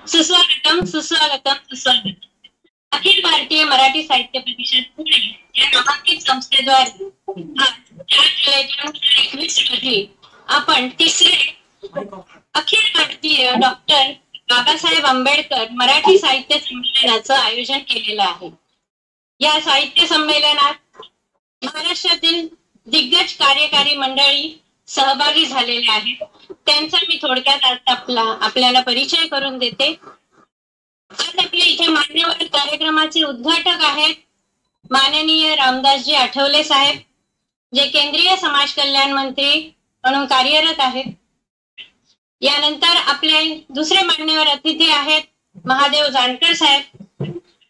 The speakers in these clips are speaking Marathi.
सुस्वागतम सुस्वागतम सुस्वागतम. अखिल भारतीय मराठी साहित्य परिषद पुणे या नामांकित संस्थेद्वारे 4 जुलै 2021 रोजी आपण तिसरे अखिल भारतीय डॉक्टर बाबासाहेब आंबेडकर मराठी साहित्य संमेलनाचं आयोजन केलेलं आहे. या साहित्य संमेलनात महाराष्ट्रातील दिग्गज कार्यकारी मंडळी सहभागी झालेले आहेत. त्यांचा मी थोडक्यात आपल्याला परिचय करून देते. आज आपल्या इथे मान्यवर कार्यक्रमाचे उद्घाटक आहेत माननीय रामदासजी आठवले साहेब, जे केंद्रीय समाज कल्याण मंत्री म्हणून कार्यरत आहेत. यानंतर आपले दुसरे मान्यवर अतिथी आहेत महादेव जानकर साहेब,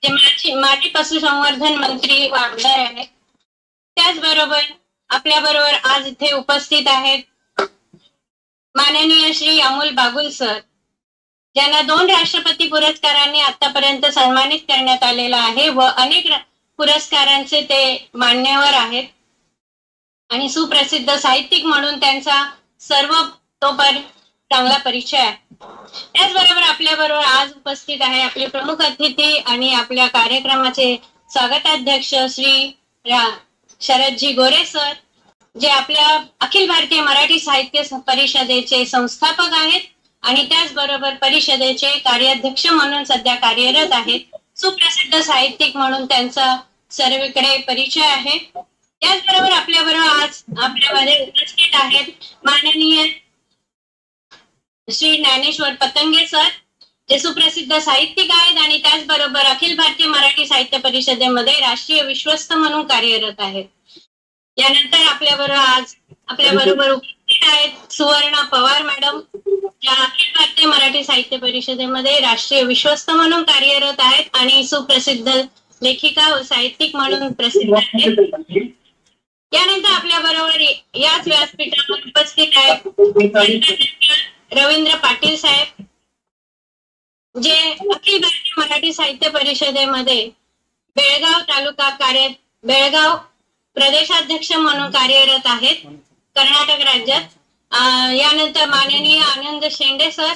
जे माजी पशुसंवर्धन मंत्री वागदार आहेत. त्याचबरोबर आपल्या बरोबर आज इथे उपस्थित आहेत माननीय श्री अमोल बागुल सर, ज्यांना 2 राष्ट्रपती पुरस्कारांनी आतापर्यंत सन्मानित करण्यात आलेला आहे व अनेक पुरस्कारांचे ते मान्यवर आहेत आणि सुप्रसिद्ध साहित्यिक म्हणून त्यांचा सर्वतोपर चांगला परिचय आहे. त्याचबरोबर आपल्या बरोबर आज उपस्थित आहे आपले प्रमुख अतिथी आणि आपल्या कार्यक्रमाचे स्वागताध्यक्ष श्री शरदजी गोरे सर, जे आपल्या अखिल भारतीय मराठी साहित्य परिषदेचे संस्थापक आहेत आणि त्याचबरोबर परिषदेचे कार्याध्यक्ष म्हणून सध्या कार्यरत आहेत. सुप्रसिद्ध साहित्यिक म्हणून त्यांचा सर्वीकडे परिचय आहे. त्याचबरोबर आपल्याबरोबर आज आपल्यामध्ये उपस्थित आहेत माननीय श्री ज्ञानेश्वर पतंगे सर, जे सुप्रसिद्ध साहित्यिक आहेत आणि त्याचबरोबर अखिल भारतीय मराठी साहित्य परिषदेमध्ये राष्ट्रीय विश्वस्त म्हणून कार्यरत आहेत. यानंतर आपल्याबरोबर उपस्थित आहेत सुवर्णा पवार मॅडम, ज्या अखिल भारतीय मराठी साहित्य परिषदेमध्ये राष्ट्रीय विश्वस्त म्हणून कार्यरत आहेत आणि सुप्रसिद्ध लेखिका व साहित्यिक म्हणून प्रसिद्ध आहेत. यानंतर आपल्याबरोबर याच व्यासपीठावर उपस्थित आहेत रवींद्र पाटील साहेब, जे अखिल भारतीय मराठी साहित्य परिषदेमध्ये बेळगाव प्रदेशाध्यक्ष म्हणून कार्यरत आहेत कर्नाटक राज्यात. यानंतर माननीय आनंद शेंडे सर,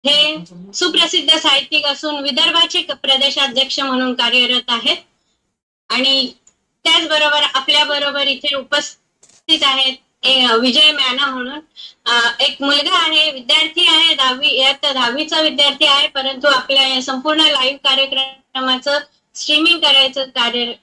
हे सुप्रसिद्ध साहित्यिक असून विदर्भाचे प्रदेशाध्यक्ष म्हणून कार्यरत आहेत. आणि त्याचबरोबर आपल्या बरोबर इथे उपस्थित आहेत विजय मॅना म्हणून एक मुलगा आहे, विद्यार्थी आहे, 10वीचा विद्यार्थी आहे, परंतु आपल्या संपूर्ण लाईव्ह कार्यक्रमाचं स्ट्रीमिंग करायचं कार्य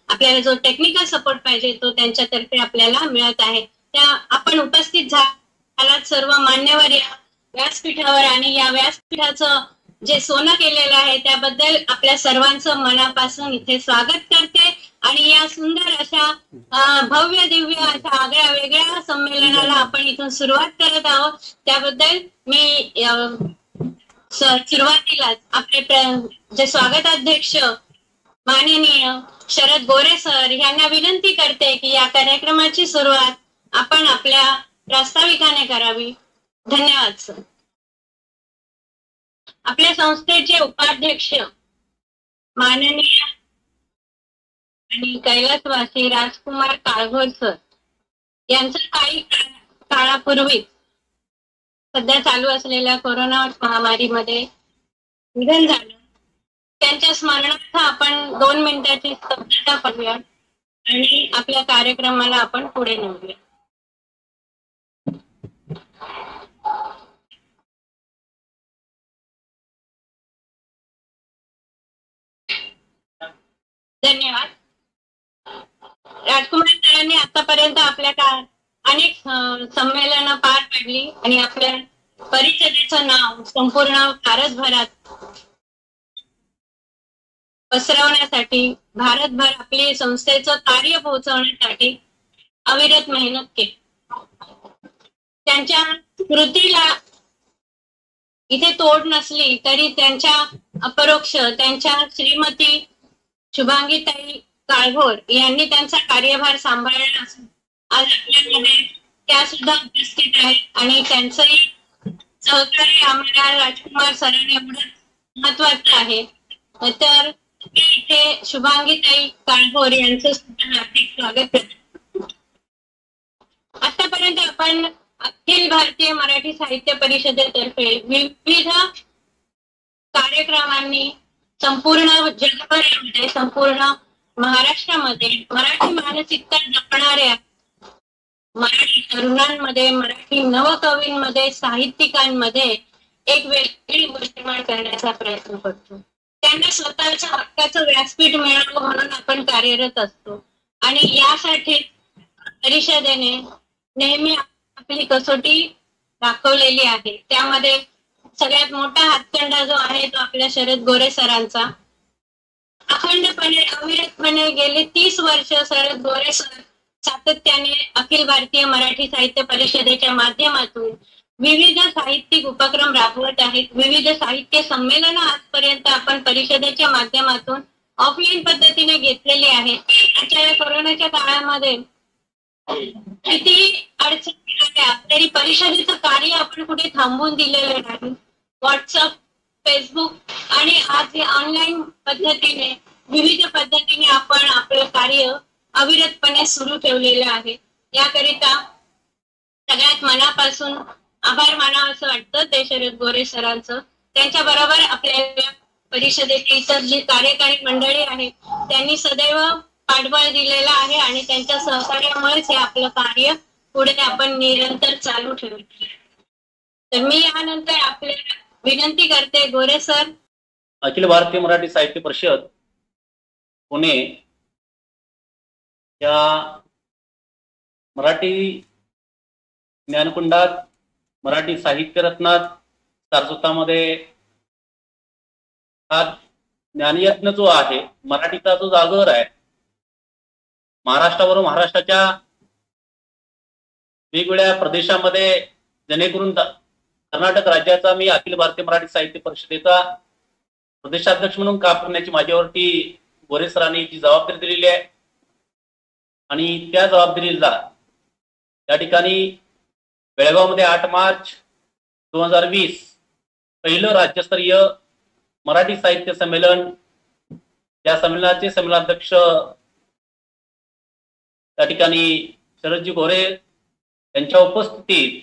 आपल्याला जो टेक्निकल सपोर्ट पाहिजे तो त्यांच्यातर्फे आपल्याला मिळत आहे. त्या आपण उपस्थित झालात सर्व मान्यवर या व्यासपीठावर आणि या व्यासपीठाचं जे सोनं केलेलं आहे त्याबद्दल आपल्या सर्वांचं मनापासून इथे स्वागत करते. आणि या सुंदर अशा भव्य दिव्य अशा आगळ्या वेगळ्या संमेलनाला आपण इथून सुरुवात करत आहोत. त्याबद्दल मी सुरुवातीलाच आपले जे स्वागताध्यक्ष माननीय शरद गोरे सर यांना विनंती करते की या कार्यक्रमाची सुरुवात आपण आपल्या प्रास्ताविकाने करावी. धन्यवाद सर. आपल्या संस्थेचे उपाध्यक्ष माननीय आणि कैलासवासी राजकुमार काळभोर सर यांचं काही काळापूर्वी सध्या चालू असलेल्या कोरोना महामारीमध्ये निधन झालं. त्यांच्या स्मरणार्थ आपण 2 मिनिटाची स्तब्धता पाहूया आणि आपल्या कार्यक्रमाला आपण पुढे नेऊया. धन्यवाद. राजकुमार सरांनी आतापर्यंत आपल्या अनेक संमेलनं पार पाडली आणि आपल्या परिषदेचं नाव संपूर्ण भारतभरात पसरवण्यासाठी भारतभर आपली संस्थेचं कार्य पोहोचवण्यासाठी अविरत मेहनत केली. त्यांच्या कृतीला इथे तोड नसली तरी त्यांच्या अपरोक्ष त्यांच्या श्रीमती शुभांगीताई काळभोर यांनी त्यांचा कार्यभार सांभाळला असून आज आपल्यामध्ये त्या सुद्धा उपस्थित आहेत आणि त्यांचंही सहकार्य आम्हाला राजकुमार सरांनी एवढं महत्वाचं आहे. तर मी इथे शुभांगीताई काळभोर यांचं सुद्धा हार्दिक स्वागत करते. आतापर्यंत आपण अखिल भारतीय मराठी साहित्य परिषदेतर्फे विविध कार्यक्रमांनी संपूर्ण जगभरामध्ये, संपूर्ण महाराष्ट्रामध्ये मराठी मानसिकता जपणाऱ्या मराठी तरुणांमध्ये, मराठी नवकवींमध्ये, साहित्यिकांमध्ये एक वेगळी गोष्ट निर्माण करण्याचा प्रयत्न करतो. त्यांना स्वतःच्या हक्काचं व्यासपीठ मिळावं म्हणून आपण कार्यरत असतो आणि यासाठी परिषदेने नेहमी आपली कसोटी दाखवलेली आहे. त्यामध्ये सगळ्यात मोठा हातखंडा जो आहे तो आपल्या शरद गोरे सरांचा. अखंडपणे अविरतपणे गेली 30 वर्ष शरद गोरे सर सातत्याने अखिल भारतीय मराठी साहित्य परिषदेच्या माध्यमातून विविध साहित्यिक उपक्रम राबवत आहेत. विविध साहित्य संमेलन आजपर्यंत आपण परिषदेच्या माध्यमातून ऑफलाईन पद्धतीने घेतलेली आहेत. आजच्या या कोरोनाच्या काळामध्ये किती अडचणी आल्या तरी परिषदेचं कार्य आपण कुठे थांबवून दिलेलं नाही. व्हॉट्सअप, फेसबुक आणि आज ऑनलाईन पद्धतीने विविध पद्धतीने आपण आपलं कार्य अविरतपणे सुरू ठेवलेलं आहे. याकरिता सगळ्यात मनापासून आभार मानावं असं वाटतं ते शरद गोरे सरांचं. त्यांच्या बरोबर आपल्या परिषदेचे इतर जी कार्यकारी मंडळी आहे त्यांनी सदैव पाठबळ दिलेलं आहे आणि त्यांच्या सहकार्यामुळेच हे आपलं कार्य पुढे आपण निरंतर चालू ठेवू. तर मी यानंतर आपल्याला विनंती करते, गोरे सर. अखिल भारतीय मराठी साहित्य परिषद पुणे या मराठी ज्ञानकुंडात, मराठी साहित्य रत्नात, सारस्वतामध्ये हा ज्ञानयज्ञ जो आहे, मराठीचा जो जागर आहे, महाराष्ट्रावरून महाराष्ट्राच्या वेगवेगळ्या प्रदेशामध्ये, जेणेकरून कर्नाटक राज्याचा मी अखिल भारतीय मराठी साहित्य परिषदेचा प्रदेशाध्यक्ष म्हणून काम करण्याची माझ्यावरती गोरे सरांनी जी जबाबदारी दिलेली आहे आणि त्या जबाबदारीला या ठिकाणी बेळगावमध्ये 8 मार्च 2020 पहिलं राज्यस्तरीय मराठी साहित्य संमेलन, या संमेलनाचे संमेलनाध्यक्ष त्या ठिकाणी शरदजी गोरे यांच्या उपस्थितीत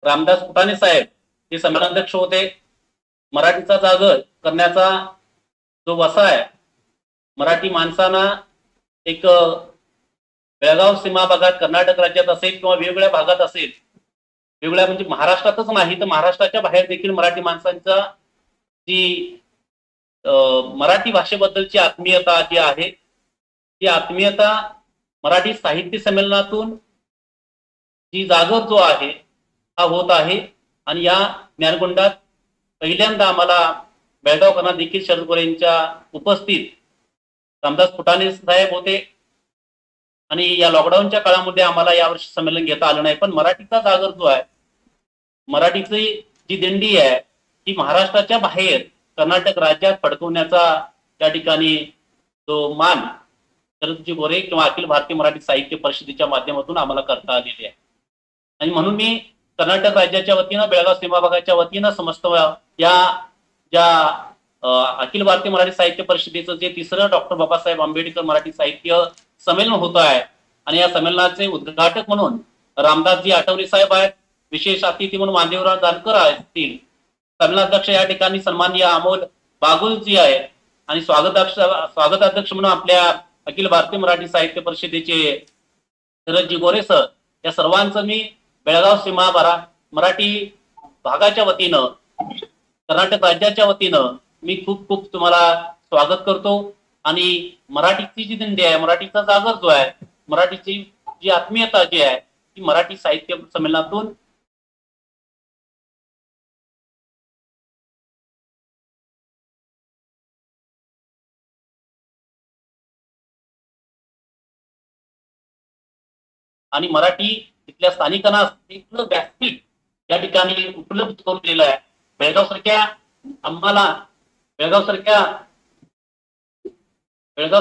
रामदास फुटाणे साहेब हे संमेलनाध्यक्ष होते. मराठीचा जागर करण्याचा जो वसा आहे, मराठी माणसांना एक बेळगाव सीमा भागात, कर्नाटक राज्यात असेल किंवा वेगवेगळ्या भागात असेल, वेगवेगळ्या म्हणजे महाराष्ट्रातच नाही तर महाराष्ट्राच्या बाहेर देखील मराठी माणसांचा जी मराठी भाषेबद्दलची आत्मीयता जी आहे, ती आत्मीयता मराठी साहित्य संमेलनातून जी जागर जो आहे हा होत आहे. आणि या ज्ञानकुंडात पहिल्यांदा आम्हाला बेळगावकरांना देखील शरद गोरे यांच्या उपस्थित रामदास फुटाणे साहेब होते. आणि या लॉकडाऊनच्या काळामध्ये आम्हाला यावर्षी संमेलन घेता आलं नाही, पण मराठीचा जागर जो आहे, मराठीची जी दिंडी आहे ती महाराष्ट्राच्या बाहेर कर्नाटक राज्यात फडकवण्याचा त्या ठिकाणी जो मान शरदजी गोरे किंवा अखिल भारतीय मराठी साहित्य परिषदेच्या माध्यमातून आम्हाला करता आलेली आहे. आणि म्हणून मी कर्नाटक राज्याच्या वतीनं, बेळगाव सीमा भागाच्या वतीनं समस्त या ज्या अखिल भारतीय मराठी साहित्य परिषदेचं जे 3रं डॉक्टर बाबासाहेब आंबेडकर मराठी साहित्य संमेलन होत आहे आणि या संमेलनाचे उद्घाटक म्हणून रामदासजी आठवले साहेब आहेत, विशेष अतिथी म्हणून मान्यवराव जानकर असतील, संमेलनाध्यक्ष या ठिकाणी सन्माननीय अमोल बागुलजी आहे आणि स्वागताध्यक्ष म्हणून आपल्या अखिल भारतीय मराठी साहित्य परिषदेचे शरदजी गोरे सर, या सर्वांचं मी बेळगाव सीमा मराठी भागाच्या वतीनं, कर्नाटक राज्याच्या वतीनं मी खूप खूप तुम्हाला स्वागत करतो. आणि मराठीची जी दिंडी आहे, मराठीचा जागर जो आहे, मराठीची जी आत्मीयता जी आहे ती मराठी साहित्य संमेलनातून आणि मराठी तिथल्या स्थानिकांना इथलं व्यासपीठ या ठिकाणी उपलब्ध करून दिलेलं आहे. बेळगाव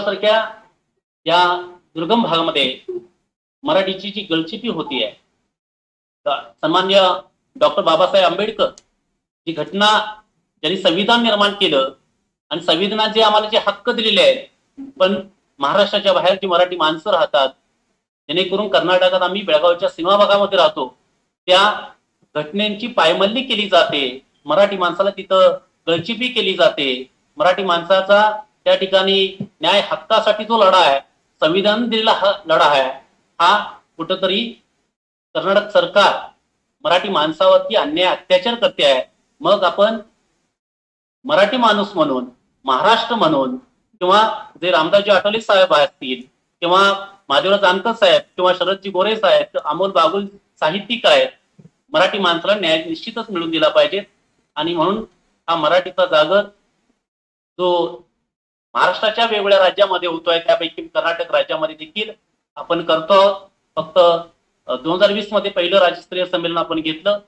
सारख्या या दुर्गम भागामध्ये मराठीची जी गळचिपी होती आहे, सन्मान्य डॉक्टर बाबासाहेब आंबेडकर जी घटना, ज्यांनी संविधान निर्माण केलं आणि संविधानात जे आम्हाला जे हक्क दिलेले आहेत, पण महाराष्ट्राच्या बाहेर जी मराठी माणसं राहतात, जेणेकरून कर्नाटकात आम्ही बेळगावच्या सीमा भागामध्ये राहतो, त्या घटनेची पायमल्ली केली जाते, मराठी माणसाला तिथं गळचिपी केली जाते, मराठी माणसाचा त्या ठिकाणी न्याय हक्कासाठी जो लढा आहे, संविधान दिलेला हा लढा आहे, हा कुठंतरी कर्नाटक सरकार मराठी माणसावरती अन्याय अत्याचार करते आहे. मग आपण मराठी माणूस म्हणून, महाराष्ट्र म्हणून, किंवा जे रामदासजी आठवले साहेब असतील, किंवा महादेवराव जानकर साहेब, किंवा शरदजी गोरे साहेब, अमोल बागुल साहित्यिक आहेत, मराठी माणसाला न्याय निश्चितच मिळून दिला पाहिजे. आणि म्हणून हा मराठीचा जागर जो महाराष्ट्राच्या वेगवेगळ्या राज्यामध्ये होतोय, त्यापैकी कर्नाटक राज्यामध्ये देखील आपण करतो आहोत. फक्त 2020 मध्ये पहिलं राज्यस्तरीय संमेलन आपण घेतलं.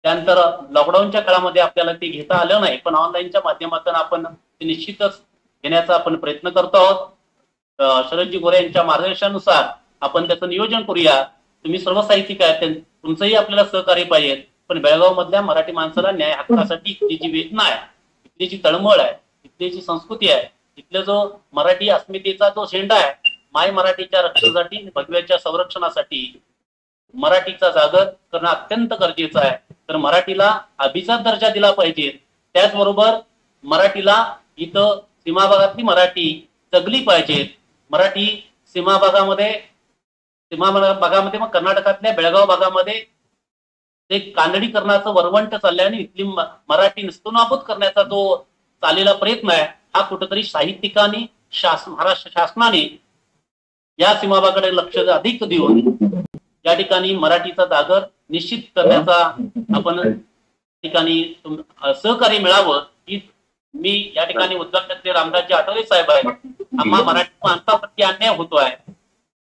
त्यानंतर लॉकडाऊनच्या काळामध्ये आपल्याला ते घेता आलं नाही, पण ऑनलाईनच्या माध्यमातून आपण ते निश्चितच घेण्याचा आपण प्रयत्न करतो आहोत. शरदजी गोरे यांच्या मार्गदर्शनानुसार आपण त्याचं नियोजन करूया. तुम्ही सर्व साहित्यिक आहेत, तुमचंही आपल्याला सहकार्य पाहिजे. पण बेळगाव मधल्या मराठी माणसाला न्याय हक्कासाठी इथली जी वेदना आहे, इथली जी तळमळ आहे, इथली जी संस्कृती आहे, इथला जो मराठी अस्मितेचा जो झेंडा आहे, माय मराठीच्या रक्षणासाठी, भगव्याच्या संरक्षणासाठी मराठीचा जागर करणं अत्यंत गरजेचं आहे. तर मराठीला अभिजात दर्जा दिला पाहिजे. त्याचबरोबर मराठीला इथं सीमा भागातली मराठी जगली पाहिजे. मराठी सीमा भागामध्ये मग कर्नाटकातल्या बेळगाव भागामध्ये ते कानडीकरणाचं वरवंट चाललंय आणि इथली मराठी निस्तनाबूत करण्याचा जो चाललेला प्रयत्न आहे, हा कुठेतरी साहित्यिकांनी, महाराष्ट्र शासनाने या सीमाभागाकडे लक्ष अधिक देऊन या ठिकाणी मराठीचा जागर निश्चित करण्याचा आपण ठिकाणी सहकार्य मिळावं ही मी या ठिकाणी उद्योगपती रामदासजी आठवले साहेब आहेत. आम्हा मराठी माणसावरती अन्याय होतोय,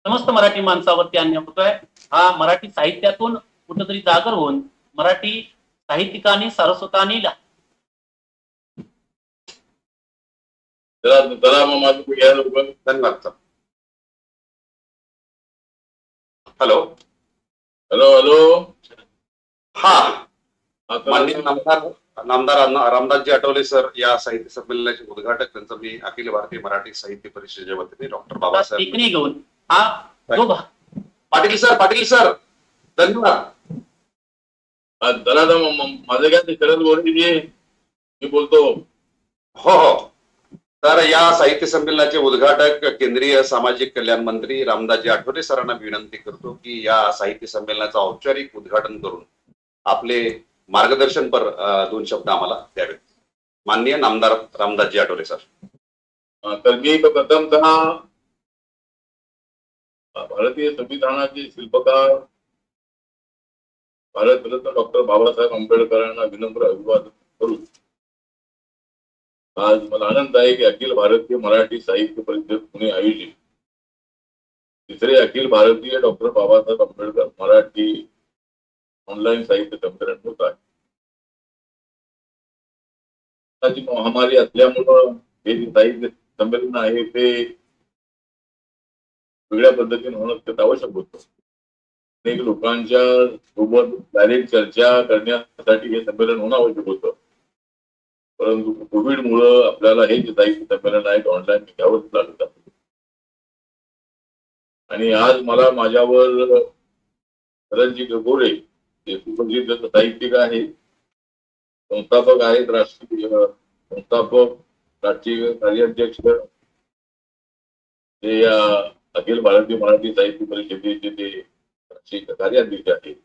समस्त मराठी माणसावरती अन्याय होतोय. हा मराठी साहित्यातून कुठेतरी जागर होऊन मराठी साहित्यिकांनी, सारस्वतांनी धन्यवाद. हॅलो हॅलो हॅलो हा, माननीय नामदार रामदासजी आठवले सर या साहित्य संमेलनाचे उद्घाटक, त्यांचं मी अखिल भारतीय मराठी साहित्य परिषदेच्या वतीने डॉक्टर बाबासाहेब घेऊन पाटील सर धन्यवाद. माझं काय ते शरद गोरे मी बोलतो. हो, तर या साहित्य संमेलनाचे उद्घाटक केंद्रीय सामाजिक कल्याण मंत्री रामदासजी आठवले सरांना विनंती करतो की या साहित्य संमेलनाचं औपचारिक उद्घाटन करून आपले मार्गदर्शनपर 2 शब्द आम्हाला द्यावेत. माननीय नामदार रामदासजी आठवले सर. तर मी प्रथमतः भारतीय संविधानाचे शिल्पकार भारतरत्न डॉक्टर बाबासाहेब आंबेडकरांना विनम्र अभिवादन करून आज मला आनंद आहे की अखिल भारतीय मराठी साहित्य परिषद पुणे आयोजित 3रे अखिल भारतीय डॉक्टर बाबासाहेब आंबेडकर मराठी ऑनलाईन साहित्य संमेलन होत आहे. महामारी असल्यामुळं हे जे साहित्य संमेलन आहे ते वेगळ्या पद्धतीने होणं अत्यंत आवश्यक होतं. अनेक लोकांच्या सोबत डायरेक्ट चर्चा करण्यासाठी हे संमेलन होणं आवश्यक होतं. परंतु कोविडमुळं आपल्याला हे जे साहित्य संमेलन आहे ऑनलाईन घ्यावंच लागतं. आणि आज मला माझ्यावर शरदजी गोरे जे सुप्रसिद्ध साहित्यिक आहे, संस्थापक आहेत, राष्ट्रीय कार्याध्यक्ष, ते या अखिल भारतीय मराठी साहित्य परिषदेचे ते राष्ट्रीय कार्याध्यक्ष आहेत.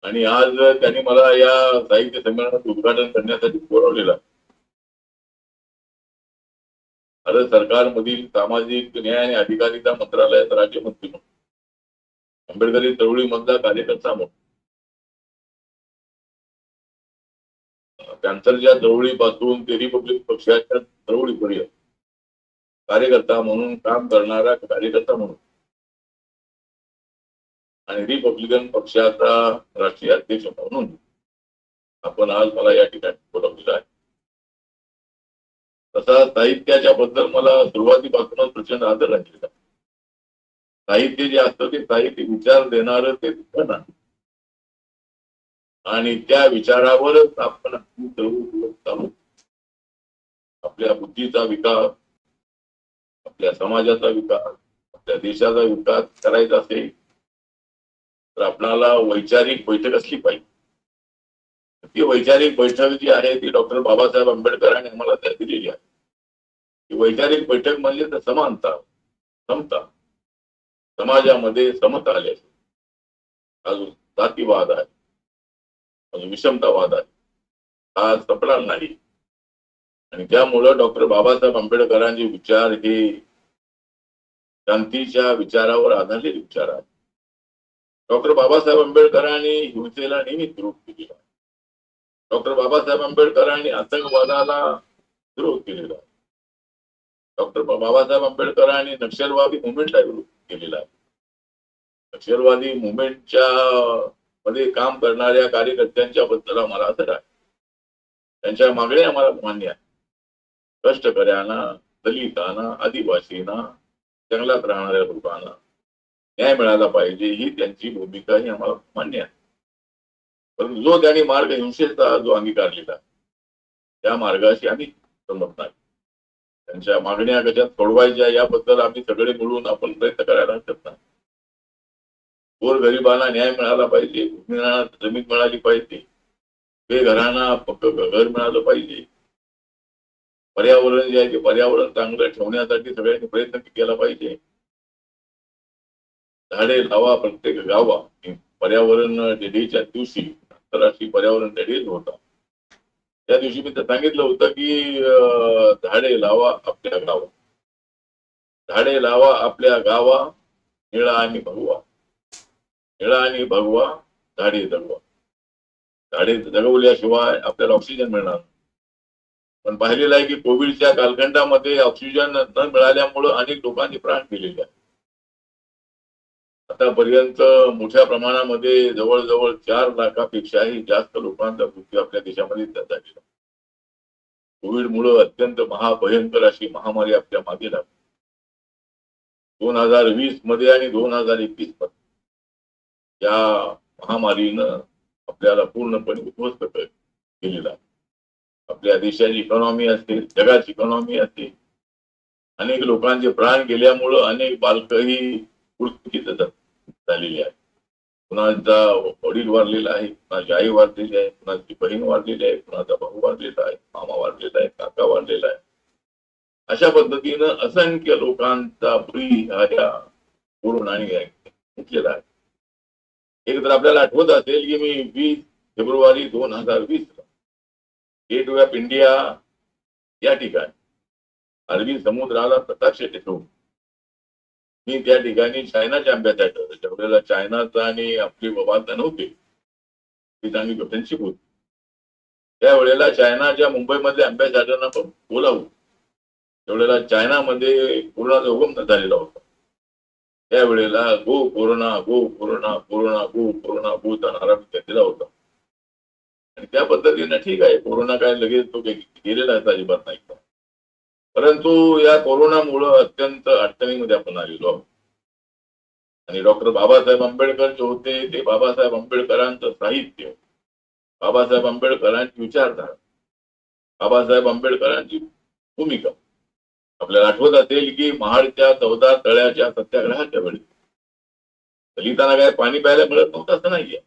आणि आज त्यांनी मला या साहित्य संमेलनाचं उद्घाटन करण्यासाठी बोलावलेलं आहे. भारत सरकारमधील सामाजिक न्याय आणि अधिकारिता मंत्रालयात राज्यमंत्री म्हणून, आंबेडकरी चळवळीमधला कार्यकर्ता म्हणून, कॅन्सरच्या चळवळीपासून ते रिपब्लिक पक्षाच्या चळवळीपर्यंत कार्यकर्ता म्हणून काम करणारा कार्यकर्ता म्हणून आणि रिपब्लिकन पक्षाचा राष्ट्रीय अध्यक्ष म्हणून आपण आज मला या ठिकाणी बोलावलेलं आहे. तसा साहित्याच्या बद्दल मला सुरुवातीपासूनच प्रचंड आदर राहिलेला. साहित्य जे असतं ते साहित्य विचार देणारं ते लिखाण आहे आणि त्या विचारावरच आपण चालू आपल्या बुद्धीचा विकास, आपल्या समाजाचा विकास, आपल्या देशाचा विकास करायचा असेल तर आपल्याला वैचारिक बैठक असली पाहिजे. ती वैचारिक बैठक जी आहे ती डॉक्टर बाबासाहेब आंबेडकरांनी आम्हाला त्या दिलेली आहे. ती वैचारिक बैठक म्हणजे तर समानता, समता, समाजामध्ये समता आली असेल, अजून जातीवाद आहे, अजून विषमतावाद आहे, हा संपणार नाही. आणि त्यामुळं डॉक्टर बाबासाहेब आंबेडकरांचे विचार हे शांतीच्या विचारावर आधारलेले विचार आहेत. डॉक्टर बाबासाहेब आंबेडकरांनी हिंसेला नेहमीच विरोध केलेला आहे. डॉक्टर बाबासाहेब आंबेडकरांनी आतंकवादाला विरोध केलेला आहे. डॉक्टर बाबासाहेब आंबेडकरांनी नक्षलवादी मुवमेंटला विरोध केलेला आहे. नक्षलवादी मुवमेंटच्या मध्ये काम करणाऱ्या कार्यकर्त्यांच्या बद्दल आम्हाला आदर आहे. त्यांच्या मागण्या आम्हाला मान्य आहे. कष्टकऱ्यांना, दलितांना, आदिवासींना, जंगलात राहणाऱ्या लोकांना न्याय मिळाला पाहिजे ही त्यांची भूमिका ही आम्हाला मान्य आहे. पण जो त्यांनी मार्ग हिंसेचा जो अंगीकारलेला त्या मार्गाशी आम्ही संमत नाही. त्यांच्या मागण्या कशा सोडवायच्या याबद्दल आम्ही सगळे मिळून आपण प्रयत्न करायला हरकत नाही. गोरगरिबांना न्याय मिळाला पाहिजे, भूमींना जमीन मिळाली पाहिजे, बेघरांना पक्क घर मिळालं पाहिजे, पर्यावरण जे आहे ते पर्यावरण चांगलं ठेवण्यासाठी सगळ्यांनी प्रयत्न केला पाहिजे. झाडे लावा प्रत्येक गावा. पर्यावरण डेच्या दिवशी, आंतरराष्ट्रीय पर्यावरण डे होता, त्या दिवशी मी तर सांगितलं होतं की झाडे लावा आपल्या गावा, झाडे लावा आपल्या गावा, निळा आणि भगवा, निळा आणि भगवा, झाडे जगवा. झाडे जगवल्याशिवाय आपल्याला ऑक्सिजन मिळणार. पण पाहिलेलं आहे की कोविडच्या कालखंडामध्ये ऑक्सिजन न मिळाल्यामुळं अनेक लोकांनी प्राण गेलेले आहेत. आतापर्यंत मोठ्या प्रमाणामध्ये जवळजवळ 4 लाखापेक्षाही जास्त लोकांचा मृत्यू आपल्या देशामध्ये झालेला. कोविडमुळे अत्यंत महाभयंकर अशी महामारी आपल्या मागे लागली. 2020 मध्ये आणि 2021 मध्ये या महामारीनं आपल्याला पूर्णपणे उद्ध्वस्त केलेला आहे. आपल्या देशाची इकॉनॉमी असेल, जगाची इकॉनॉमी असेल, अनेक लोकांचे प्राण गेल्यामुळं अनेक बालकही मृत्यूमुखी झालेली आहे. कुणाचा वडील वारलेला आहे, कुणाची आई वारलेली आहे, कुणाची बहीण वारलेली आहे, कुणाचा भाऊ वारलेला आहे, मामा वारलेला आहे, काका वारलेला आहे. अशा पद्धतीनं असंख्य लोकांचा बळी ह्या कोरोनाने घेतलेला आहे. एक तर आपल्याला आठवत असेल की मी 20 फेब्रुवारी 2020 गेट वे ऑफ इंडिया या ठिकाणी अरबी समुद्राला कटाक्ष ठेवून मी त्या ठिकाणी चायनाच्या अँबॅसेडर, त्यावेळेला चायनाचा आणि आपली वाद नव्हते, ती चांगली फ्रेंडशिप होती. त्यावेळेला चायनाच्या मुंबईमधल्या अँबॅसेडरना बोलावून त्यावेळेला चायनामध्ये कोरोनाचा उगम झालेला होता. त्यावेळेला गो कोरोना, गो कोरोना, कोरोना गो, कोरोना गोचा नारा दिला होता. आणि त्या पद्धतीने ठीक आहे, कोरोना काय लगेच तो गेलेला अजिबात नाही. परंतु या कोरोनामुळं अत्यंत अडचणीमध्ये आपण आलेलो आहोत. आणि डॉक्टर बाबासाहेब आंबेडकर जे होते ते बाबासाहेब आंबेडकरांचं साहित्य, बाबासाहेब आंबेडकरांची विचारधारा, बाबासाहेब आंबेडकरांची भूमिका आपल्याला आठवत असेल की महाडच्या 14 तळ्याच्या सत्याग्रहाच्या वेळी दलितांना काय पाणी प्यायला मिळत नव्हतं असं नाहीये.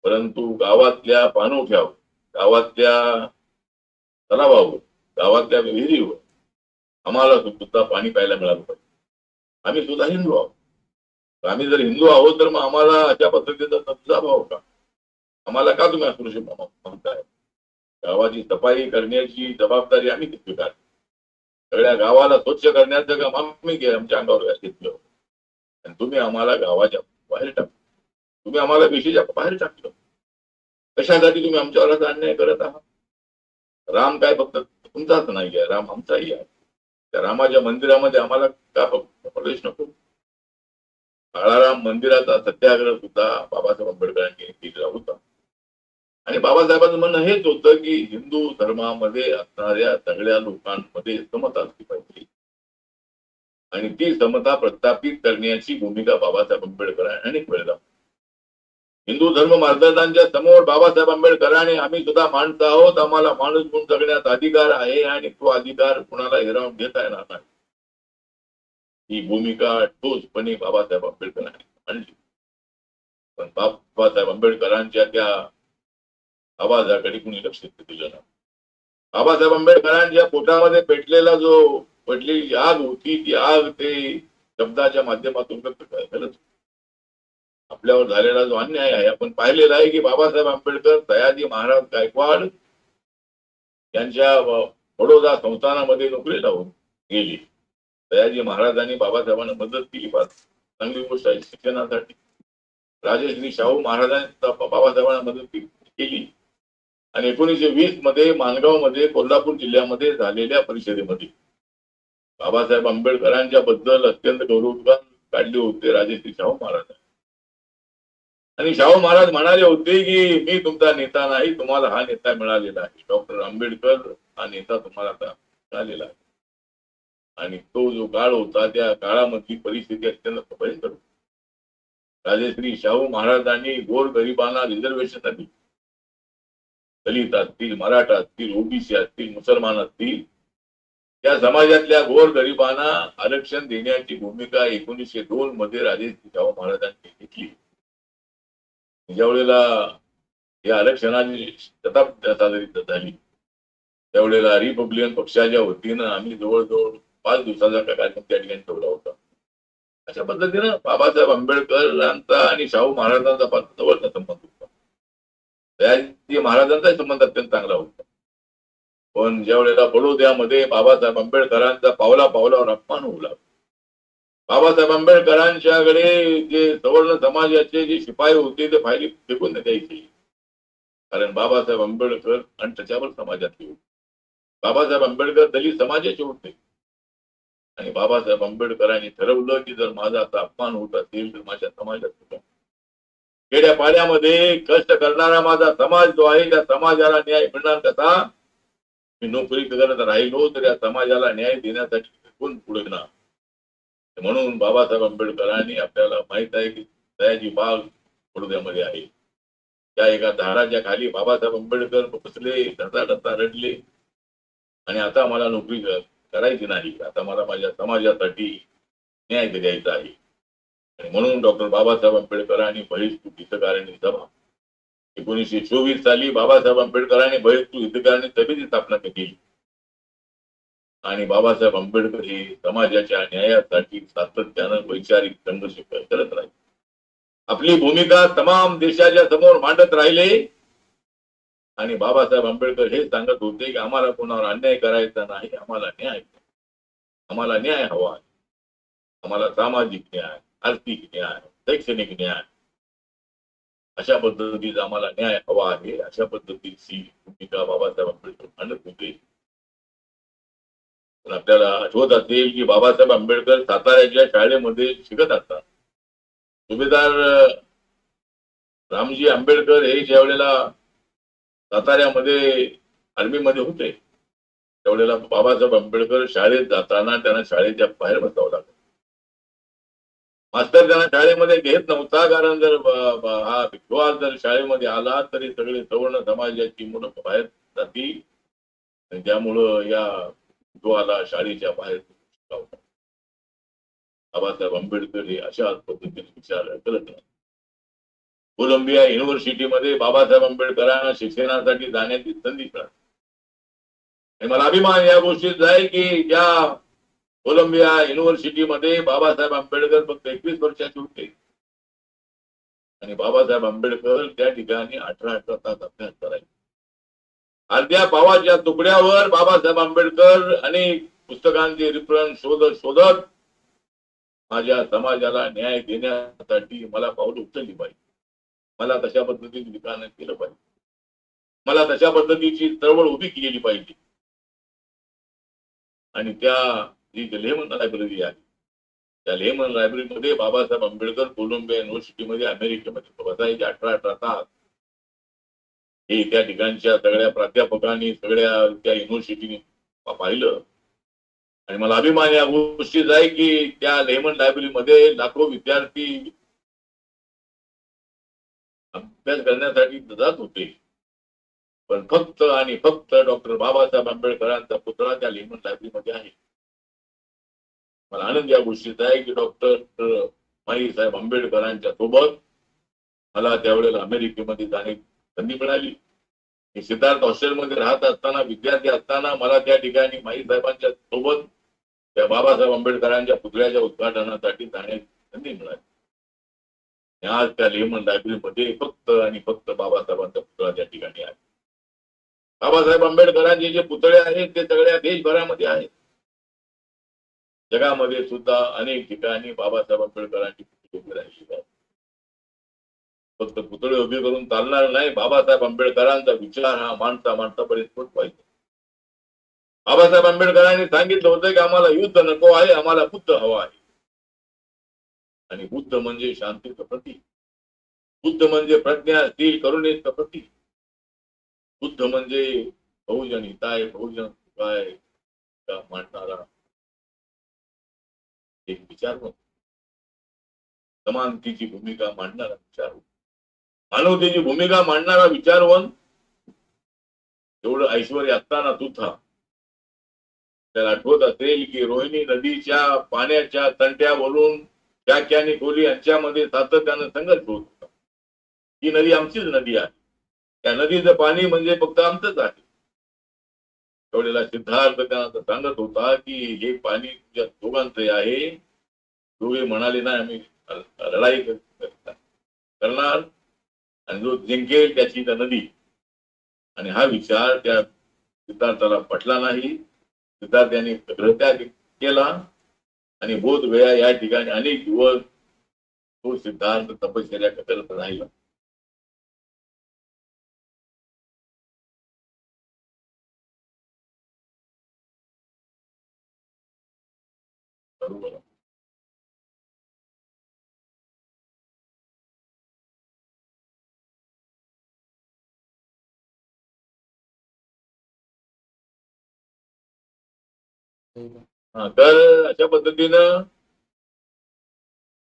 परंतु गावातल्या पाणवठ्यावर, गावातल्या तलावावर, गावातल्या विहिरीवर आम्हाला सुद्धा पाणी प्यायला मिळालं पाहिजे. आम्ही सुद्धा हिंदू आहोत. आम्ही जर हिंदू आहोत तर मग आम्हाला अशा पद्धतीचा दबदबा भाव का? आम्हाला का तुम्ही असुरक्षित म्हणताय? गावाची सफाई करण्याची जबाबदारी आम्ही स्वीकार, सगळ्या गावाला स्वच्छ करण्याचं काम आम्ही आमच्या अंगावर घेतलं. आणि तुम्ही आम्हाला गावाच्या बाहेर टाकलं, तुम्ही आम्हाला विषयीच्या बाहेर टाकलं. कशासाठी तुम्ही आमच्यावर अन्याय करत आहात? राम काय फक्त तुमचाच नाही आहे, राम आमचाही आहे. त्या रामाच्या मंदिरामध्ये आम्हाला का प्रवेश नको? काळाराम मंदिराचा सत्याग्रह सुद्धा बाबासाहेब आंबेडकरांनी केलेला होता. आणि बाबासाहेबांचं म्हणणं हेच होतं की हिंदू धर्मामध्ये असणाऱ्या सगळ्या लोकांमध्ये समता असली पाहिजे आणि ती समता प्रस्थापित करण्याची भूमिका बाबासाहेब आंबेडकरांनी अनेक वेळेला. हिंदू धर्म मार्गदर्शनांच्या समोर बाबासाहेब आंबेडकरांनी आम्ही सुद्धा माणसं आहोत, आम्हाला माणूस म्हणून जगण्याचा अधिकार आहे आणि तो अधिकार कुणाला हिरावून घेता येणार नाही. ही भूमिका ठोसपणे बाबासाहेब आंबेडकरांनी आणली. पण बाबासाहेब आंबेडकरांच्या त्या आवाजाकडे कुणी लक्ष दिलं नाही. बाबासाहेब आंबेडकरांच्या पोटामध्ये पेटलेली आग होती, ती आग ते शब्दाच्या माध्यमातून व्यक्त करत. आपल्यावर झालेला जो अन्याय आहे आपण पाहिलेला आहे की बाबासाहेब आंबेडकर, सयाजी महाराज गायकवाड यांच्या बडोदा संस्थानामध्ये नोकरीला गेली. सयाजी महाराजांनी बाबासाहेबांना मदत केली, फार चांगली गोष्ट आहे शिक्षणासाठी. राजश्री शाहू महाराजांनी बाबासाहेबांना मदत केली आणि 1920 मध्ये माणगाव मध्ये कोल्हापूर जिल्ह्यामध्ये झालेल्या परिषदेमध्ये बाबासाहेब आंबेडकरांच्या बद्दल अत्यंत गौरवोद्गार काढले होते राजश्री शाहू महाराज. आणि शाहू महाराज म्हणाले होते की मी तुमचा नेता नाही, तुम्हाला हा नेता मिळालेला आहे. डॉक्टर आंबेडकर हा नेता तुम्हाला आता मिळालेला आहे. आणि तो जो काळ होता त्या काळामधली परिस्थिती अत्यंत भयंकर होती. राजश्री शाहू महाराजांनी गोरगरिबांना रिझर्वेशन दिली. दलित असतील, मराठा असतील, ओबीसी असतील, मुसलमान असतील, त्या समाजातल्या गोरगरिबांना आरक्षण देण्याची भूमिका 1902 मध्ये राजश्री शाहू महाराजांनी घेतली. ज्या वेळेला या आरक्षणाची शताब्दी साजरी झाली त्यावेळेला रिपब्लिकन पक्षाच्या वतीनं आम्ही जवळजवळ 5 दिवसाचा कार्यक्रम त्या ठिकाणी ठेवला होता. अशा पद्धतीनं बाबासाहेब आंबेडकरांचा आणि शाहू महाराजांचा फार जवळचा संबंध होता. सयाजी महाराजांचा संबंध अत्यंत चांगला होता. पण ज्या वेळेला बडोद्यामध्ये बाबासाहेब आंबेडकरांचा पावला पावलावर अपमान होऊ लागला, बाबासाहेब आंबेडकरांच्याकडे जे सवर्ण समाजाचे जे शिपाई होते ते फायली फेकून द्यायचे. कारण बाबासाहेब आंबेडकर आणि त्याच्यावर समाजातले होते. बाबासाहेब आंबेडकर दलित समाजाचे होते आणि बाबासाहेब आंबेडकरांनी ठरवलं की जर माझा असा अपमान होत असेल तर माझ्या समाजात खेड्या पाड्यामध्ये कष्ट करणारा माझा समाज जो आहे त्या समाजाला न्याय मिळणार कसा. मी नोकरी करत राहिलो तर या समाजाला न्याय देण्यासाठी कोण पुढे ना. म्हणून बाबासाहेब आंबेडकरांनी आपल्याला माहित आहे की सयाजी बाग बडोद्यामध्ये आहे. त्या एका झाडाच्या खाली बाबासाहेब आंबेडकर बसले, डसा रडले आणि आता मला नोकरी करायची नाही, आता मला माझ्या समाजासाठी न्याय द्यायचा आहे. आणि म्हणून डॉक्टर बाबासाहेब आंबेडकरांनी बहिष्कृत हितकारिणी सभा 1924 साली बाबासाहेब आंबेडकरांनी बहिष्कृत हितकारिणी सभेची स्थापना केली. आणि बाबासाहेब आंबेडकर हे समाजाच्या न्यायासाठी सातत्यानं वैचारिक संघर्ष करत राहिले. आपली भूमिका तमाम देशाच्या समोर मांडत राहिले. आणि बाबासाहेब आंबेडकर हे सांगत होते की आम्हाला कोणावर अन्याय करायचा नाही, आम्हाला न्याय हवा आहे. आम्हाला सामाजिक न्याय, आर्थिक न्याय, शैक्षणिक न्याय अशा पद्धतीचा आम्हाला न्याय हवा आहे. अशा पद्धतीची भूमिका बाबासाहेब आंबेडकर मांडत होते. आपल्याला आठवत असेल की बाबासाहेब आंबेडकर साताऱ्याच्या शाळेमध्ये शिकत असतात. सुभेदार रामजी आंबेडकर हे ज्या वेळेला साताऱ्यामध्ये आर्मीमध्ये होते त्यावेळेला बाबासाहेब आंबेडकर शाळेत जाताना त्यांना शाळेच्या बाहेर बसावं लागलं. मास्तर त्यांना शाळेमध्ये घेत नव्हता, कारण जर हा विद्वान जर शाळेमध्ये आला तरी सगळे सवर्ण समाजाची मुलं बाहेर जातील आणि त्यामुळं या विद्वाला शाळेच्या बाहेर बाबासाहेब आंबेडकर हे अशा पद्धतीने विचार करत नाही. कोलंबिया युनिव्हर्सिटीमध्ये बाबासाहेब आंबेडकरांना शिक्षणासाठी जाण्याची संधी मिळाली. आणि मला अभिमान या गोष्टीचा आहे की ज्या कोलंबिया युनिव्हर्सिटीमध्ये बाबासाहेब आंबेडकर फक्त 21 वर्षाचे होते आणि बाबासाहेब आंबेडकर त्या ठिकाणी 18 तास अभ्यास करायचे. अर्ध्या पावाच्या तुकड्यावर बाबासाहेब आंबेडकर अनेक पुस्तकांचे रेफरन्स शोधत माझ्या समाजाला न्याय देण्यासाठी मला पावलं उचलली पाहिजे, मला तशा पद्धतीने लिखाण केलं पाहिजे, मला तशा पद्धतीची चळवळ उभी केली पाहिजे. आणि त्या जी लेमन लायब्ररी आहे त्या लेमन लायब्ररीमध्ये बाबासाहेब आंबेडकर कोलंबिया युनिव्हर्सिटीमध्ये अमेरिकेमध्ये बसायचे 18 तास. हे त्या ठिकाणच्या सगळ्या प्राध्यापकांनी सगळ्या त्या युनिव्हर्सिटीने पाहिलं. आणि मला अभिमान या गोष्टीचा आहे की त्या लेमन लायब्ररीमध्ये लाखो विद्यार्थी अभ्यास करण्यासाठी जात होते. पण फक्त आणि फक्त डॉक्टर बाबासाहेब आंबेडकरांचा पुतळा त्या लेमन लायब्ररीमध्ये आहे. मला आनंद या गोष्टीचा आहे की डॉक्टर माईसाहेब आंबेडकरांच्या सोबत मला त्यावेळेला अमेरिकेमध्ये जाण्याची संधी मिळाली. सिद्धार्थ हॉस्टेलमध्ये राहत असताना, विद्यार्थी असताना मला त्या ठिकाणी माई साहेबांच्या सोबत त्या बाबासाहेब आंबेडकरांच्या पुतळ्याच्या उद्घाटनासाठी जाण्याची संधी मिळाली. आज त्या लेमन लायब्ररीमध्ये फक्त आणि फक्त बाबासाहेबांचा पुतळा त्या ठिकाणी आहे. बाबासाहेब आंबेडकरांचे जे पुतळे आहेत ते सगळ्या देशभरामध्ये आहेत. जगामध्ये सुद्धा अनेक ठिकाणी बाबासाहेब आंबेडकरांची पुतळे उभी राहिली आहेत. फक्त पुतळे उभे करून चालणार नाही. बाबासाहेब आंबेडकरांचा विचार हा माणसापर्यंत पोहोचवायचा. बाबासाहेब आंबेडकरांनी सांगितलं होतं की आम्हाला युद्ध नको आहे, आम्हाला बुद्ध हवा आहे. आणि बुद्ध म्हणजे शांतीचं प्रतीक, बुद्ध म्हणजे प्रज्ञाशील करुणेचं प्रतीक, बुद्ध म्हणजे बहुजन हिताय बहुजन सुखाय मांडणारा एक विचारवंत, समानतेची भूमिका मांडणारा विचारवंत, मानवतेची भूमिका मांडणारा विचारवंत. एवढं ऐश्वर्य असताना सुद्धा त्याला आठवत असेल की रोहिणी नदीच्या पाण्याच्या तंट्यावरून शाक्य कोहली यांच्यामध्ये सातत्यानं संघर्ष होत होता. ही नदी आमचीच नदी आहे, त्या नदीचं पाणी म्हणजे फक्त आमचंच आहे. त्यावेळेला सिद्धार्थ त्यांना सांगत होता की हे पाणी तुझ्या दोघांचं आहे. दोघे म्हणाले नाही आम्ही लढाई करणार आणि जो जिंकेल त्याची त्या नदी. आणि हा विचार त्या सिद्धार्थाला पटला नाही. सिद्धार्थ यांनी गृहत्याग केला आणि बोध गया या ठिकाणी अनेक दिवस तो सिद्धार्थ तपश्चर्या करत राहिला. बरोबर. तर अशा पद्धतीनं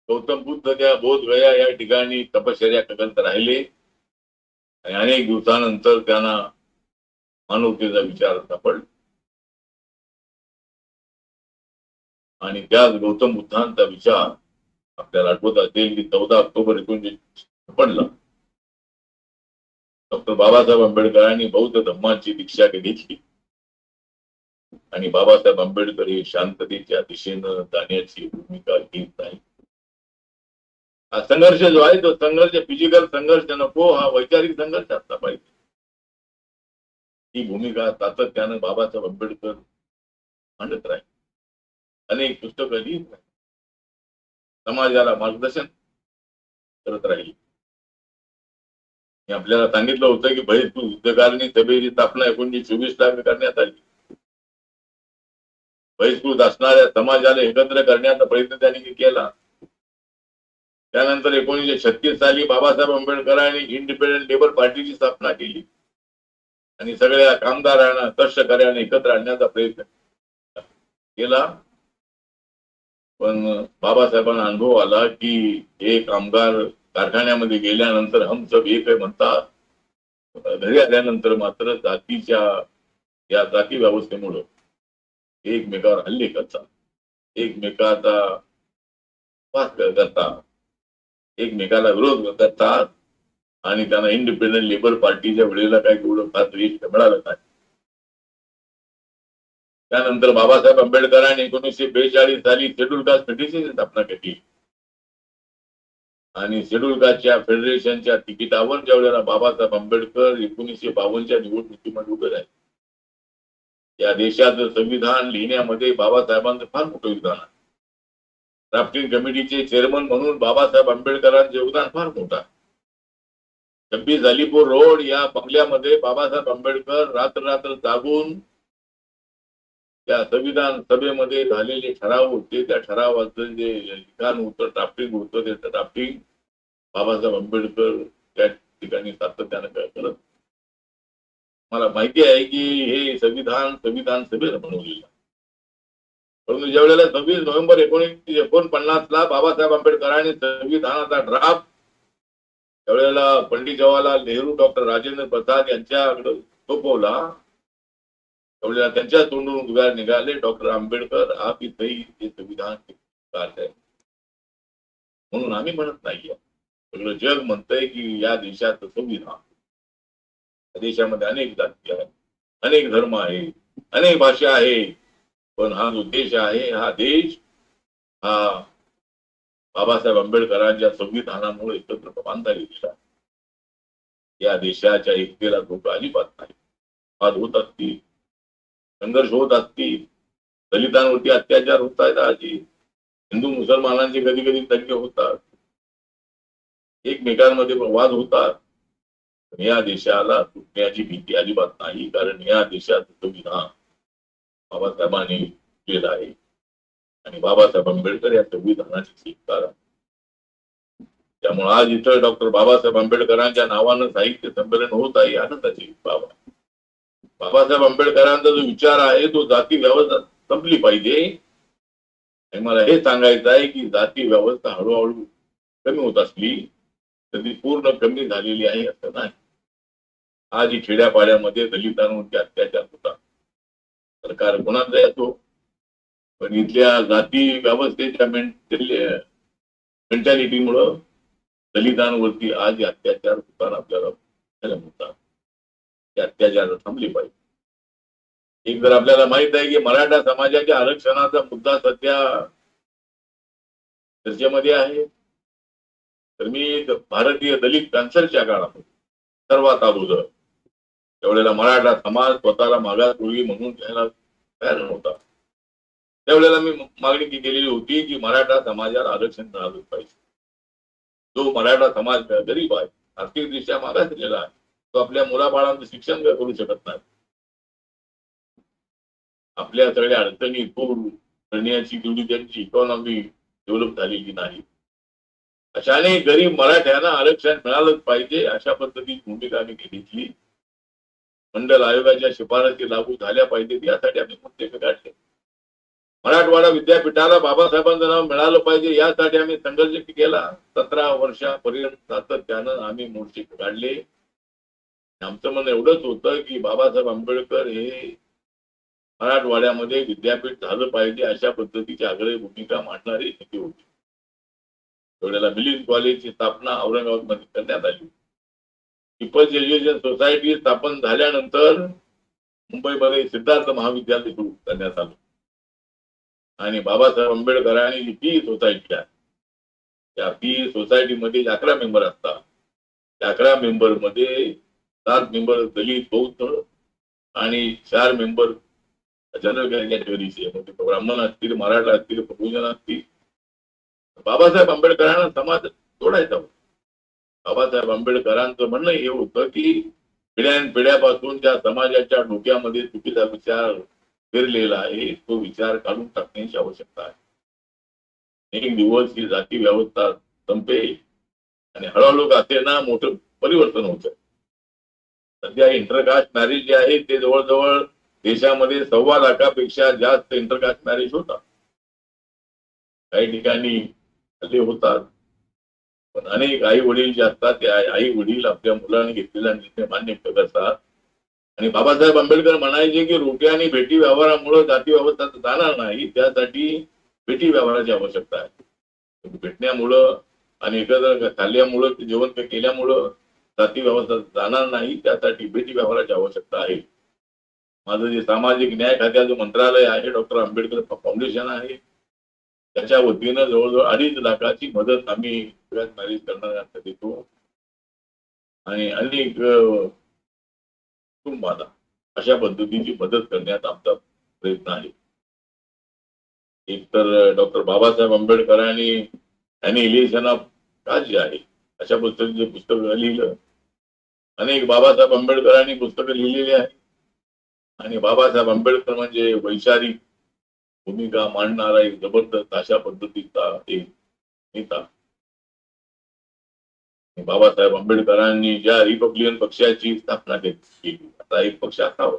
गौतम बुद्ध त्या बोध गया या ठिकाणी तपश्चर्या करत राहिले आणि अनेक दिवसानंतर त्यांना मानवतेचा विचार सापडला. आणि त्याच गौतम बुद्धांचा विचार आपल्याला आठवत असेल की 14 ऑक्टोबर 1956 पडला. डॉक्टर बाबासाहेब आंबेडकरांनी बौद्ध धम्माची दीक्षा घेतली आणि बाबासाहेब आंबेडकर हे शांततेच्या दिशेनं जाण्याची भूमिका घेत नाही. हा संघर्ष जो आहे तो संघर्ष फिजिकल संघर्ष नको, हा वैचारिक संघर्ष असला पाहिजे. ही भूमिका सातत्यानं बाबासाहेब आंबेडकर मांडत राहील. अनेक पुस्तकं लिहित राहील, समाजाला मार्गदर्शन करत राहील. मी आपल्याला सांगितलं होतं की बहिष्कृत युद्धकारिणी सभेची स्थापना 1924 करण्यात आली. बहिष्कृत असणाऱ्या समाजाला एकत्र करण्याचा प्रयत्न त्यांनी केला. त्यानंतर 1936 साली बाबासाहेब आंबेडकरांनी इंडिपेंडंट लेबर पार्टीची स्थापना केली आणि सगळ्या कामगारांना कष्टकऱ्यांना एकत्र आणण्याचा प्रयत्न केला. पण बाबासाहेबांना अनुभव आला की हे कामगार कारखान्यामध्ये गेल्यानंतर हम सब एक आहे म्हणतात, घरी आल्यानंतर मात्र जातीच्या या जाती व्यवस्थेमुळं एकमेकावर हल्ले करतात, एकमेकाचा वाद करतात, एकमेकाला विरोध करतात आणि त्यांना इंडिपेंडंट लेबर पार्टीच्या वेळेला काही एवढं फार यश मिळालं नाही. त्यानंतर बाबासाहेब आंबेडकरांनी 1942 साली शेड्यूल कास्ट फेडरेशनची स्थापना केली आणि शेड्यूल कास्टच्या फेडरेशनच्या तिकिटावर ज्या वेळेला बाबासाहेब आंबेडकर 1952च्या निवडणुकीमध्ये उभे राहिले. या देशाचं संविधान लिहिण्यामध्ये बाबासाहेबांचं फार मोठं योगदान आहे. ड्राफ्टिंग कमिटीचे चेअरमन म्हणून बाबासाहेब आंबेडकरांचे योगदान फार मोठं आहे. 26 अलीपूर रोड या बंगल्यामध्ये बाबासाहेब आंबेडकर रात्र जागून त्या संविधान सभेमध्ये झालेले ठराव होते, त्या ठरावाचं जे लिखाण होतं, ड्राफ्टिंग होतं, ते ड्राफ्टिंग बाबासाहेब आंबेडकर त्या ठिकाणी सातत्यानं करत. मला माहिती आहे की हे संविधान सभेला बनवलेलं. परंतु ज्या वेळेला 26 नोव्हेंबर 1949 बाबासाहेब आंबेडकरांनी संविधानाचा ड्राफ्ट त्यावेळेला पंडित जवाहरलाल नेहरू, डॉक्टर राजेंद्र प्रसाद यांच्याकडे सोपवला, त्यावेळेला त्यांच्या तोंडून उद्गार निघाले, डॉक्टर आंबेडकर आप ही सही हे संविधान आहे. म्हणून आम्ही म्हणत नाहीये, सगळं जग म्हणतंय की या देशात संविधान, या देशामध्ये अनेक जाती आहेत, अनेक धर्म आहे, अनेक भाषा आहे, पण हा जो देश आहे, हा देश हा बाबासाहेब आंबेडकरांच्या संविधानामुळे एकत्र बांधला गेलेला आहे. या देशाच्या एकतेला धोका अजिबात नाही. वाद होत असतील, संघर्ष होत असतील, दलितांवरती अत्याचार होत आहेत, आजी हिंदू मुसलमानांचे कधी कधी तंटे होतात, एकमेकांमध्ये वाद होतात, पण या देशाला तुटण्याची भीती अजिबात नाही. कारण या देशात संविधान बाबासाहेबांनी केलं आहे आणि बाबासाहेब आंबेडकर या संविधानाचे शिल्पकार आहेत. त्यामुळे आज इथं डॉक्टर बाबासाहेब आंबेडकरांच्या नावानं साहित्य संमेलन होत आहे, आनंदाची बाब आहे. बाबासाहेब आंबेडकरांचा जो विचार आहे तो जाती व्यवस्था संपली पाहिजे. आणि मला हे सांगायचं आहे की जाती व्यवस्था हळूहळू कमी होत असली तर ती पूर्ण कमी झालेली आहे असं नाही. आज ही खेड्यापाड्यामध्ये दलितांवरती अत्याचार होतात. सरकार कोणाचा येतो, पण इथल्या जाती व्यवस्थेच्या मेंटॅलिटीमुळं दलितांवरती आज अत्याचार होताना आपल्याला होतात. ते अत्याचार थांबले पाहिजे. एक जर आपल्याला माहित आहे की मराठा समाजाच्या आरक्षणाचा मुद्दा सध्या चर्चेमध्ये आहे, तर मी भारतीय दलित पॅन्सरच्या काळामध्ये सर्वात अगोदर त्यावेळेला मराठा समाज स्वतःला मागासवर्गीय म्हणून घ्यायला तयार नव्हता. त्यावेळेला मी मागणी केलेली होती की मराठा समाजाला आरक्षण झालं पाहिजे. जो मराठा समाज गरीब आहे, आर्थिकदृष्ट्या मागासलेला आहे, तो आपल्या मुलाबाळांचं शिक्षण करू शकत नाही. आपल्या सगळ्या अडचणी दूर करण्याची तेवढी त्यांची इकॉनॉमी डेव्हलप झालेली नाही. अशाने गरीब मराठ्यांना आरक्षण मिळालंच पाहिजे अशा पद्धतीची भूमिका आम्ही घेतली. मंडल आयोगाच्या शिफारसी लागू झाल्या पाहिजेत यासाठी आम्ही मुद्दे काढले. मराठवाडा विद्यापीठाला बाबासाहेबांचं नाव मिळालं पाहिजे यासाठी आम्ही संघर्ष केला. 17 वर्षापर्यंत सातत्यानं आम्ही मोर्चे काढले. आमचं म्हणणं एवढंच होतं की बाबासाहेब आंबेडकर हे मराठवाड्यामध्ये विद्यापीठ झालं पाहिजे अशा पद्धतीची आग्रही भूमिका मांडणारी नेते होती. त्यावेळेला मिलिंद कॉलेजची स्थापना औरंगाबादमध्ये करण्यात आली. पीपल्स एज्युकेशन सोसायटी स्थापन झाल्यानंतर मुंबईमध्ये सिद्धार्थ महाविद्यालय सुरू करण्यात आलं आणि बाबासाहेब आंबेडकरांनी जी पी सोसायटी आहे त्या पी सोसायटीमध्ये 11 मेंबर असतात. त्या 11 मेंबर मध्ये 7 मेंबर दलित बौद्ध आणि 4 मेंबर जनरल कॅटेगरीचे, म्हणजे ब्राह्मण असतील, मराठा असतील, बहुजन असतील. बाबासाहेब आंबेडकरांना समाज जोडायचा होता. बाबासाहेब आंबेडकरांचं म्हणणं हे होतं की पिढ्यानपिढ्यापासून त्या समाजाच्या डोक्यामध्ये चुकीचा विचार पेरलेला आहे, तो विचार काढून टाकण्याची आवश्यकता आहे. एक दिवस ही जाती व्यवस्था संपेल आणि हळूहळू असेना मोठं परिवर्तन होतं. सध्या इंटरकास्ट मॅरेज जे आहे ते जवळजवळ देशामध्ये 1.25 लाखापेक्षा जास्त इंटरकास्ट मॅरेज होतात. काही ठिकाणी हल्ले होतात, पण अनेक आई वडील जे असतात ते आई वडील आपल्या मुलांनी घेतलेला निर्णय मान्य करतात. आणि बाबासाहेब आंबेडकर म्हणायचे की रोटी आणि भेटी व्यवहारामुळे जाती व्यवस्था जाणार नाही, त्यासाठी भेटी व्यवहाराची आवश्यकता आहे. भेटण्यामुळं आणि एकत्र खाल्ल्यामुळं, जेवण केल्यामुळं जाती व्यवस्था जाणार नाही, त्यासाठी भेटी व्यवहाराची आवश्यकता आहे. माझं जे सामाजिक न्याय खात्याचं मंत्रालय आहे, डॉक्टर आंबेडकर फाउंडेशन आहे, त्याच्या वतीनं जवळजवळ 2.5 लाखाची मदत आम्ही मॅरेज करणाऱ्यांना देतो आणि अनेक कुटुंबाला अशा पद्धतीची मदत करण्यात आमचा प्रयत्न आहे. एक तर डॉक्टर बाबासाहेब आंबेडकरांनी एनिहिलेशन ऑफ कास्ट जे आहे अशा पद्धतीचं पुस्तक लिहिलं. अनेक बाबासाहेब आंबेडकरांनी पुस्तकं लिहिलेली आहे आणि बाबासाहेब आंबेडकर म्हणजे वैचारिक भूमिका मांडणारा एक जबरदस्त अशा पद्धतीचा एक नेता. बाबासाहेब आंबेडकरांनी ज्या रिपब्लिकन पक्षाची स्थापना केली, आता एक पक्ष असावा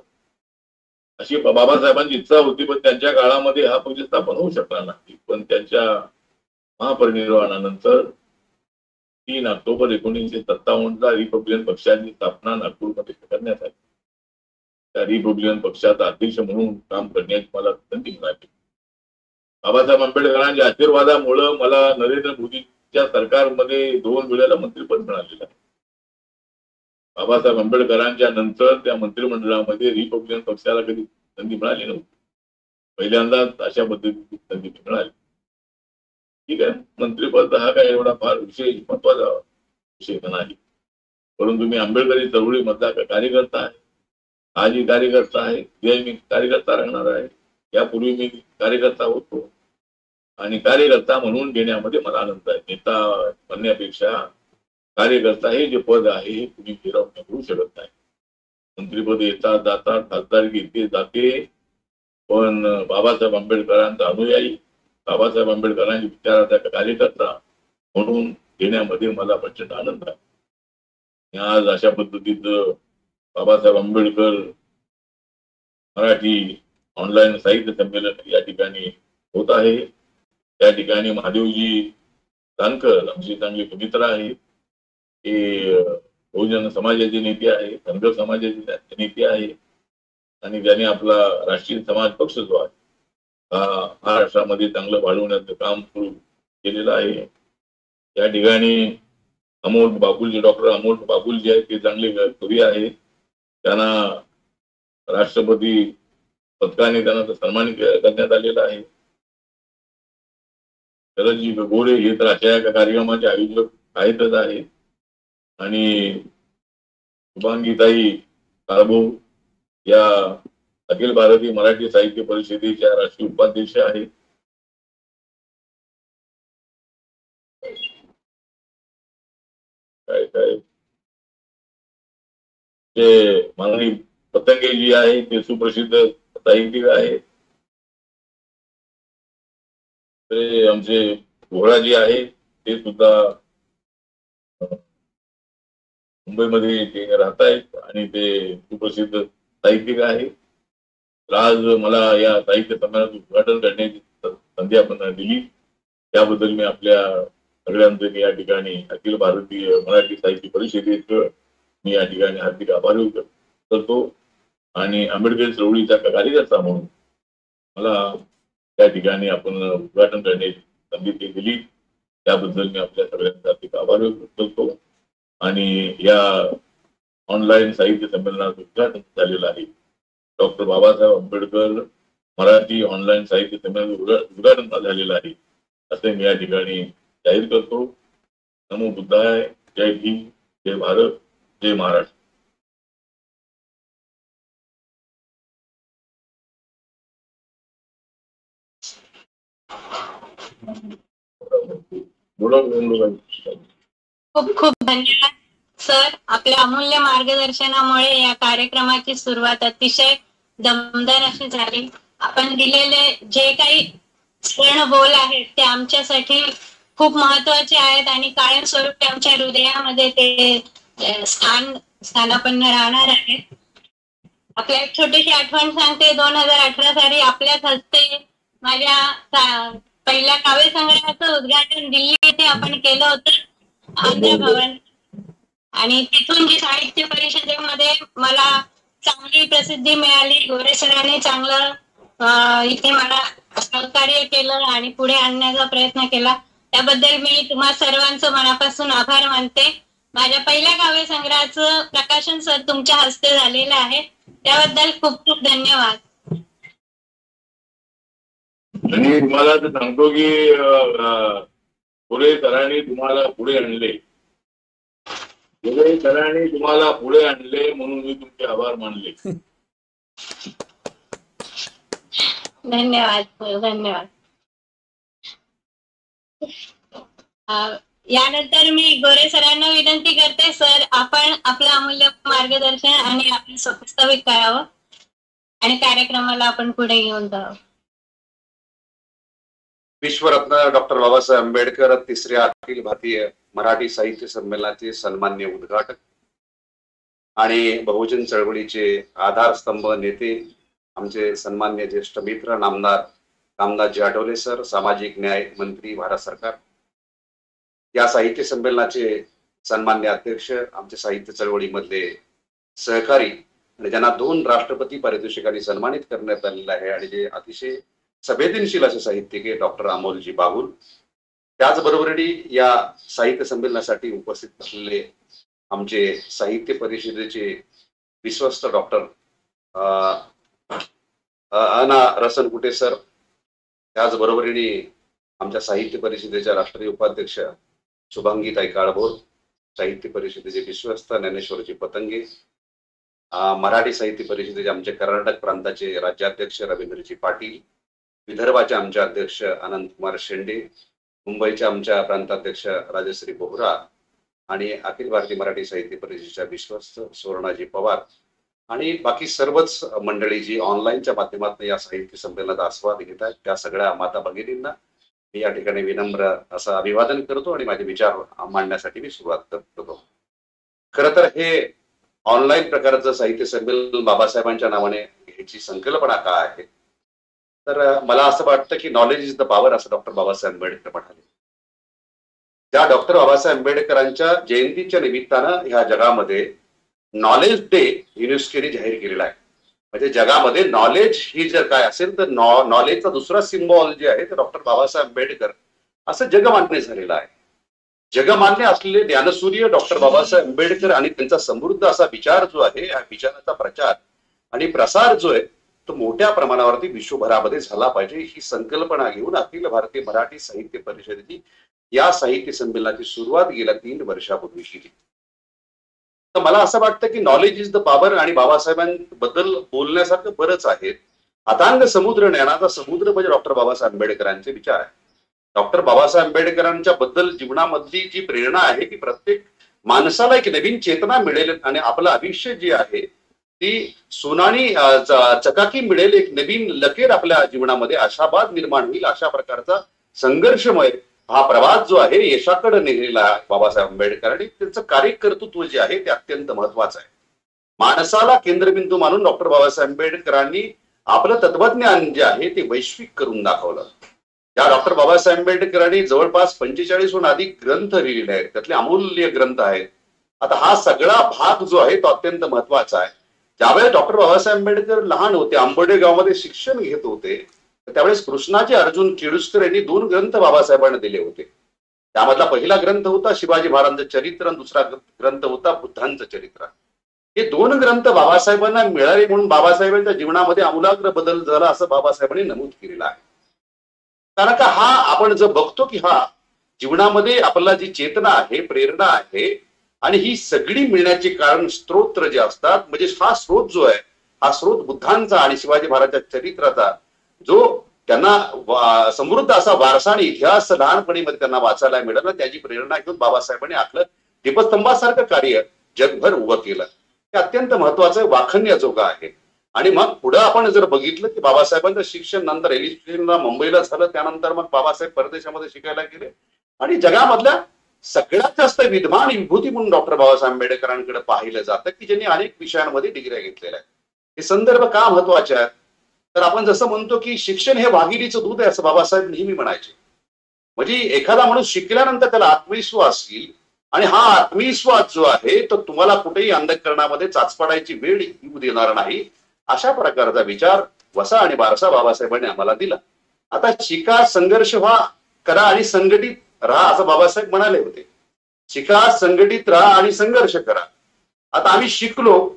अशी बाबासाहेबांची इच्छा होती, पण त्यांच्या काळामध्ये हा पक्ष स्थापन होऊ शकला नाही. पण त्यांच्या महापरिनिर्वाणानंतर 3 ऑक्टोबर 1957 रिपब्लिकन पक्षाची स्थापना नागपूरमध्ये करण्यात आली. त्या रिपब्लिकन पक्षाचा अध्यक्ष म्हणून काम करण्याची मला संधी मिळाली. बाबासाहेब आंबेडकरांच्या आशीर्वादामुळे मला नरेंद्र मोदी काँग्रेसच्या सरकारमध्ये 2 वेळेला मंत्रिपद मिळालेलं आहे. बाबासाहेब आंबेडकरांच्या नंतर त्या मंत्रिमंडळामध्ये रिपब्लिकन पक्षाला कधी संधी मिळाली नव्हती. पहिल्यांदाच अशा पद्धतीची संधी मिळाली. ठीक आहे, मंत्रिपद हा काय एवढा फार विशेष महत्वाचा विषय नाही, परंतु मी आंबेडकरी चळवळीमधला कार्यकर्ता आहे, आजही कार्यकर्ता आहे, उद्या मी कार्यकर्ता राहणार आहे. यापूर्वी मी कार्यकर्ता होतो आणि कार्यकर्ता म्हणून घेण्यामध्ये मला आनंद आहे. नेता म्हणण्यापेक्षा कार्यकर्ता हे जे पद आहे हे कुणी फिरवून घेऊ शकत नाही. मंत्रिपद येतात जातात, खासदारकी येते जाते, पण बाबासाहेब आंबेडकरांचा अनुयायी, बाबासाहेब आंबेडकरांच्या विचाराचा कार्यकर्ता म्हणून घेण्यामध्ये मला प्रचंड आनंद आहे. आज अशा पद्धतीचं बाबासाहेब आंबेडकर मराठी ऑनलाईन साहित्य संमेलन या ठिकाणी होत आहे. त्या ठिकाणी महादेवजी जानकर आमचे चांगले मित्र आहेत. हे बहुजन समाजाचे नेते आहे, धनगर समाजाचे नेते आहे आणि त्यांनी आपला राष्ट्रीय समाज पक्ष जो आहे हा महाराष्ट्रामध्ये चांगलं वाढवण्याचं काम सुरू केलेलं आहे. या ठिकाणी अमोल बाबुलजी, डॉक्टर अमोल बाबुलजी आहेत, ते चांगले कवी आहेत. त्यांना राष्ट्रपती पदकाने त्यांना सन्मानित करण्यात आलेला आहे. शरदजी गोरे हे तर अशा कार्यक्रमाचे आयोजक आहेतच आहेत आणि शुभांगीताई कारभाऊ या अखिल भारतीय मराठी साहित्य परिषदेच्या राष्ट्रीय उपाध्यक्ष आहेत. काय ते माननीय पतंगेजी आहे, ते सुप्रसिद्ध साहित्यिक आहेत. ते आमचे घोडाजी आहेत, ते सुद्धा मुंबईमध्ये ते राहत आहेत आणि ते सुप्रसिद्ध साहित्यिक आहेत. आज मला या साहित्य संमेलनाचं उद्घाटन करण्याची संधी आपण दिली, त्याबद्दल मी आपल्या सगळ्यांचं मी या ठिकाणी अखिल भारतीय मराठी साहित्य परिषदेचं मी या ठिकाणी हार्दिक आभार व्यक्त करतो आणि आंबेडकरी चळवळीचा कार्यकर्ता म्हणून मला त्या ठिकाणी आपण उद्घाटन करण्याची संधी दिली, त्याबद्दल मी आपल्या सगळ्यांचा हार्दिक आभार व्यक्त करतो. आणि या ऑनलाईन साहित्य संमेलनाचं उद्घाटन झालेलं आहे. डॉक्टर बाबासाहेब आंबेडकर मराठी ऑनलाईन साहित्य संमेलनाचं उद्घाटन झालेलं आहे असे मी या ठिकाणी जाहीर करतो. नमो बुद्धाय. जय भीम, जय भारत, जय महाराष्ट्र. खूप खूप धन्यवाद सर. आपल्या अमूल्य मार्गदर्शनामुळे या कार्यक्रमाची सुरुवात अतिशय दमदार अशी झाली. आपण दिलेले जे काही स्वर्ण बोल आहेत ते आमच्यासाठी खूप महत्वाचे आहेत आणि कायमस्वरूपी आमच्या हृदयामध्ये ते स्थानापन्न राहणार आहेत. आपल्या एक छोटीशी आठवण सांगते. 2018 साली आपल्याच हस्ते माझ्या पहिल्या काव्य संग्रहाचं उद्घाटन दिल्ली येथे आपण केलं होतं आंध्र भवन, आणि तिथून जी साहित्य परिषदेमध्ये मला चांगली प्रसिद्धी मिळाली. गोरे सरांनी चांगलं इथे मला सहकार्य केलं आणि पुढे आणण्याचा प्रयत्न केला, त्याबद्दल मी तुम्हा सर्वांचं मनापासून आभार मानते. माझ्या पहिल्या काव्य संग्रहाचं प्रकाशन सर तुमच्या हस्ते झालेलं आहे, त्याबद्दल खूप खूप धन्यवाद. आणि तुम्हाला तर सांगतो की गोरे सरांनी तुम्हाला पुढे आणले, गोरे सरांनी तुम्हाला पुढे आणले म्हणून मी तुमचे आभार मानले. धन्यवाद धन्यवाद. यानंतर मी गोरे सरांना विनंती करते, सर आपण आपलं अमूल्य मार्गदर्शन आणि आपलं प्रस्तावित करावं आणि कार्यक्रमाला आपण पुढे घेऊन जावं. विश्वरत्न डॉक्टर बाबासाहेब आंबेडकर 3ऱ्या अखिल भारतीय मराठी साहित्य संमेलनाचे सन्माननीय उद्घाटक आणि बहुजन चळवळीचे आधारस्तंभ नेते, आमचे सन्मान्य ज्येष्ठ मित्र नामदार रामदासजी आठवले सर, सामाजिक न्याय मंत्री भारत सरकार. या साहित्य संमेलनाचे सन्मान्य अध्यक्ष, आमचे साहित्य चळवळीमधले सहकारी आणि ज्यांना 2 राष्ट्रपती पारितोषिकांनी सन्मानित करण्यात आलेलं आहे आणि जे अतिशय संवेदनशील असे साहित्यिक डॉक्टर अमोलजी बाबुल, त्याचबरोबरीने या साहित्य संमेलनासाठी उपस्थित असलेले आमचे साहित्य परिषदेचे विश्वस्त डॉक्टर अना रसनकुटे सर, त्याचबरोबरीने आमच्या साहित्य परिषदेच्या राष्ट्रीय उपाध्यक्ष शुभांगीताई काळभोर, साहित्य परिषदेचे विश्वस्त ज्ञानेश्वरजी पतंगे, मराठी साहित्य परिषदेचे आमचे कर्नाटक प्रांताचे राज्याध्यक्ष रवींद्रजी पाटील, विदर्भाचे आमचे अध्यक्ष अनंतकुमार शेंडे, मुंबईच्या आमच्या प्रांताध्यक्ष राजश्री बोहरा आणि अखिल भारतीय मराठी साहित्य परिषदेच्या विश्वस्त सुवर्णाजी पवार आणि बाकी सर्वच मंडळी जी ऑनलाईनच्या माध्यमातून या साहित्य संमेलनाचा आस्वाद घेत आहेत, त्या सगळ्या माता भगिनींना मी या ठिकाणी विनम्र असं अभिवादन करतो आणि माझे विचार मांडण्यासाठी मी सुरुवात करतो. खरं तर हे ऑनलाईन प्रकारचं साहित्य संमेलन बाबासाहेबांच्या नावाने ह्याची संकल्पना काय आहे, तर मला असं वाटतं की नॉलेज इज द पॉवर, असं डॉक्टर बाबासाहेब आंबेडकर म्हणाले. त्या डॉक्टर बाबासाहेब आंबेडकरांच्या जयंतीच्या निमित्तानं ह्या जगामध्ये नॉलेज डे युनेस्कोने जाहीर केलेला आहे. म्हणजे जगामध्ये नॉलेज ही जर काय असेल तर नॉलेजचा दुसरा सिम्बॉल जे आहे ते डॉक्टर बाबासाहेब आंबेडकर असं जगमान्य झालेलं आहे. जगमान्य असलेले ज्ञानसूर्य डॉक्टर बाबासाहेब आंबेडकर आणि त्यांचा समृद्ध असा विचार जो आहे, या विचाराचा प्रचार आणि प्रसार जो आहे तो मोठ्या प्रमाणावरती विश्वभरामध्ये झाला पाहिजे, ही संकल्पना घेऊन अखिल भारतीय मराठी साहित्य परिषदेची या साहित्य संमेलनाची सुरुवात गेल्या 3 वर्षापूर्वी केली. तर मला असं वाटतं की नॉलेज इज द पॉवर आणि बाबासाहेबांबद्दल बोलण्यासारखं बरंच आहे. अथांग समुद्र, ज्ञानाचा समुद्र म्हणजे डॉक्टर बाबासाहेब आंबेडकरांचे विचार आहे. डॉक्टर बाबासाहेब आंबेडकरांच्या बद्दल जीवनामधली जी प्रेरणा आहे की प्रत्येक माणसाला एक नवीन चेतना मिळेल आणि आपलं आयुष्य जे आहे ती सोनानी चकाकी मिळेल, एक नवीन लकेर आपल्या जीवनामध्ये आशावाद निर्माण होईल, अशा प्रकारचा संघर्षमय हा प्रवास जो आहे यशाकडे नेलेला बाबासाहेब आंबेडकरांनी. त्यांचं कार्यकर्तृत्व जे आहे ते अत्यंत महत्वाचं आहे. माणसाला केंद्रबिंदू मानून डॉक्टर बाबासाहेब आंबेडकरांनी आपलं तत्वज्ञान जे आहे ते वैश्विक करून दाखवलं. या डॉक्टर बाबासाहेब आंबेडकरांनी जवळपास 45हून अधिक ग्रंथ लिहिलेले आहेत, त्यातले अमूल्य ग्रंथ आहेत. आता हा सगळा भाग जो आहे तो अत्यंत महत्वाचा आहे. ज्यावेळेस डॉक्टर बाबासाहेब आंबेडकर लहान होते, आंबोडे गावामध्ये शिक्षण घेत होते, त्यावेळेस कृष्णाजी अर्जुन केळुस्कर यांनी 2 ग्रंथ बाबासाहेबांना दिले होते. त्यामधला पहिला ग्रंथ होता शिवाजी महाराजांचं चरित्र आणि दुसरा ग्रंथ होता बुद्धांचं चरित्र. हे 2 ग्रंथ बाबासाहेबांना मिळाले म्हणून बाबासाहेबांच्या जीवनामध्ये आमूलाग्र बदल झाला असं बाबासाहेबांनी नमूद केलेलं आहे. कारण का हा आपण जर बघतो की हा जीवनामध्ये आपला जी चेतना आहे, प्रेरणा आहे आणि ही सगळी मिळण्याचे कारण स्त्रोत्र जे असतात, म्हणजे हा स्रोत जो आहे हा स्रोत बुद्धांचा आणि शिवाजी महाराजांच्या चरित्राचा, जो त्यांना समृद्ध असा वारसा आणि इतिहास लहानपणीमध्ये त्यांना वाचायला मिळाला, त्याची प्रेरणा घेऊन बाबासाहेबांनी आपलं दीपस्तंभासारखं कार्य जगभर उभं केलं. हे अत्यंत महत्वाचं वाखण्याजोगं आहे. आणि मग पुढे आपण जर बघितलं की बाबासाहेबांचं शिक्षण नंतर एलिस्ट्रेशनला मुंबईला झालं, त्यानंतर मग बाबासाहेब परदेशामध्ये शिकायला गेले आणि जगामधल्या सगळ्यात जास्त विद्वान विभूती म्हणून डॉक्टर बाबासाहेब आंबेडकरांकडे पाहिलं जातं की ज्यांनी अनेक विषयांमध्ये डिग्र्या घेतलेल्या आहेत. हे संदर्भ का महत्वाचे आहेत, तर आपण जसं म्हणतो की शिक्षण हे वाघिणीचं दूध आहे असं बाबासाहेब नेहमी म्हणायचे. म्हणजे एखादा माणूस शिकल्यानंतर त्याला आत्मविश्वास येईल आणि हा आत्मविश्वास जो आहे तो तुम्हाला कुठेही अंधकरणामध्ये चाचपडायची वेळ येऊ देणार नाही, अशा प्रकारचा विचार वसा आणि बारसा बाबासाहेबांनी आम्हाला दिला. आता शिका, संघर्ष व्हा, करा आणि संघटित राहा असं बाबासाहेब म्हणाले होते. शिका, संघटित राहा आणि संघर्ष करा. आता आम्ही शिकलो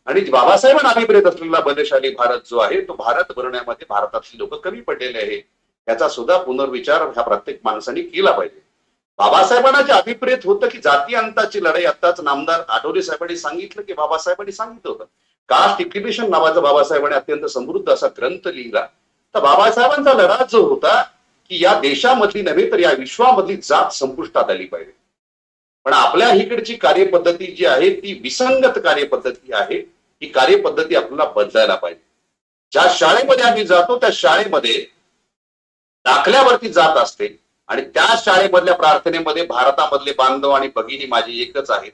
आणि बाबासाहेबांना अभिप्रेत असलेला बलशाली भारत जो आहे तो भारत बनवण्यामध्ये भारतातली लोक कमी पडलेले आहे, याचा सुद्धा पुनर्विचार ह्या प्रत्येक माणसाने केला पाहिजे. बाबासाहेबांना जे अभिप्रेत होतं की जाती अंताची लढाई, आत्ताच नामदार आठवले साहेबांनी सांगितलं की बाबासाहेबांनी सांगितलं होतं कास्ट इक्विलिशन नावाचा बाबासाहेबांनी अत्यंत समृद्ध असा ग्रंथ लिहिला. तर बाबासाहेबांचा लढा जो होता की या देशामधली नव्हे तर या विश्वामधली जात संपुष्टात आली पाहिजे. पण आपल्या इकडची कार्यपद्धती जी आहे ती विसंगत कार्यपद्धती आहे. ही कार्यपद्धती आपल्याला बदलायला पाहिजे. ज्या शाळेमध्ये आम्ही जातो त्या शाळेमध्ये दाखल्यावरती जात असते आणि त्या शाळेमधल्या प्रार्थनेमध्ये भारतामधले बांधव आणि भगिनी माझी एकच आहेत.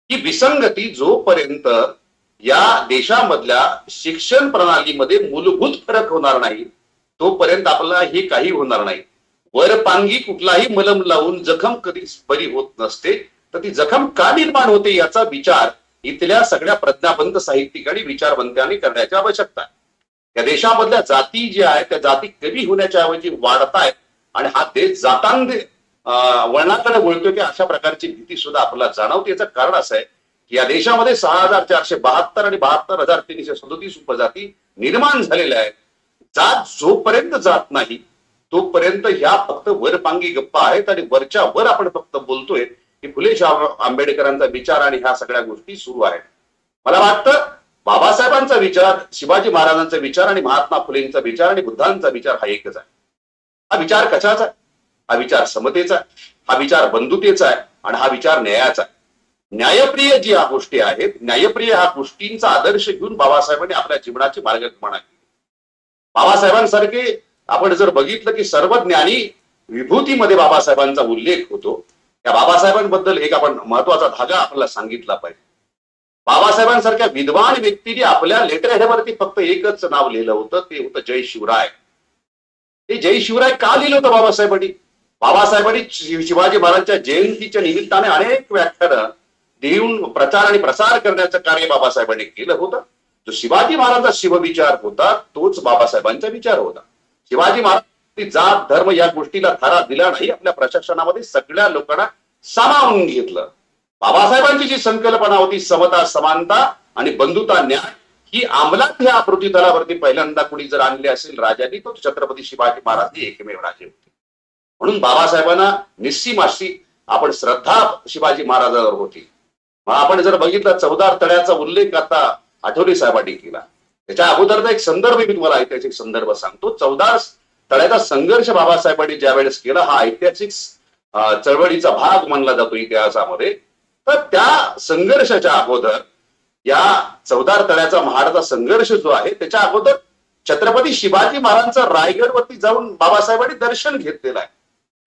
ही विसंगती जोपर्यंत या देशामधल्या शिक्षण प्रणालीमध्ये मूलभूत फरक होणार नाही तोपर्यंत आपल्याला हे काही होणार नाही. वरपांगी कुठलाही मलम लावून जखम कधीच बरी होत नसते, तर ती जखम का निर्माण होते याचा विचार इथल्या सगळ्या प्रज्ञावंत साहित्यिकांनी विचारवंतांनी करण्याची आवश्यकता आहे. या देशामधल्या जाती ज्या आहेत त्या जाती कमी होण्याच्या ऐवजी वाढतायत आणि हा देश वळणाकडे वळतोय की अशा प्रकारची भीती सुद्धा आपल्याला जाणवते. याचं कारण असं आहे की या देशामध्ये 6,472 आणि 72,337 उपजाती निर्माण झालेल्या आहेत. जात जोपर्यंत जात नाही तोपर्यंत ह्या फक्त वरपांगी गप्पा आहेत आणि वरच्या वर आपण फक्त बोलतोय की फुले शाह आंबेडकरांचा विचार आणि ह्या सगळ्या गोष्टी सुरू आहेत. मला वाटतं बाबासाहेबांचा विचार, शिवाजी महाराजांचा विचार आणि महात्मा फुलेंचा विचार आणि बुद्धांचा विचार हा एकच आहे. हा विचार कशाचा आहे? हा विचार समतेचा आहे, हा विचार बंधुतेचा आहे आणि हा विचार न्यायाचा आहे. न्यायप्रिय जी ह्या गोष्टी आहेत, न्यायप्रिय ह्या गोष्टींचा आदर्श घेऊन बाबासाहेबांनी आपल्या जीवनाची मार्गक्रमणा केली. बाबासाहेबांसारखे आपण जर बघितलं की सर्वज्ञानी विभूतीमध्ये बाबासाहेबांचा उल्लेख होतो. त्या बाबासाहेबांबद्दल एक आपण महत्वाचा धागा आपल्याला सांगितला पाहिजे. बाबासाहेबांसारख्या विद्वान व्यक्तीने आपल्या लेटर हेडवरती फक्त एकच नाव लिहिलं होतं, ते होतं जय शिवराय. ते जय शिवराय का लिहिलं होतं बाबासाहेबांनी? बाबासाहेबांनी शिवाजी महाराजांच्या जयंतीच्या निमित्ताने अनेक व्याख्यानं देऊन प्रचार आणि प्रसार करण्याचं कार्य बाबासाहेबांनी केलं होतं. जो शिवाजी महाराजांचा शिवविचार होता तोच बाबासाहेबांचा विचार होता. शिवाजी महाराज जात धर्म या गोष्टीला थारा दिला नाही, आपल्या प्रशासनामध्ये सगळ्या लोकांना सामावून घेतलं. बाबासाहेबांची जी संकल्पना होती समता, समानता आणि बंधुता, न्याय, ही अंमलात ह्या पृथ्वीतलावरती पहिल्यांदा कुणी जर आणले असेल राजांनी तो छत्रपती शिवाजी महाराज हे एकमेव राजे होते. म्हणून बाबासाहेबांना निस्सीम अशी आपण श्रद्धा शिवाजी महाराजांवर होती. मग आपण जर बघितलं चवदार तळ्याचा उल्लेख आता आठवले साहेबांनी केला. त्याच्या अगोदरचा एक संदर्भ मी तुम्हाला ऐतिहासिक संदर्भ सांगतो. चवदार तळ्याचा संघर्ष बाबासाहेबांनी ज्यावेळेस केला हा ऐतिहासिक चळवळीचा भाग मानला जातो इतिहासामध्ये. तर त्या संघर्षाच्या अगोदर या चवदार तळ्याचा महाडचा संघर्ष जो आहे त्याच्या अगोदर छत्रपती शिवाजी महाराजांचा रायगडवरती जाऊन बाबासाहेबांनी दर्शन घेतलेलं आहे,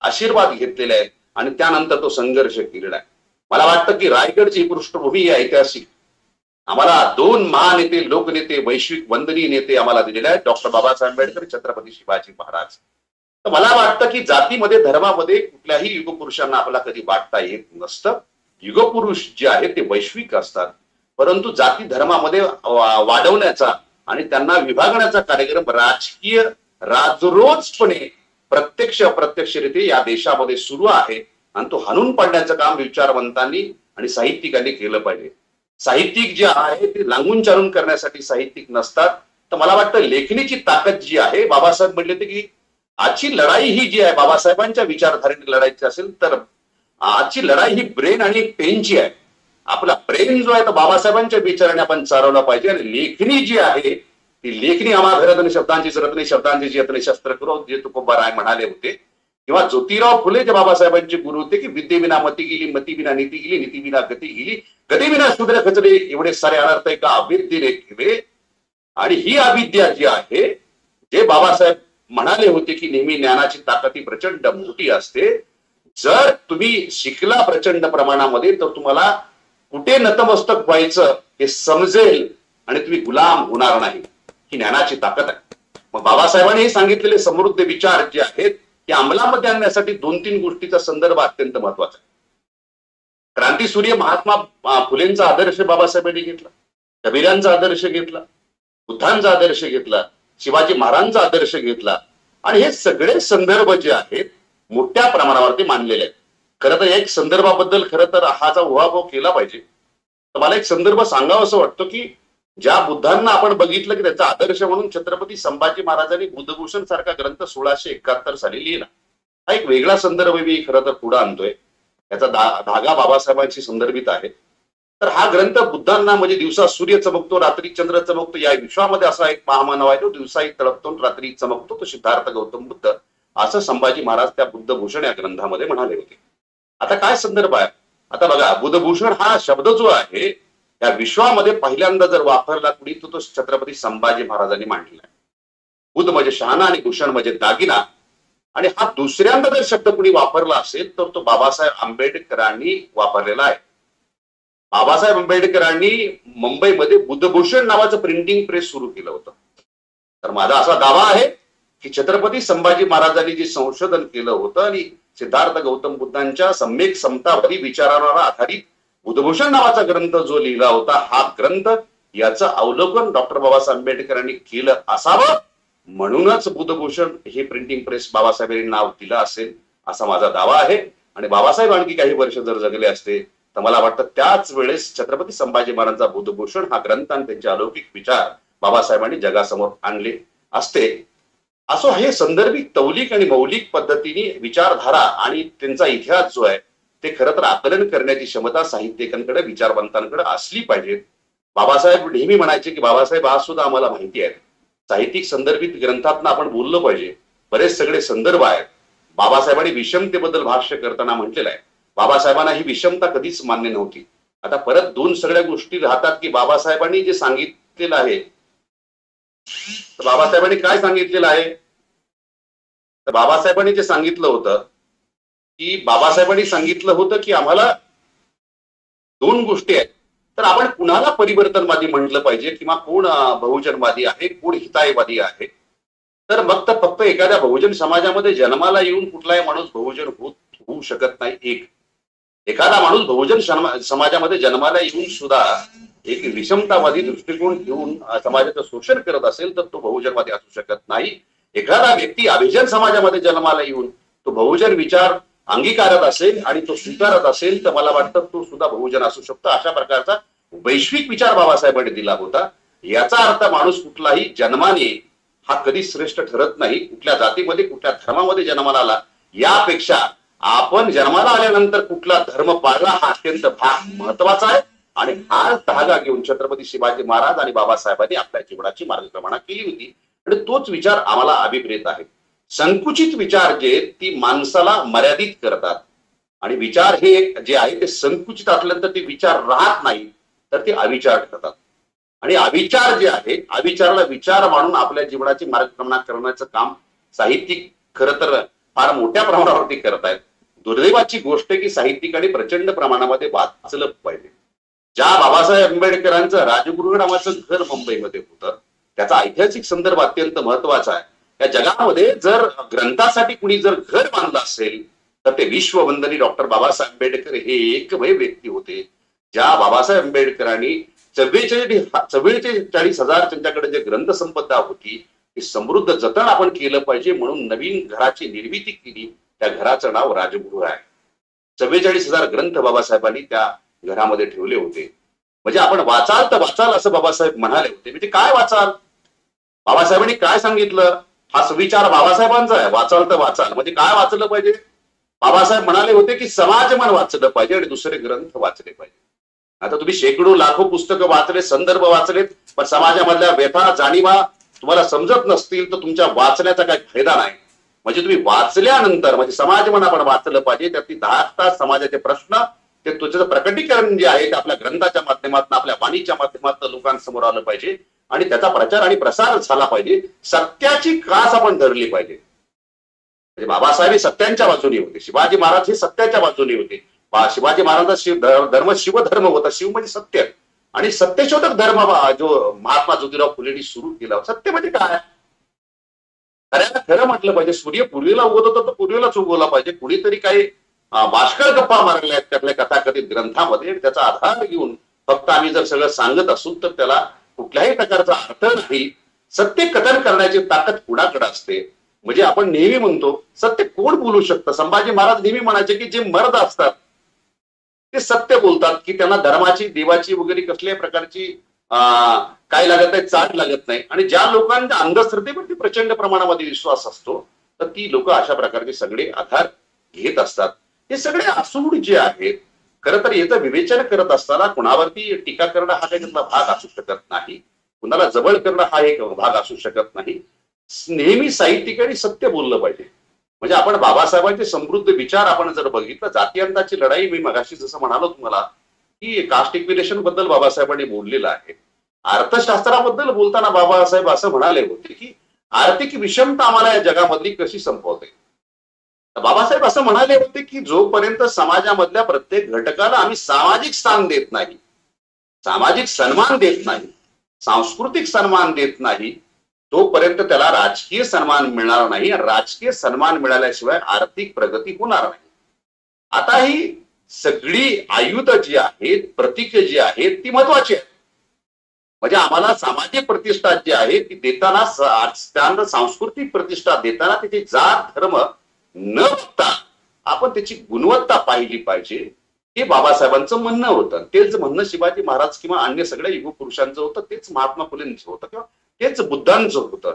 आशीर्वाद घेतलेला आहे आणि त्यानंतर तो संघर्ष केलेला आहे. मला वाटतं की रायगडची पृष्ठभूमी ही ऐतिहासिक आम्हाला दोन महानेते, लोकनेते, वैश्विक वंदनीय नेते आम्हाला दिलेले आहेत, डॉक्टर बाबासाहेब आंबेडकर, छत्रपती शिवाजी महाराज. तर मला वाटतं की जातीमध्ये, धर्मामध्ये कुठल्याही युगपुरुषांना आपल्याला कधी वाटता येत नसतं. युगपुरुष जे आहेत ते वैश्विक असतात, परंतु जाती धर्मामध्ये वाढवण्याचा आणि त्यांना विभागण्याचा कार्यक्रम राजकीय राजरोजपणे प्रत्यक्ष अप्रत्यक्षरित्या या देशामध्ये सुरू आहे आणि तो हाणून पाडण्याचं काम विचारवंतांनी आणि साहित्यिकांनी केलं पाहिजे. साहित्यिक जे आहे ते लागून चालून करण्यासाठी साहित्यिक नसतात. तर मला वाटतं लेखणीची ताकद जी आहे, बाबासाहेब म्हणले होते की आजची लढाई ही जी आहे बाबासाहेबांच्या विचारधारेने लढायची असेल तर आजची लढाई ही ब्रेन आणि पेनची आहे. आपला ब्रेन जो आहे तो बाबासाहेबांच्या विचाराने आपण चालवला पाहिजे आणि लेखणी जी आहे ती लेखणी आम्हा घरात शब्दांची जरत शब्दांची जतने शस्त्र करो जे तुकोबा राय म्हणाले होते, किंवा ज्योतिराव फुले जे बाबासाहेबांचे गुरु होते की विद्येविना मती गेली, मतीविना नीती गेली, नीतीविना गती गेली, गतीविना शूद्र खचले, एवढे सारे अनर्थ एका अविद्येने केले. आणि ही अविद्या जी आहे, जे बाबासाहेब म्हणाले होते की नेहमी ज्ञानाची ताकद ही प्रचंड मोठी असते. जर तुम्ही शिकला प्रचंड प्रमाणामध्ये तर तुम्हाला कुठे नतमस्तक व्हायचं हे समजेल आणि तुम्ही गुलाम होणार नाही. ही ज्ञानाची ताकद आहे. मग बाबासाहेबांनी हे सांगितलेले समृद्ध विचार जे आहेत ते अंमलामध्ये आणण्यासाठी 2-3 गोष्टीचा संदर्भ अत्यंत महत्वाचा आहे. क्रांतीसूर्य महात्मा फुलेंचा आदर्श बाबासाहेबांनी घेतला, कबीरांचा आदर्श घेतला, बुद्धांचा आदर्श घेतला, शिवाजी महाराजांचा आदर्श घेतला आणि हे सगळे संदर्भ जे आहेत मोठ्या प्रमाणावरती मानलेले आहेत. खरं तर एक संदर्भाबद्दल खरं तर हा जो उहापोह केला पाहिजे. तर मला एक संदर्भ सांगावं असं वाटतं की ज्या बुद्धांना आपण बघितलं की त्याचा आदर्श म्हणून छत्रपती संभाजी महाराजांनी बुद्धभूषण सारखा ग्रंथ 1671 साली लिहिला. हा एक वेगळा संदर्भ मी खरं तर पुढे आणतोय. याचा धागा बाबासाहेबांशी संदर्भित आहे. तर हा ग्रंथ बुद्धांना म्हणजे दिवसा सूर्य चमकतो, रात्री चंद्र चमकतो, या विश्वामध्ये असा एक महामानव आहे तो दिवसाही तळपतो, रात्री चमकतो, तो सिद्धार्थ गौतम बुद्ध, असं संभाजी महाराज त्या बुद्धभूषण या ग्रंथामध्ये म्हणाले होते. आता काय संदर्भ आहे? आता बघा, बुद्धभूषण हा शब्द जो आहे या विश्वामध्ये पहिल्यांदा जर वापरला कुणी तो छत्रपती संभाजी महाराजांनी मांडलेला आहे. बुद्ध म्हणजे शहाणा आणि भूषण म्हणजे दागिना. आणि हा दुसऱ्यांदा जर शब्द कुणी वापरला असेल तर तो बाबासाहेब आंबेडकरांनी वापरलेला आहे. बाबासाहेब आंबेडकरांनी मुंबईमध्ये बुद्धभूषण नावाचं प्रिंटिंग प्रेस सुरू केलं होतं. तर माझा असा दावा आहे की छत्रपती संभाजी महाराजांनी जे संशोधन केलं होतं आणि सिद्धार्थ गौतम बुद्धांच्या सम्यक समतावादी विचारांवर आधारित बुद्धभूषण नावाचा ग्रंथ जो लिहिला होता, हा ग्रंथ याचं अवलोकन डॉक्टर बाबासाहेब आंबेडकरांनी केलं असावं म्हणूनच बुद्धभूषण हे प्रिंटिंग प्रेस बाबासाहेबांनी नाव दिलं असेल असा माझा दावा आहे. आणि बाबासाहेब आणखी काही वर्ष जर जगले असते तर मला वाटतं त्याच वेळेस छत्रपती संभाजी महाराजांचा बुद्धभूषण हा ग्रंथ आणि त्यांचे अलौकिक विचार बाबासाहेबांनी जगासमोर आणले असते. असो, हे संदर्भिक तौलिक आणि मौलिक पद्धतीने विचारधारा आणि त्यांचा इतिहास जो आहे ते खरं तर आकलन करण्याची क्षमता साहित्यिकांकडे, विचारवंतांकडे असली पाहिजे. बाबासाहेब नेहमी म्हणायचे की बाबासाहेब आज सुद्धा आम्हाला माहिती आहे, साहित्यिक संदर्भित ग्रंथातनं आपण बोललं पाहिजे, बरेच सगळे संदर्भ आहेत. बाबासाहेबांनी विषमतेबद्दल भाष्य करताना म्हटलेलं आहे, बाबासाहेबांना ही विषमता कधीच मान्य नव्हती. आता परत दोन सगळ्या गोष्टी राहतात की बाबासाहेबांनी जे सांगितलेलं आहे, तर बाबासाहेबांनी काय सांगितलेलं आहे, तर बाबासाहेबांनी जे सांगितलं होतं की बाबासाहेबांनी सांगितलं होतं की आम्हाला दोन गोष्टी आहेत, तर आपण कुणाला परिवर्तनवादी म्हटलं पाहिजे किंवा कोण बहुजनवादी आहे, कोण हितायवादी आहे. तर मग तर फक्त एखाद्या बहुजन समाजामध्ये जन्माला येऊन कुठलाही माणूस बहुजन होऊ शकत नाही. एखादा माणूस बहुजन समाजामध्ये जन्माला येऊन सुद्धा एक विषमतावादी दृष्टिकोन घेऊन समाजाचं शोषण करत असेल तर तो बहुजनवादी असू शकत नाही. एखादा व्यक्ती अभिजन समाजामध्ये जन्माला येऊन तो बहुजन विचार अंगीकारत असेल आणि तो स्वीकारत असेल तर मला वाटतं तो सुद्धा बहुजन असू शकतो. अशा प्रकारचा वैश्विक विचार बाबासाहेबांनी दिला होता. याचा अर्थ माणूस कुठलाही जन्माने हा कधी श्रेष्ठ ठरत नाही. कुठल्या जातीमध्ये, कुठल्या धर्मामध्ये जन्माला आला यापेक्षा आपण जन्माला आल्यानंतर कुठला धर्म पाळला हा अत्यंत भाग महत्वाचा आहे. आणि हा धागा घेऊन छत्रपती शिवाजी महाराज आणि बाबासाहेबांनी आपल्या जीवनाची मार्गक्रमणा केली होती आणि तोच विचार आम्हाला अभिप्रेत आहे. संकुचित विचार जे ती माणसाला मर्यादित करतात आणि विचार हे जे आहे ते संकुचित असल्यानंतर ते विचार राहत नाही तर ते अविचार ठरतात. आणि अविचार जे आहे, अविचाराला विचार मानून आपल्या जीवनाची मार्गक्रमणा करण्याचं काम साहित्यिक खरं तर फार मोठ्या प्रमाणावरती करतायत. दुर्दैवाची गोष्ट की साहित्यिकांनी प्रचंड प्रमाणामध्ये वाचलं पाहिजे. ज्या बाबासाहेब आंबेडकरांचं राजगुरू नावाचं घर मुंबईमध्ये होतं त्याचा ऐतिहासिक संदर्भ अत्यंत महत्वाचा आहे. या जगामध्ये जर ग्रंथासाठी कुणी जर घर बांधलं असेल तर ते विश्ववंदनी डॉक्टर बाबासाहेब आंबेडकर हे एकमेव व्यक्ती होते. ज्या बाबासाहेब आंबेडकरांनी 44,000 त्यांच्याकडे जे ग्रंथसंपदा होती ती समृद्ध जतन आपण केलं पाहिजे म्हणून नवीन घराची निर्मिती केली. त्या घराचं नाव राजगृह आहे. 44,000 ग्रंथ बाबासाहेबांनी त्या घरामध्ये ठेवले होते. म्हणजे आपण वाचाल तर वाचाल असं बाबासाहेब म्हणाले होते. म्हणजे काय वाचाल, बाबासाहेबांनी काय सांगितलं, हा सुविचार बाबासाहेबांचा आहे. वाचाल तर वाचाल म्हणजे काय वाचलं पाहिजे. बाबासाहेब म्हणाले होते की समाजमन वाचलं पाहिजे आणि दुसरे ग्रंथ वाचले पाहिजे. आता तुम्ही शेकडो लाखो पुस्तकं वाचले, संदर्भ वाचलेत, पण समाजामधल्या व्यथा जाणीवा तुम्हाला समजत नसतील तर तुमच्या वाचण्याचा काही फायदा नाही. म्हणजे तुम्ही वाचल्यानंतर म्हणजे समाजमन आपण वाचलं पाहिजे. त्यातली 10 तास समाजाचे प्रश्न ते तुझं प्रकटीकरण जे आहे ते आपल्या ग्रंथाच्या माध्यमातून, आपल्या वाणीच्या माध्यमातून लोकांसमोर आलं पाहिजे आणि त्याचा प्रचार आणि प्रसार झाला पाहिजे. सत्याची कास आपण धरली पाहिजे. म्हणजे बाबासाहेब हे सत्यांच्या बाजूने होते, शिवाजी महाराज हे सत्याच्या बाजूने होते. शिवाजी महाराजांचा धर्म शिवधर्म होता. शिव म्हणजे सत्य आणि सत्यशोधक धर्म जो महात्मा ज्योतिराव फुलेंनी सुरू केला. सत्य म्हणजे काय, खऱ्याला खरं म्हटलं पाहिजे. सूर्य पूर्वेला उगवत होता तर पूर्वेलाच उगवला पाहिजे. कुणीतरी काही बाष्कळ गप्पा मारल्या आहेत त्यातल्या कथाकथित ग्रंथामध्ये, त्याचा आधार घेऊन फक्त आम्ही जर सगळं सांगत असू तर त्याला कुठल्याही प्रकारचा अर्थ नाही. सत्य कथन करण्याची ताकद कुणाकडे असते. म्हणजे आपण नेहमी म्हणतो सत्य कोण बोलू शकतं. संभाजी महाराज नेहमी म्हणायचे की जे मर्द असतात ते सत्य बोलतात, की त्यांना धर्माची, देवाची वगैरे कसल्याही प्रकारची काय लागत नाही, चाट लागत नाही. आणि ज्या लोकांच्या अंधश्रद्धेवरती प्रचंड प्रमाणामध्ये विश्वास असतो तर ती लोक अशा प्रकारचे सगळे आधार घेत असतात. हे सगळे आसूड जे आहेत खरं तर याचं विवेचन करत असताना कुणावरती टीका करणं हा काही त्यातला भाग असू शकत नाही, कुणाला जवळ करणं हा एक भाग असू शकत नाही. नेहमी साहित्यिकांनी सत्य बोललं पाहिजे. म्हणजे आपण बाबासाहेबांचे समृद्ध विचार आपण जर बघितलं, जातीयांताची लढाई मी मगाशी जसं म्हणालो तुम्हाला की कास्ट इक्विलेशन बद्दल बाबासाहेबांनी बोललेलं आहे. अर्थशास्त्राबद्दल बोलताना बाबासाहेब असं म्हणाले होते की आर्थिक विषमता आम्हाला या जगामधली कशी संपवते. बाबासाहेब असं म्हणाले होते की जोपर्यंत समाजामधल्या प्रत्येक घटकाला आम्ही सामाजिक स्थान देत नाही, सामाजिक सन्मान देत नाही, सांस्कृतिक सन्मान देत नाही, तोपर्यंत त्याला राजकीय सन्मान मिळणार नाही. राजकीय सन्मान मिळाल्याशिवाय आर्थिक प्रगती होणार नाही. आता ही सगळी आयुध जी आहेत, प्रतीके जी आहेत ती महत्वाची आहेत. म्हणजे आम्हाला सामाजिक प्रतिष्ठा जी आहे ती देताना, सांस्कृतिक प्रतिष्ठा देताना त्याची जात धर्म न बघता आपण त्याची गुणवत्ता पाहिली पाहिजे, हे बाबासाहेबांचं म्हणणं होतं. तेच म्हणणं शिवाजी महाराज किंवा अन्य सगळ्या युगपुरुषांचं होतं, तेच महात्मा फुलेंचं होतं किंवा तेच बुद्धांचं होतं.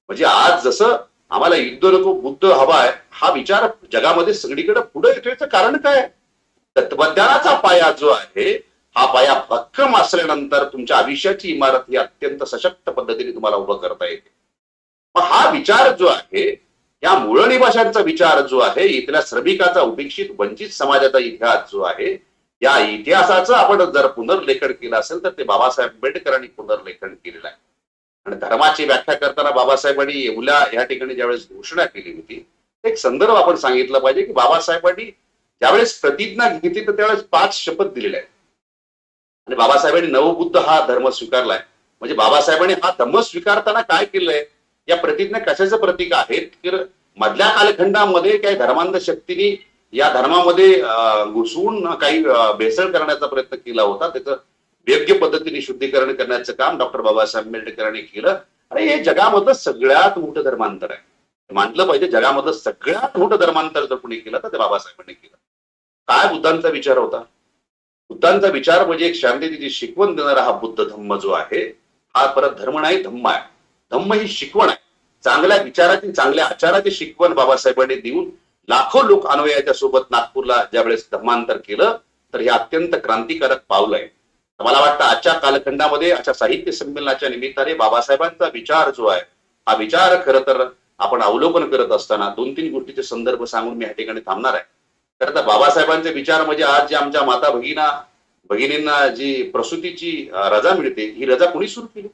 म्हणजे आज जसं आम्हाला युद्ध नको बुद्ध हवाय हा विचार जगामध्ये सगळीकडे पुढे येतोय, कारण काय? तत्वज्ञानाचा पाया जो आहे हा पाया भक्कम असल्यानंतर तुमच्या आयुष्याची इमारत ही अत्यंत सशक्त पद्धतीने तुम्हाला उभं करता येते. मग हा विचार जो आहे, या मूळ निवाशांचा विचार जो आहे, इथल्या श्रमिकाचा उपेक्षित वंचित समाजाचा इतिहास जो आहे, या इतिहासाचं आपण जर पुनर्लेखन केलं असेल तर ते बाबासाहेब आंबेडकरांनी पुनर्लेखन केलेलं आहे. आणि धर्माची व्याख्या करताना बाबासाहेबांनी येवला या ठिकाणी ज्यावेळेस घोषणा केली होती, एक संदर्भ आपण सांगितलं पाहिजे की बाबासाहेबांनी ज्यावेळेस प्रतिज्ञा घेतली तर त्यावेळेस 5 शपथ दिलेल्या आहेत. आणि बाबासाहेबांनी नवबुद्ध हा धर्म स्वीकारलाय. म्हणजे बाबासाहेबांनी हा धर्म स्वीकारताना काय केलंय, या प्रतिज्ञा कशाचं प्रतीक आहेत, तर मधल्या कालखंडामध्ये काही धर्मांध शक्तींनी या धर्मामध्ये घुसवून काही भेसळ करण्याचा प्रयत्न केला होता. त्याचं योग्य पद्धतीने शुद्धीकरण करण्याचं काम डॉक्टर बाबासाहेब आंबेडकरांनी केलं. आणि हे जगामधलं सगळ्यात मोठं धर्मांतर आहे, म्हटलं पाहिजे. जगामधलं सगळ्यात मोठं धर्मांतर जर कोणी केलं तर ते बाबासाहेबांनी केलं. काय बुद्धांचा विचार होता? बुद्धांचा विचार म्हणजे एक शांततेची शिकवण देणारा हा बुद्ध धम्म जो आहे, हा परत धर्म नाही धम्म आहे. धम्म ही शिकवण आहे, चांगल्या विचाराची चांगल्या आचाराची शिकवण बाबासाहेबांनी देऊन लाखो लोक अन्वयाच्या सोबत नागपूरला ज्यावेळेस धर्मांतर केलं तर हे अत्यंत क्रांतिकारक पाऊल आहे. मला वाटतं आजच्या कालखंडामध्ये अशा साहित्य संमेलनाच्या निमित्ताने बाबासाहेबांचा विचार जो आहे, हा विचार खरं तर आपण अवलोकन करत असताना 2-3 गोष्टीचे संदर्भ सांगून मी या ठिकाणी थांबणार आहे. खरं तर बाबासाहेबांचे विचार म्हणजे आज जे आमच्या माता भगिनींना जी प्रसूतीची रजा मिळते, ही रजा कोणी सुरू केली?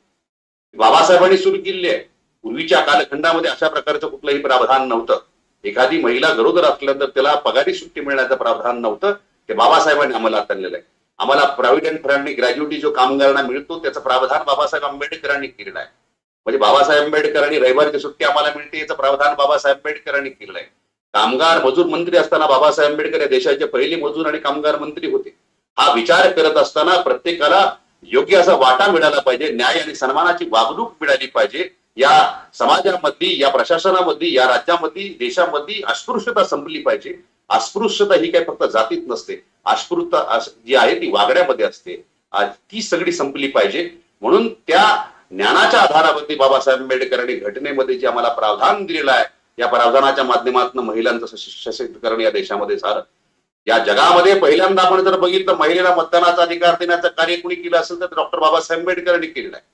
बाबासाहेबांनी सुरू केली आहे. पूर्वीच्या कालखंडामध्ये अशा प्रकारचं कुठलंही प्रावधान नव्हतं. एखादी महिला गरोदर असल्यानंतर त्याला पगारी सुट्टी मिळण्याचं प्रावधान नव्हतं, ते बाबासाहेबांनी अंमलात आणलेलं आहे. आम्हाला प्रॉव्हिडंट फंड ग्रॅज्युटी जो कामगारांना मिळतो त्याचं प्रावधान बाबासाहेब आंबेडकरांनी केलेलं आहे. म्हणजे बाबासाहेब आंबेडकरांनी रविवारची सुट्टी आम्हाला मिळते याचं प्रावधान बाबासाहेब आंबेडकरांनी केलेलं आहे. कामगार मजूर मंत्री असताना बाबासाहेब आंबेडकर या देशाचे पहिले मजूर आणि कामगार मंत्री होते. हा विचार करत असताना प्रत्येकाला योग्य असा वाटा मिळाला पाहिजे, न्याय आणि सन्मानाची वागणूक मिळाली पाहिजे. या समाजामधली, या प्रशासनामधली, या राज्यामधली, देशामधली अस्पृश्यता संपली पाहिजे. अस्पृश्यता ही काही फक्त जातीत नसते, अस्पृश्यता जी आहे ती वागण्यामध्ये असते, ती सगळी संपली पाहिजे. म्हणून त्या ज्ञानाच्या आधारावरती बाबासाहेब आंबेडकरांनी घटनेमध्ये जे आम्हाला प्रावधान दिलेलं आहे, या प्रावधानाच्या माध्यमातून महिलांचं सशक्तीकरण या देशामध्ये झालं. या जगामध्ये पहिल्यांदा आपण जर बघितलं, महिलेला मतदानाचा अधिकार देण्याचं कार्य कोणी केलं असेल तर डॉक्टर बाबासाहेब आंबेडकरांनी केलेलं आहे.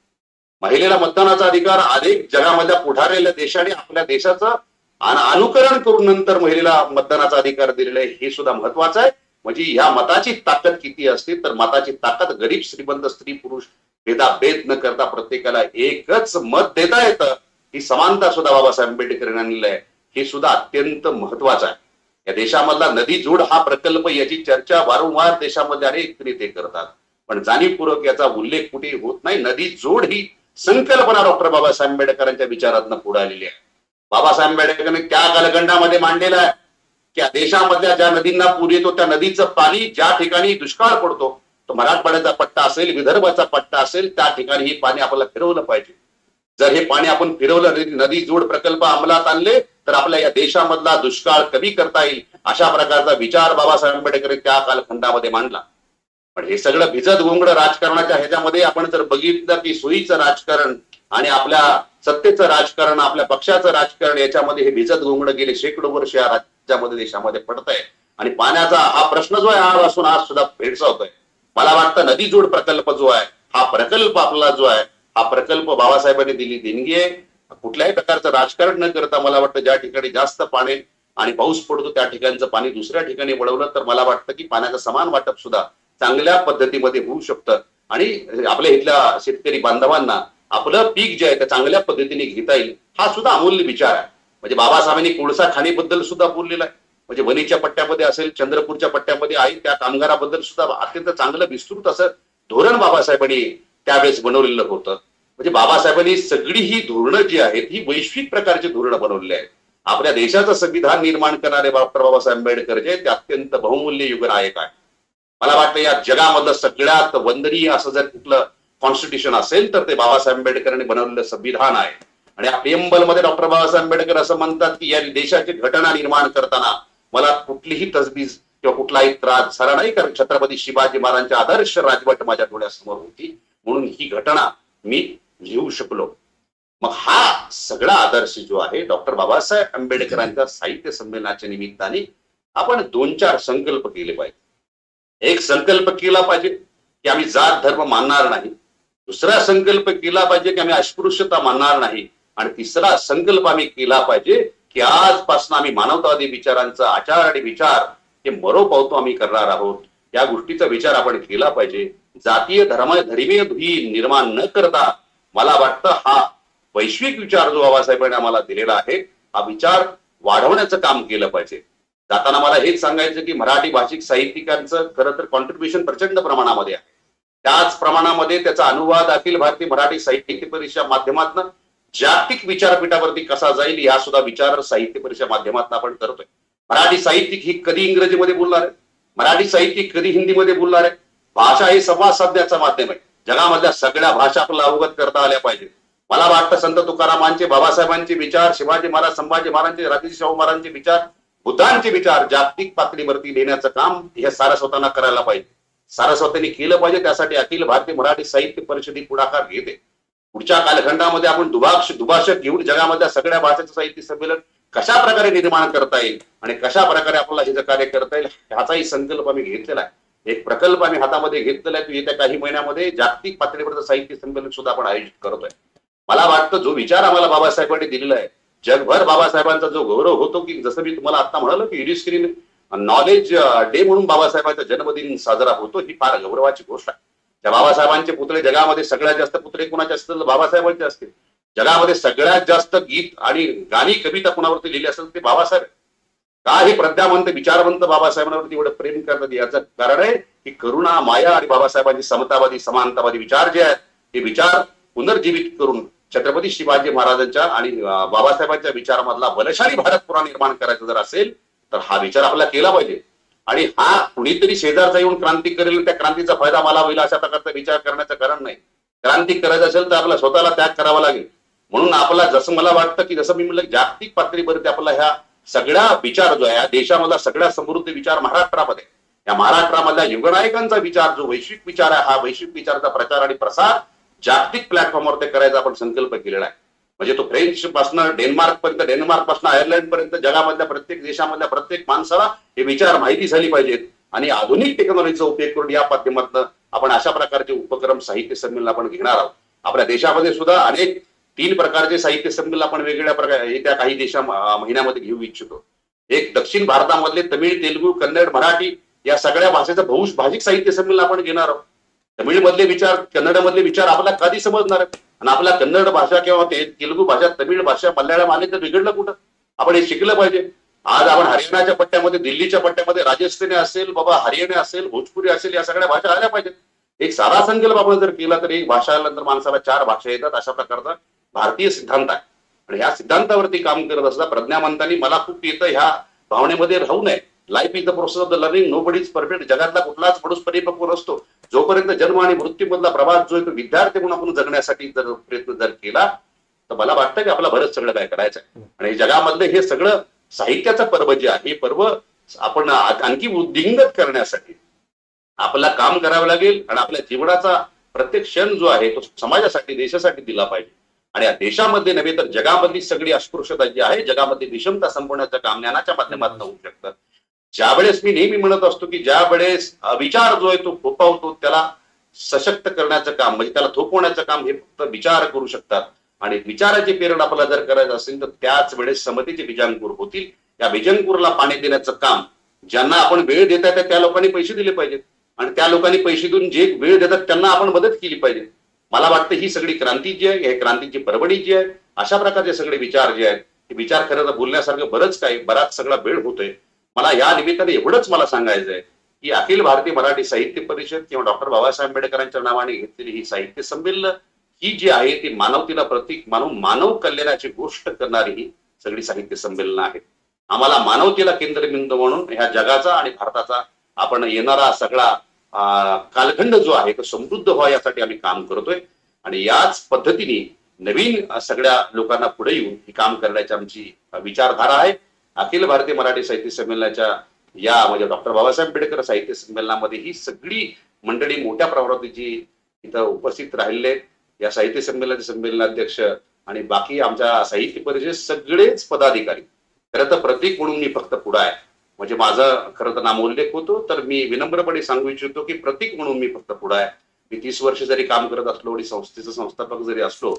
महिलेला मतदानाचा अधिकार अनेक जगामधल्या पुढारलेल्या देशाने आपल्या देशाचं अनुकरण करून नंतर महिलेला मतदानाचा अधिकार दिलेला आहे, हे सुद्धा महत्वाचं आहे. म्हणजे ह्या मताची ताकद किती असते, तर मताची ताकद गरीब श्रीमंत स्त्री पुरुष भेदाभेद न करता प्रत्येकाला एकच मत देता येतं, ही समानता सुद्धा बाबासाहेब आंबेडकरांनी आणलेलं आहे. हे सुद्धा अत्यंत महत्वाचं आहे. या देशामधला नदी जोड हा प्रकल्प, याची चर्चा वारंवार देशामध्ये अनेक नेते करतात, पण जाणीवपूर्वक याचा उल्लेख कुठे होत नाही. नदी जोड ही संकल्पना डॉक्टर बाबासाहेब आंबेडकरांच्या विचारातनं पुढे आलेली आहे. बाबासाहेब आंबेडकरांनी त्या कालखंडामध्ये मांडलेला आहे की देशामधल्या ज्या नदींना पूर येतो त्या नदीचं पाणी ज्या ठिकाणी दुष्काळ पडतो, तो मराठवाड्याचा पट्टा असेल, विदर्भाचा पट्टा असेल, त्या ठिकाणी हे पाणी आपल्याला फिरवलं पाहिजे. जर हे पाणी आपण फिरवलं, नदी जोड प्रकल्प अंमलात आणले तर आपल्या या देशामधला दुष्काळ कमी करता येईल. अशा प्रकारचा विचार बाबासाहेब आंबेडकर त्या कालखंडामध्ये मांडला. पण हे सगळं भिजत गोंगडं राजकारणाच्या ह्याच्यामध्ये आपण जर बघितलं की सोयीचं राजकारण आणि आपल्या सत्तेचं राजकारण, आपल्या पक्षाचं राजकारण, याच्यामध्ये हे भिजत गोंगडं गेले शेकडो वर्ष या राज्यामध्ये देशामध्ये पडतंय. आणि पाण्याचा हा प्रश्न जो आहे आजपासून आज सुद्धा भेडसावतोय. मला वाटतं नदी जोड प्रकल्प जो आहे, हा प्रकल्प आपला जो आहे, हा प्रकल्प बाबासाहेबांनी दिली देणगी आहे. कुठल्याही प्रकारचं राजकारण न करता मला वाटतं ज्या ठिकाणी जास्त पाणी आणि पाऊस पडतो त्या ठिकाणचं पाणी दुसऱ्या ठिकाणी वळवलं तर मला वाटतं की पाण्याचं समान वाटप सुद्धा चांगल्या पद्धतीमध्ये होऊ शकतं आणि आपल्या इथल्या शेतकरी बांधवांना आपलं पीक जे आहे ते चांगल्या पद्धतीने घेता येईल. हा सुद्धा अमूल्य विचार आहे. म्हणजे बाबासाहेबांनी कोळसा खाणीबद्दल सुद्धा बोललेला आहे. म्हणजे वणीच्या पट्ट्यामध्ये असेल, चंद्रपूरच्या पट्ट्यामध्ये आहे, त्या कामगाराबद्दल सुद्धा अत्यंत चांगलं विस्तृत असं धोरण बाबासाहेबांनी त्यावेळेस बनवलेलं होतं. म्हणजे बाबासाहेबांनी सगळी ही धोरणं जी आहेत ही वैश्विक प्रकारची धोरणं बनवलेली आहेत. आपल्या देशाचं संविधान निर्माण करणारे डॉक्टर बाबासाहेब आंबेडकर जे ते अत्यंत बहुमूल्य युगनायक आहे. मला वाटतं या जगामधलं सगळ्यात वंदनीय असं जर कुठलं कॉन्स्टिट्यूशन असेल तर ते बाबासाहेब आंबेडकरांनी बनवलेलं संविधान आहे. आणि या प्रिएम्बल मध्ये डॉक्टर बाबासाहेब आंबेडकर असं म्हणतात की या देशाची घटना निर्माण करताना मला कुठलीही तजबीज किंवा कुठलाही त्रास झाला नाही, कारण छत्रपती शिवाजी महाराजांच्या आदर्श राजवट माझ्या डोळ्यासमोर होती, म्हणून ही घटना मी लिहू शकलो. मग हा सगळा आदर्श जो आहे डॉक्टर बाबासाहेब आंबेडकरांच्या साहित्य संमेलनाच्या निमित्ताने आपण 2-4 संकल्प केले पाहिजे. एक संकल्प केला पाहिजे की आम्ही जात धर्म मानणार नाही, दुसरा संकल्प केला पाहिजे की आम्ही अस्पृश्यता मानणार नाही, आणि तिसरा संकल्प आम्ही केला पाहिजे की आजपासून आम्ही मानवतावादी विचारांचा आचार आणि विचार हे मरोपावतो आम्ही करणार आहोत. या गोष्टीचा विचार आपण केला पाहिजे. जातीय धर्मीय दुही निर्माण न करता मला वाटतं हा वैश्विक विचार जो बाबासाहेबांनी आम्हाला दिलेला आहे हा विचार वाढवण्याचं काम केलं पाहिजे. जाताना मला हेच सांगायचं की मराठी भाषिक साहित्यिकांचं खरं तर कॉन्ट्रीब्युशन प्रचंड प्रमाणामध्ये आहे. त्याच प्रमाणामध्ये त्याचा अनुवाद अखिल भारतीय मराठी साहित्य परिषदेच्या माध्यमातून जागतिक विचारपीठावरती कसा जाईल या सुद्धा विचार साहित्य परिषदेच्या माध्यमातून आपण करतोय. मराठी साहित्यिक ही कधी इंग्रजीमध्ये बोलणार आहे, मराठी साहित्यिक कधी हिंदीमध्ये बोलणार आहे. भाषा हे संवाद साधण्याचं माध्यम आहे. जगामधल्या सगळ्या भाषा आपल्याला अवगत करता आल्या पाहिजे. मला वाटतं संत तुकारामांचे, बाबासाहेबांचे विचार, शिवाजी महाराज, संभाजी महाराजांचे, राजर्षी शाहू महाराजांचे विचार, बुद्धांचे विचार जागतिक पातळीवरती नेण्याचं काम हे सारस्वतांना करायला पाहिजे. सारस्वतांनी केलं पाहिजे. त्यासाठी अखिल भारतीय मराठी साहित्य परिषद पुढाकार घेते. पुढच्या कालखंडामध्ये आपण दुभाषक घेऊन जगामधल्या सगळ्या भाषेचं साहित्य संमेलन कशा प्रकारे निर्माण करता येईल आणि कशा प्रकारे आपल्याला हे कार्य करता येईल ह्याचाही संकल्प आम्ही घेतलेला आहे. एक प्रकल्प आम्ही हातामध्ये घेतलेला आहे. येत्या काही महिन्यामध्ये जागतिक पातळीवरचं साहित्य संमेलन सुद्धा आपण आयोजित करतोय. मला वाटतं जो विचार आम्हाला बाबासाहेबांनी दिलेला आहे, जगभर बाबासाहेबांचा जो गौरव होतो की जसं मी तुम्हाला आता म्हणालो की युनिस्क्रीन नॉलेज डे म्हणून बाबासाहेबांचा जन्मदिन साजरा होतो, ही फार गौरवाची गोष्ट आहे. त्या बाबासाहेबांचे पुतळे जगामध्ये सगळ्यात जास्त पुतळे कोणाचे असतील तर बाबासाहेबांचे असतील. जगामध्ये सगळ्यात जास्त गीत आणि गाणी कविता कोणावरती लिहिली असेल ते बाबासाहेब. का हे प्रज्ञावंत विचारवंत बाबासाहेबांवरती एवढं प्रेम करतात याचं कारण आहे की करुणा, माया आणि बाबासाहेबांचे समतावादी समानतावादी विचार जे आहेत हे विचार पुनर्जीवित करून छत्रपती शिवाजी महाराजांच्या आणि बाबासाहेबांच्या विचारामधला बलशाली भारत पुन्हा निर्माण करायचा जर असेल तर हा विचार आपल्याला केला पाहिजे. आणि हा कुणीतरी शेजारचा येऊन क्रांती करेल, त्या क्रांतीचा फायदा मला होईल अशा प्रकारचा विचार करण्याचं कारण नाही. क्रांती करायचं असेल तर आपल्याला स्वतःला त्याग करावा लागेल. म्हणून आपला जसं मला वाटतं की जसं मी म्हटलं जागतिक पातळीवरती आपला ह्या सगळ्या विचार जो आहे देशामधला सगळ्या समृद्ध विचार महाराष्ट्रामध्ये, या महाराष्ट्रामधल्या युगनायकांचा विचार जो वैश्विक विचार आहे, हा वैश्विक विचाराचा प्रचार आणि प्रसार जागतिक प्लॅटफॉर्मवर करायचा आपण संकल्प केलेला आहे. म्हणजे तो फ्रेंच पासून डेन्मार्क पर्यंत, डेन्मार्क पासून आयर्लंड पर्यंत जगामधल्या प्रत्येक देशामधल्या प्रत्येक माणसाला हे विचार माहिती झाली पाहिजेत. आणि आधुनिक टेक्नॉलॉजीचा उपयोग करून या माध्यमातून आपण अशा प्रकारचे उपक्रम साहित्य संमेलन आपण घेणार आहोत. आपल्या देशामध्ये सुद्धा अनेक 3 प्रकारचे साहित्य संमेलन आपण वेगवेगळ्या प्रकारे येत्या काही महिन्यामध्ये घेऊ इच्छितो. एक दक्षिण भारतामधले तमिळ, तेलुगू, कन्नड, मराठी या सगळ्या भाषेचं बहुभाषिक साहित्य संमेलन आपण घेणार आहोत. तमिळ मधले विचार, कन्नड मधले विचार आपल्याला कधी समजणार आहेत आणि आपल्या कन्नड भाषा किंवा तेलुगू भाषा, तमिळ भाषा, मल्याळम आले तर बिघडलं कुठं? आपण हे शिकलं पाहिजे. आज आपण हरियाणाच्या पट्ट्यामध्ये, दिल्लीच्या पट्ट्यामध्ये, राजस्थानी असेल, बाबा हरियाणा असेल, भोजपुरी असेल, या सगळ्या भाषा आल्या पाहिजेत. एक सारा संकल्प आपण जर केला तर एक भाषा आल्यानंतर माणसाला 4 भाषा येतात, अशा प्रकारचा भारतीय सिद्धांत आहे. आणि ह्या सिद्धांतावरती काम करत असता प्रज्ञावंतांनी मला खूप येतं ह्या भावनेमध्ये राहू नये. Life is the process of the learning, nobody is perfect. जगातला कुठलाच माणूस परिपक्व नसतो. जोपर्यंत जन्म आणि मृत्यूमधला प्रवास जो आहे तो विद्यार्थी म्हणून आपण जगण्यासाठी जर प्रयत्न जर केला तर मला वाटतं की आपला बरंच सगळं काय करायचं आहे. आणि जगामधलं हे सगळं साहित्याचं पर्व जे आहे, हे पर्व आपण आणखी वृद्धिंगत करण्यासाठी आपल्याला काम करावं लागेल. आणि आपल्या जीवनाचा प्रत्येक क्षण जो आहे तो समाजासाठी, देशासाठी दिला पाहिजे. आणि या देशामध्ये नव्हे तर जगामधली सगळी अस्पृश्यता जी आहे, जगामधली विषमता संपवण्याचं काम ज्ञानाच्या माध्यमातून होऊ शकतं. ज्यावेळेस मी नेहमी म्हणत असतो की ज्या वेळेस विचार जो आहे तो फोपावतो त्याला सशक्त करण्याचं काम, म्हणजे त्याला थोपवण्याचं काम हे फक्त विचार करू शकतात. आणि विचाराची प्रेरणा आपल्याला जर करायचं असेल तर त्याच वेळेस समतेचे बीजांकुर होतील. या बीजांकुरला पाणी देण्याचं काम ज्यांना आपण वेळ देता येतात त्या लोकांनी पैसे दिले पाहिजेत. आणि त्या लोकांनी पैसे देऊन जे वेळ देतात त्यांना आपण मदत केली पाहिजे. मला वाटतं ही सगळी क्रांती जी आहे, ही क्रांतीची परवडी जी आहे, अशा प्रकारचे सगळे विचार जे आहेत हे विचार खरं तर बोलण्यासारखं बराच सगळा वेळ होतोय. मला या निमित्ताने एवढंच मला सांगायचं आहे की अखिल भारतीय मराठी साहित्य परिषद किंवा डॉक्टर बाबासाहेब आंबेडकरांच्या नावाने घेतलेली ही साहित्य संमेलन ही जी आहे ती मानवतेला प्रतीक मानून मानव कल्याणाची गोष्ट करणारी ही सगळी साहित्य संमेलनं आहेत. आम्हाला मानवतेला केंद्रबिंदू म्हणून ह्या जगाचा आणि भारताचा आपण येणारा सगळा कालखंड जो आहे तो समृद्ध व्हावा यासाठी आम्ही काम करतोय. आणि याच पद्धतीने नवीन सगळ्या लोकांना पुढे येऊन हे काम करण्याची आमची विचारधारा आहे. अखिल भारतीय मराठी साहित्य संमेलनाच्या या म्हणजे डॉक्टर बाबासाहेब आंबेडकर साहित्य संमेलनामध्ये ही सगळी मंडळी मोठ्या प्रमाणात जी इथं उपस्थित राहिले, या साहित्य संमेलनाचे संमेलनाध्यक्ष आणि बाकी आमच्या साहित्य परिषद सगळेच पदाधिकारी, खरं तर प्रतीक म्हणून मी फक्त पुढे आहे, म्हणजे माझं खरं तर नामोल्लेख होतो, तर मी विनम्रपणे सांगू इच्छितो की प्रतीक म्हणून मी फक्त पुढे आहे. मी 30 वर्ष जरी काम करत असलो आणि संस्थेचा संस्थापक जरी असलो,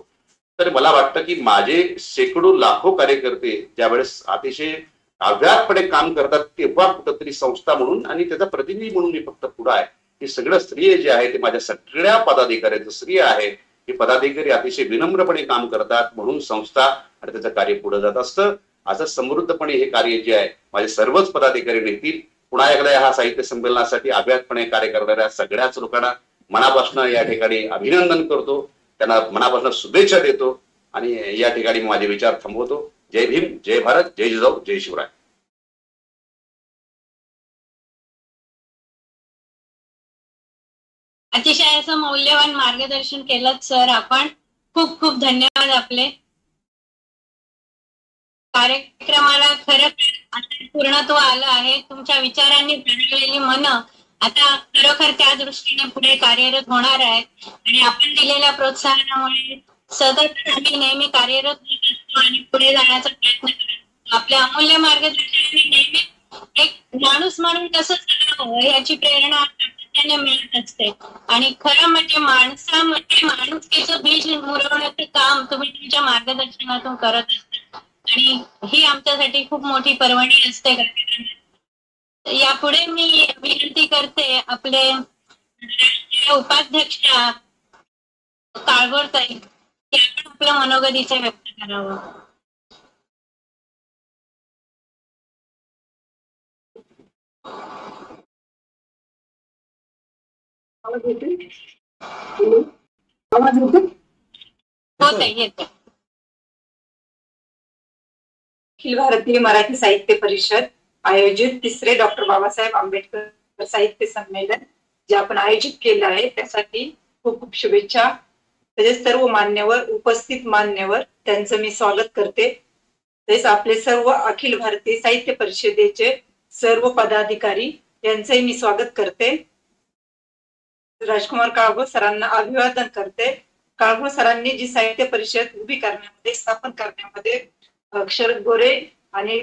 तर मला वाटतं की माझे शेकडो लाखो कार्यकर्ते ज्यावेळेस अतिशय अव्याहतपणे काम करतात, तेव्हा कुठंतरी संस्था म्हणून आणि त्याचा प्रतिनिधी म्हणून मी फक्त पुढे आहे. हे सगळं श्रेय जे आहे ते माझ्या सगळ्या पदाधिकाऱ्यांचं श्रेय आहे. हे पदाधिकारी अतिशय विनम्रपणे काम करतात म्हणून संस्था आणि त्याचं कार्य पुढे जात असतं. असं समृद्धपणे हे कार्य जे आहे माझे सर्वच पदाधिकारी नेतील. पुन्हा एकदा हा साहित्य संमेलनासाठी अव्याहतपणे कार्य करणाऱ्या सगळ्याच लोकांना मनापासून या ठिकाणी अभिनंदन करतो, त्यांना मनापासून शुभेच्छा देतो आणि या ठिकाणी माझे विचार थांबवतो. जय भीम, जय भारत, जय जिजाऊ, जय शिवराय. अतिशय असं मौल्यवान मार्गदर्शन केलं सर आपण. खूप खूप धन्यवाद. आपले कार्यक्रमाला खरं पूर्णत्व आलं आहे. तुमच्या विचारांनी भरलेली मन आता खरोखर त्या दृष्टीने पुढे कार्यरत होणार आहे आणि आपण दिलेल्या प्रोत्साहनामुळे सतत आम्ही नेहमी कार्यरत होत असतो आणि पुढे जाण्याचा प्रयत्न करतो. आपल्या अमूल्य मार्गदर्शनाने नेहमी एक माणूस म्हणून कसं चालावं याची प्रेरणा सातत्याने मिळत असते आणि खरं म्हणजे माणसामध्ये माणुसकीचं बीज मुरवण्याचं काम तुम्ही तुमच्या मार्गदर्शनातून करत असता आणि ही आमच्यासाठी खूप मोठी पर्वणी असते. यापुढे मी विनंती करते आपले राष्ट्रीय उपाध्यक्ष काळभोर ताई की आपण आपलं मनोगत इथे व्यक्त करावं. हो ताई, येते. अखिल भारतीय मराठी साहित्य परिषद आयोजित तिसरे डॉक्टर बाबासाहेब आंबेडकर साहित्य संमेलन जे आपण आयोजित केलं आहे त्यासाठी खूप खूप शुभेच्छा. तसेच सर्व मान्यवर, उपस्थित मान्यवर त्यांचं मी स्वागत करते. तसेच आपले सर्व अखिल भारतीय साहित्य परिषदेचे सर्व पदाधिकारी यांचंही मी स्वागत करते. राजकुमार काळभोर सरांना अभिवादन करते. काळभोर सरांनी जी साहित्य परिषद उभी करण्यामध्ये, स्थापन करण्यामध्ये शरद गोरे आणि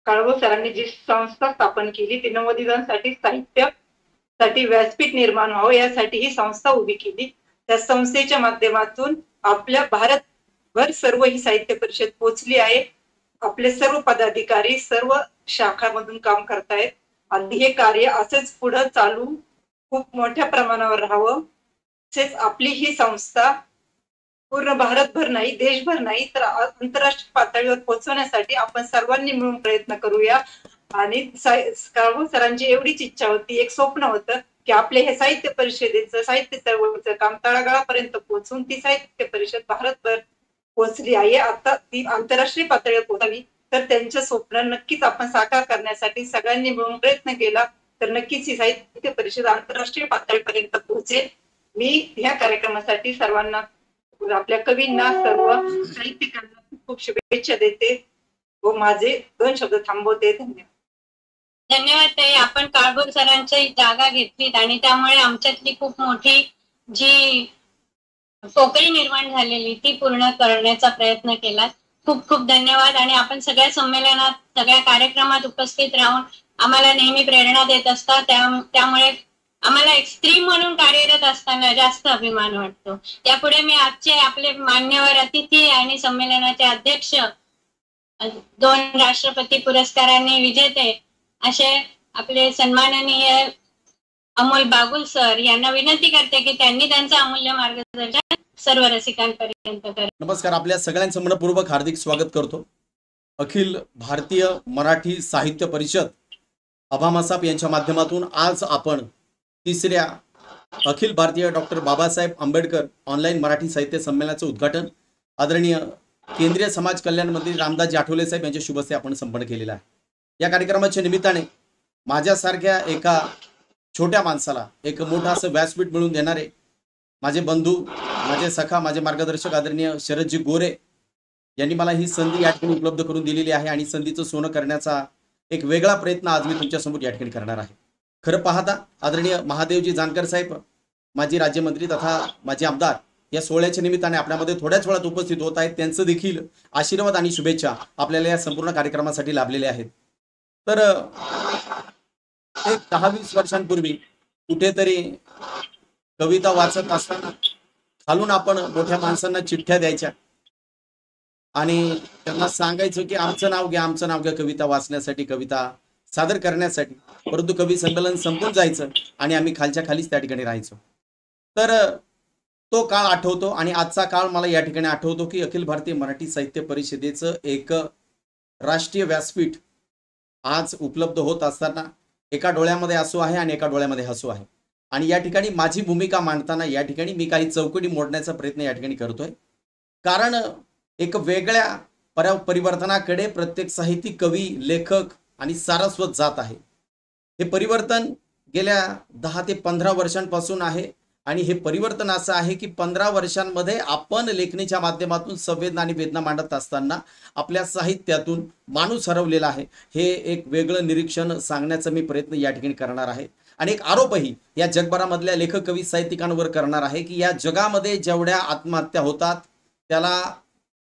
काळभोर सरांनी जी संस्था स्थापन केली ती नवोदितांसाठी साहित्यासाठी व्यासपीठ निर्माण व्हावं यासाठी ही संस्था उभी केली. त्या संस्थेच्या माध्यमातून आपल्या भारतभर सर्व ही साहित्य परिषद पोहोचली आहे. आपले सर्व पदाधिकारी सर्व शाखांमधून काम करतायत आणि हे कार्य असंच पुढे चालू खूप मोठ्या प्रमाणावर राहावं. तसेच आपली ही संस्था पूर्ण भारतभर नाही, देशभर नाही तर आंतरराष्ट्रीय पातळीवर पोहोचवण्यासाठी आपण सर्वांनी मिळून प्रयत्न करूया. आणि काळभोर सरांची एवढीच इच्छा होती, एक स्वप्न होतं की आपले हे साहित्य परिषदेचं, साहित्य चळवळीचं काम तळागाळापर्यंत पोहोचून ती साहित्य परिषद भारतभर पोहोचली आहे. आता ती आंतरराष्ट्रीय पातळीवर पोहोचावी तर त्यांचं स्वप्न नक्कीच आपण साकार करण्यासाठी सगळ्यांनी मिळून प्रयत्न केला तर नक्कीच ही साहित्य परिषद आंतरराष्ट्रीय पातळीपर्यंत पोहोचेल. मी ह्या कार्यक्रमासाठी सर्वांना, आपल्या कवींना, सर्व साहित्यिकांना खूप खूप शुभेच्छा देते व माझे 2 शब्द थांबवते. धन्यवाद. धन्यवाद ताई. आपण काळभोर सरांची जागा घेतलीत आणि त्यामुळे आमच्यातली खूप मोठी जी पोकळी निर्माण झालेली ती पूर्ण करण्याचा प्रयत्न केला. खूप खूप धन्यवाद. आणि आपण सगळ्या संमेलनात, सगळ्या कार्यक्रमात उपस्थित राहून आम्हाला नेहमी प्रेरणा देत असता. त्यामुळे आम्हाला एक स्त्री म्हणून कार्यरत असताना जास्त अभिमान वाटतो. यापुढे मी आजचे आपले मान्यवर अतिथी आणि संमेलनाचे अध्यक्ष, 2 राष्ट्रपती पुरस्कारांनी विजेते असे आपले सन्माननीय अमोल बागुल सर यांना विनंती करते की त्यांनी त्यांचं अमूल्य मार्गदर्शन सर्व रसिकांपर्यंत करावे. नमस्कार. आपल्या सगळ्यांचं मनपूर्वक हार्दिक स्वागत करतो. अखिल भारतीय मराठी साहित्य परिषद अभामासाप यांच्या माध्यमातून आज आपण तिसऱ्या अखिल भारतीय डॉक्टर बाबासाहेब आंबेडकर ऑनलाईन मराठी साहित्य संमेलनाचं उद्घाटन आदरणीय केंद्रीय समाज कल्याण मंत्री रामदासजी आठवले साहेब यांच्या शुभ हस्ते आपण संपन्न केलेला आहे. या कार्यक्रमाच्या निमित्ताने माझ्यासारख्या एका छोट्या माणसाला एक मोठा असं व्यासपीठ मिळवून देणारे माझे बंधू, माझे सखा, माझे मार्गदर्शक आदरणीय शरदजी गोरे यांनी मला ही संधी या ठिकाणी उपलब्ध करून दिलेली आहे आणि संधीचं सोनं करण्याचा एक वेगळा प्रयत्न आज मी तुमच्यासमोर या ठिकाणी करणार आहे. खरं पाहता आदरणीय महादेवजी जानकर साहेब, माजी राज्यमंत्री तथा माजी आमदार, या सोहळ्याच्या निमित्ताने आपल्यामध्ये थोड्याच वेळात उपस्थित होत आहेत. त्यांचं देखील आशीर्वाद आणि शुभेच्छा आपल्याला या संपूर्ण कार्यक्रमासाठी लाभलेल्या आहेत. तर एक 10-20 वर्षांपूर्वी कुठेतरी कविता वाचत असताना खालून आपण मोठ्या माणसांना चिठ्ठ्या द्यायच्या आणि त्यांना सांगायचं की आमचं नाव घ्या कविता वाचण्यासाठी, कविता सादर करण्यासाठी. परंतु कवी संमेलन संपून जायचं आणि आम्ही खालच्या खालीच त्या ठिकाणी राहायचो. तर तो काळ आठवतो आणि आजचा काळ मला या ठिकाणी आठवतो की अखिल भारतीय मराठी साहित्य परिषदेचं एक राष्ट्रीय व्यासपीठ आज उपलब्ध होत असताना एका डोळ्यामध्ये आसू आहे आणि एका डोळ्यामध्ये हसू आहे. आणि या ठिकाणी माझी भूमिका मांडताना या ठिकाणी मी काही चौकटी मोडण्याचा प्रयत्न या ठिकाणी करतोय. कारण एक वेगळ्या परिवर्तनाकडे प्रत्येक साहित्यिक, कवी, लेखक आणि सारस्वत जात आहे. हे परिवर्तन गेल्या 10 ते 15 वर्षांपासून आहे आणि हे परिवर्तन असं आहे की 15 वर्षांमध्ये आपण लेखणीच्या माध्यमातून संवेदना आणि वेदना मांडत असताना आपल्या साहित्यातून माणूस हरवलेला आहे. हे एक वेगळं निरीक्षण सांगण्याचा मी प्रयत्न या ठिकाणी करणार आहे आणि एक आरोपही या जगभरामधल्या लेखक, कवी, साहित्यिकांवर करणार आहे की या जगामध्ये जेवढ्या आत्महत्या होतात त्याला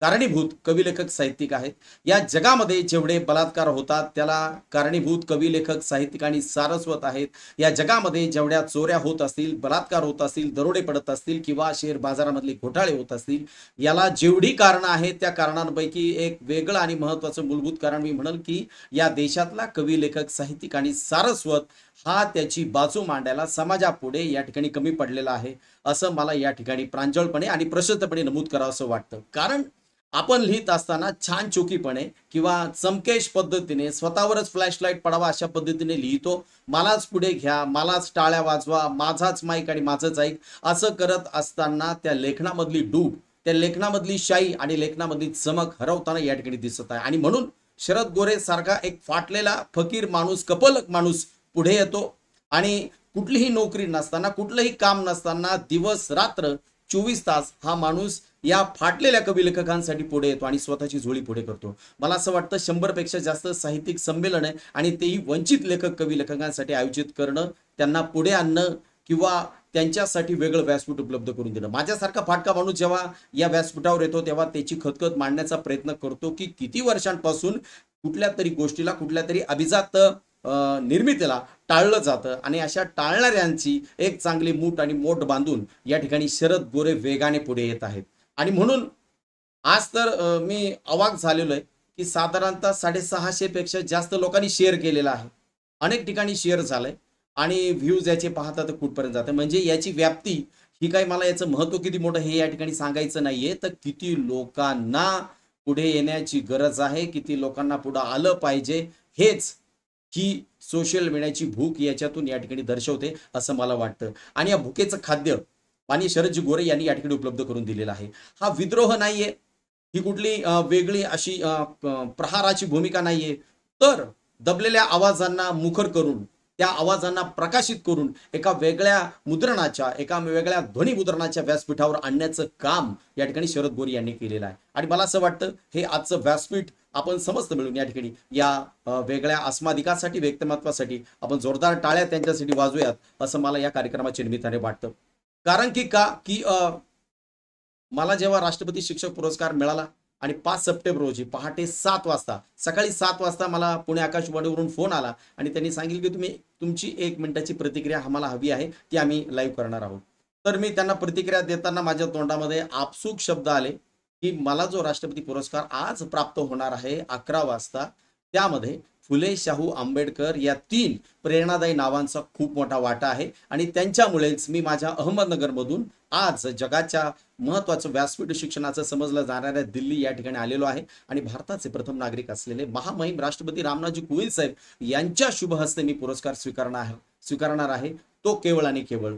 कारणीभूत कवी, लेखक, साहित्यिक आहेत. या जगामध्ये जेवढे बलात्कार होतात त्याला कारणीभूत कवी, लेखक, साहित्यिक आणि सारस्वत आहेत. या जगामध्ये जेवढ्या चोऱ्या होत असतील, बलात्कार होत असतील, दरोडे पडत असतील किंवा शेअर बाजारामधले घोटाळे होत असतील, याला जेवढी कारणं आहेत त्या कारणांपैकी एक वेगळं आणि महत्त्वाचं मूलभूत कारण मी म्हणेल की या देशातला कवी, लेखक, साहित्यिक आणि सारस्वत हा त्याची बाजू मांडायला समाजापुढे या ठिकाणी कमी पडलेला आहे, असं मला या ठिकाणी प्रांजळपणे आणि प्रशस्तपणे नमूद करावं असं वाटतं. कारण आपण लिहित असताना छान चोखीपणे किंवा चमकेश पद्धतीने स्वतःवरच फ्लॅशलाईट पडावा अशा पद्धतीने लिहितो. मलाच पुढे घ्या, मलाच टाळ्या वाजवा, माझाच माईक आणि माझंच ऐक, असं करत असताना त्या लेखनामधली डूब, त्या लेखनामधली शाई आणि लेखनामधली चमक हरवताना या ठिकाणी दिसत आहे. आणि म्हणून शरद गोरे सारखा एक फाटलेला फकीर माणूस, कपलक माणूस पुढे येतो आणि कुठलीही नोकरी नसताना, कुठलंही काम नसताना दिवस रात्र 24 तास हा माणूस या फाटलेल्या कवी लेखकांसाठी पुढे येतो आणि स्वतःची झोळी पुढे करतो. मला असं वाटतं 100 पेक्षा जास्त साहित्यिक संमेलन आहे आणि तेही वंचित लेखक, कवी लेखकांसाठी आयोजित करणं, त्यांना पुढे आणणं किंवा त्यांच्यासाठी वेगळं व्यासपीठ उपलब्ध करून देणं. माझ्यासारखा फाटका माणूस जेव्हा या व्यासपीठावर येतो तेव्हा त्याची खतखत मांडण्याचा प्रयत्न करतो की किती वर्षांपासून कुठल्या तरी गोष्टीला, कुठल्या तरी अभिजात निर्मितीला टाळलं जातं आणि अशा टाळणाऱ्यांची एक चांगली मूठ आणि मोठ बांधून या ठिकाणी शरद गोरे वेगाने पुढे येत आहेत. आणि म्हणून आज तर मी अवाक झालेलो आहे की साधारणतः 650 पेक्षा जास्त लोकांनी शेअर केलेला आहे. अनेक ठिकाणी शेअर झालंय आणि व्ह्यूज याचे पाहता तर कुठपर्यंत जातं. म्हणजे याची व्याप्ती ही काय, मला याचं महत्व किती मोठं हे या ठिकाणी सांगायचं नाहीये, तर किती लोकांना पुढे येण्याची गरज आहे, किती लोकांना पुढे आलं पाहिजे, हेच ही सोशल मीडियाची भूक याच्यातून या ठिकाणी दर्शवते असं मला वाटतं. आणि या भुकेचं खाद्य माननीय शरदजी गोरे यांनी या ठिकाणी उपलब्ध करून दिलेला आहे. हा विद्रोह नाहीये, ही कुठली वेगळी अशी प्रहाराची भूमिका नाहीये, तर दबलेल्या आवाजांना मुखर करून, त्या आवाजांना प्रकाशित करून एका वेगळ्या मुद्रणाच्या, एका वेगळ्या ध्वनी मुद्रणाच्या व्यासपीठावर आणण्याचं काम या ठिकाणी शरद गोरे यांनी केलेलं आहे. आणि मला असं वाटतं हे आजचं व्यासपीठ आपण समस्त मिळून या ठिकाणी या वेगळ्या अस्मादिकासाठी, व्यक्तिमत्वासाठी आपण जोरदार टाळ्या त्यांच्यासाठी वाजवूयात असं मला या कार्यक्रमाच्या निमित्ताने वाटतं. कारण की मला जेव्हा राष्ट्रपती शिक्षक पुरस्कार मिळाला आणि 5 सप्टेंबर रोजी पहाटे 7 वाजता, सकाळी 7 वाजता मला पुणे आकाशवाणीवरून फोन आला आणि त्यांनी सांगितलं की तुमची 1 मिनिटाची प्रतिक्रिया आम्हाला हवी आहे, ती आम्ही लाईव्ह करणार आहोत. तर मी त्यांना प्रतिक्रिया देताना माझ्या तोंडामध्ये आपसूक शब्द आले की मला जो राष्ट्रपती पुरस्कार आज प्राप्त होणार आहे 11 वाजता, त्यामध्ये फुले, शाहू, आंबेडकर या 3 प्रेरणादायी नावांचा खूप मोठा वाटा आहे आणि त्यांच्यामुळेच मी माझ्या अहमदनगरमधून आज जगाच्या महत्त्वाचं व्यासपीठ शिक्षणाचं समजलं जाणाऱ्या दिल्ली या ठिकाणी आलेलो आहे आणि भारताचे प्रथम नागरिक असलेले महामहिम राष्ट्रपती रामनाथजी कोविंद साहेब यांच्या शुभ हस्ते मी पुरस्कार स्वीकारणार आहे. तो केवळ आणि केवळ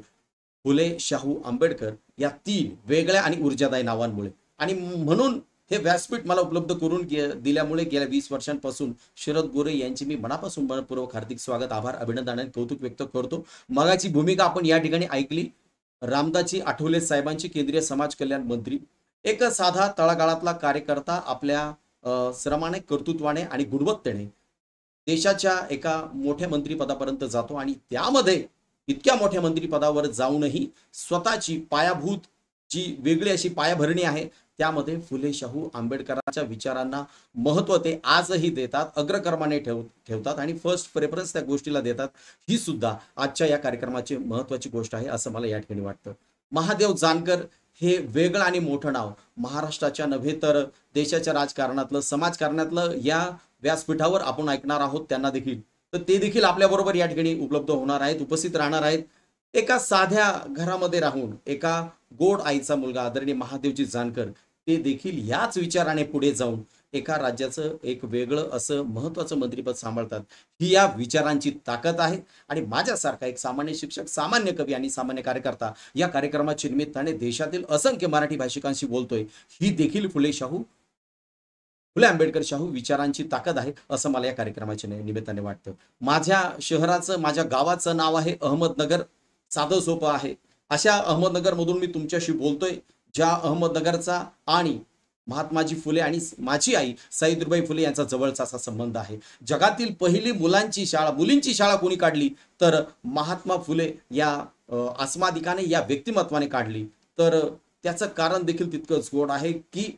फुले, शाहू, आंबेडकर या 3 वेगळ्या आणि ऊर्जादायी नावांमुळे. आणि म्हणून हे व्यासपीठ मला उपलब्ध करून दिल्यामुळे गेल्या 20 वर्षांपासून शरद गोरे यांची मी मनापासून मनपूर्वक हार्दिक स्वागत, आभार, अभिनंदन आणि कौतुक व्यक्त करतो. मगाची भूमिका आपण या ठिकाणी ऐकली रामदासजी आठवले साहेबांची, केंद्रीय समाज कल्याण मंत्री. एक साधा तळागाळातला कार्यकर्ता आपल्या श्रमाने, कर्तृत्वाने आणि गुणवत्तेने देशाच्या एका मोठ्या मंत्रिपदापर्यंत जातो आणि त्यामध्ये इतक्या मोठ्या मंत्रिपदावर जाऊनही स्वतःची पायाभूत जी वेगळी अशी पायाभरणी आहे त्यामध्ये फुले शाहू आंबेडकरांच्या विचारांना महत्त्व ते आजही देतात, अग्रक्रमाने ठेवतात आणि फर्स्ट प्रेफरन्स त्या गोष्टीला देतात. ही सुद्धा आजच्या या कार्यक्रमाची महत्त्वाची गोष्ट आहे असं मला या ठिकाणी वाटतं. महादेव जानकर हे वेगळं आणि मोठं नाव महाराष्ट्राच्या नव्हे तर देशाच्या राजकारणातलं, समाजकारणातलं या व्यासपीठावर आपण ऐकणार आहोत त्यांना देखील. तर ते देखील आपल्याबरोबर या ठिकाणी उपलब्ध होणार आहेत, उपस्थित राहणार आहेत. एका साध्या घरामध्ये राहून एका गोड आईचा मुलगा आदरणीय महादेवजी जानकर ते देखील याच विचाराने पुढे जाऊन एका राज्याचं एक वेगळं असं महत्त्वाचं मंत्रिपद सांभाळतात. ही या विचारांची ताकद आहे. आणि माझ्यासारखा एक सामान्य शिक्षक, सामान्य कवी आणि सामान्य कार्यकर्ता या कार्यक्रमाच्या निमित्ताने देशातील असंख्य मराठी भाषिकांशी बोलतोय. ही देखील फुले आंबेडकर शाहू विचारांची ताकद आहे असं मला या कार्यक्रमाच्या निमित्ताने वाटतं. माझ्या शहराचं, माझ्या गावाचं नाव आहे अहमदनगर. साधं सोपं आहे. अशा अहमदनगर मधून मी तुमच्याशी बोलतोय, ज्या अहमदनगरचा आणि महात्माजी फुले आणि माझी आई सावित्रीबाई फुले यांचा जवळचा असा संबंध आहे. जगातील पहिली मुलींची शाळा कोणी काढली तर महात्मा फुले या अस्मादिकाने, या व्यक्तिमत्वाने काढली. तर त्याचं कारण देखील तितकंच गोड आहे की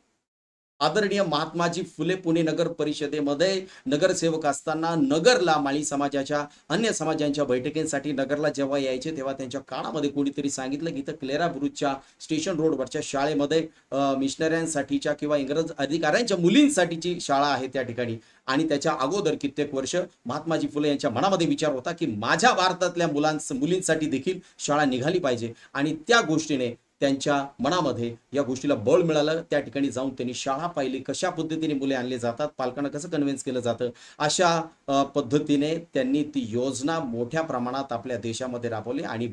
आदरणीय महात्माजी फुले पुणे नगर परिषदेमध्ये नगरसेवक असताना नगरला माळी समाजाच्या, अन्य समाजांच्या बैठकींसाठी नगरला जेव्हा यायचे तेव्हा त्यांच्या काळामध्ये कोणीतरी सांगितलं की इथं क्लेरा बुरुजच्या स्टेशन रोडवरच्या शाळेमध्ये मिशनऱ्यांसाठीच्या किंवा इंग्रज अधिकाऱ्यांच्या मुलींसाठीची शाळा आहे त्या ठिकाणी. आणि त्याच्या अगोदर कित्येक वर्ष महात्माजी फुले यांच्या मनामध्ये विचार होता की माझ्या भारतातल्या मुलींसाठी देखील शाळा निघाली पाहिजे. आणि त्या गोष्टीने त्यांच्या मनामध्ये या गोष्टीला बळ मिळालं. त्या ठिकाणी जाऊन त्यांनी शाळा पाहिली, कशा पद्धतीने मुले आणले जातात, पालकांना कसं कन्व्हिन्स केलं जातं. अशा पद्धतीने त्यांनी ती योजना मोठ्या प्रमाणात आपल्या देशामध्ये राबवली आणि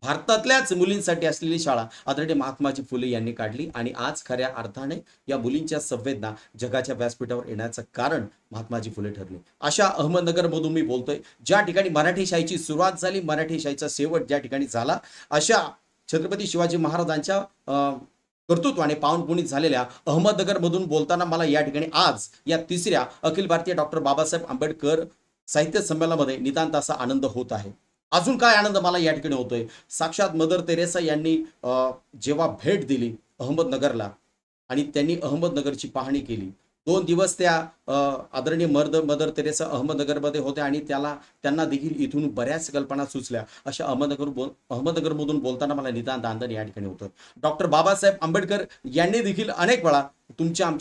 भारतातल्याच मुलींसाठी असलेली शाळा आदरणीय महात्माजी फुले यांनी काढली. आणि आज खऱ्या अर्थाने या मुलींच्या संवेदना जगाच्या व्यासपीठावर येण्याचं कारण महात्माजी फुले ठरले. अशा अहमदनगर मधून मी बोलतोय, ज्या ठिकाणी मराठी शाहीची सुरुवात झाली, मराठी शाहीचा शेवट ज्या ठिकाणी झाला, अशा छत्रपती शिवाजी महाराजांच्या कर्तृत्वाने पावनपुनीत झालेल्या अहमदनगर मधून बोलताना मला या ठिकाणी आज या तिसऱ्या अखिल भारतीय डॉक्टर बाबासाहेब आंबेडकर साहित्य संमेलनामध्ये नितांत असा आनंद होत आहे. अजून काय आनंद मला या ठिकाणी होतोय, साक्षात मदर तेरेसा यांनी जेव्हा भेट दिली अहमदनगरला आणि त्यांनी अहमदनगरची पाहणी केली. 2 दिवस त्या आदरणीय मदर तेरेसा अहमदनगरमध्ये होत्या आणि त्यांना देखील इथून बऱ्याच कल्पना सुचल्या. अशा अहमदनगरमधून बोलताना मला नितांत आनंद या ठिकाणी होतं. डॉक्टर बाबासाहेब आंबेडकर यांनी देखील अनेक वेळा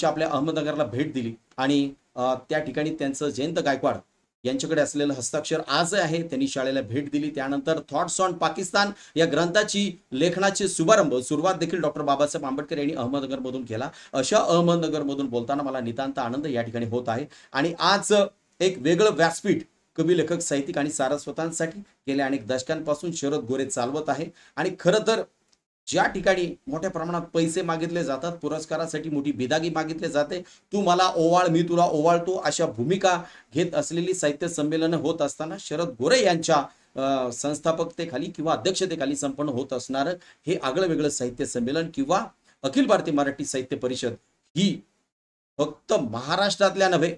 आपल्या अहमदनगरला भेट दिली आणि त्या ठिकाणी त्यांचं जयंत गायकवाड यांच्याकडे असलेलं हस्ताक्षर आज आहे. त्यांनी शाळेला भेट दिली. त्यानंतर थॉट्स ऑन पाकिस्तान या ग्रंथाची लेखनाची सुरुवात देखील डॉक्टर बाबासाहेब आंबेडकर यांनी अहमदनगरमधून केला. अशा अहमदनगरमधून बोलताना मला नितांत आनंद या ठिकाणी होत आहे. आणि आज एक वेगळं व्यासपीठ कवी, लेखक, साहित्यिक आणि सारस्वतांसाठी गेल्या अनेक दशकांपासून शरद गोरे चालवत आहे. आणि खरं तर ज्या ठिकाणी मोठ्या प्रमाणात पैसे मागितले जातात, पुरस्कारासाठी मोठी बिदागी मागितले जाते, तू मला ओवाळ मी तुला ओवाळतो, अशा भूमिका घेत असलेली साहित्य संमेलन होत असताना शरद गोरे यांच्या संस्थापकतेखाली किंवा अध्यक्षतेखाली संपन्न होत असणारं हे आगळं वेगळं साहित्य संमेलन किंवा अखिल भारतीय मराठी साहित्य परिषद ही फक्त महाराष्ट्रातल्या नव्हे,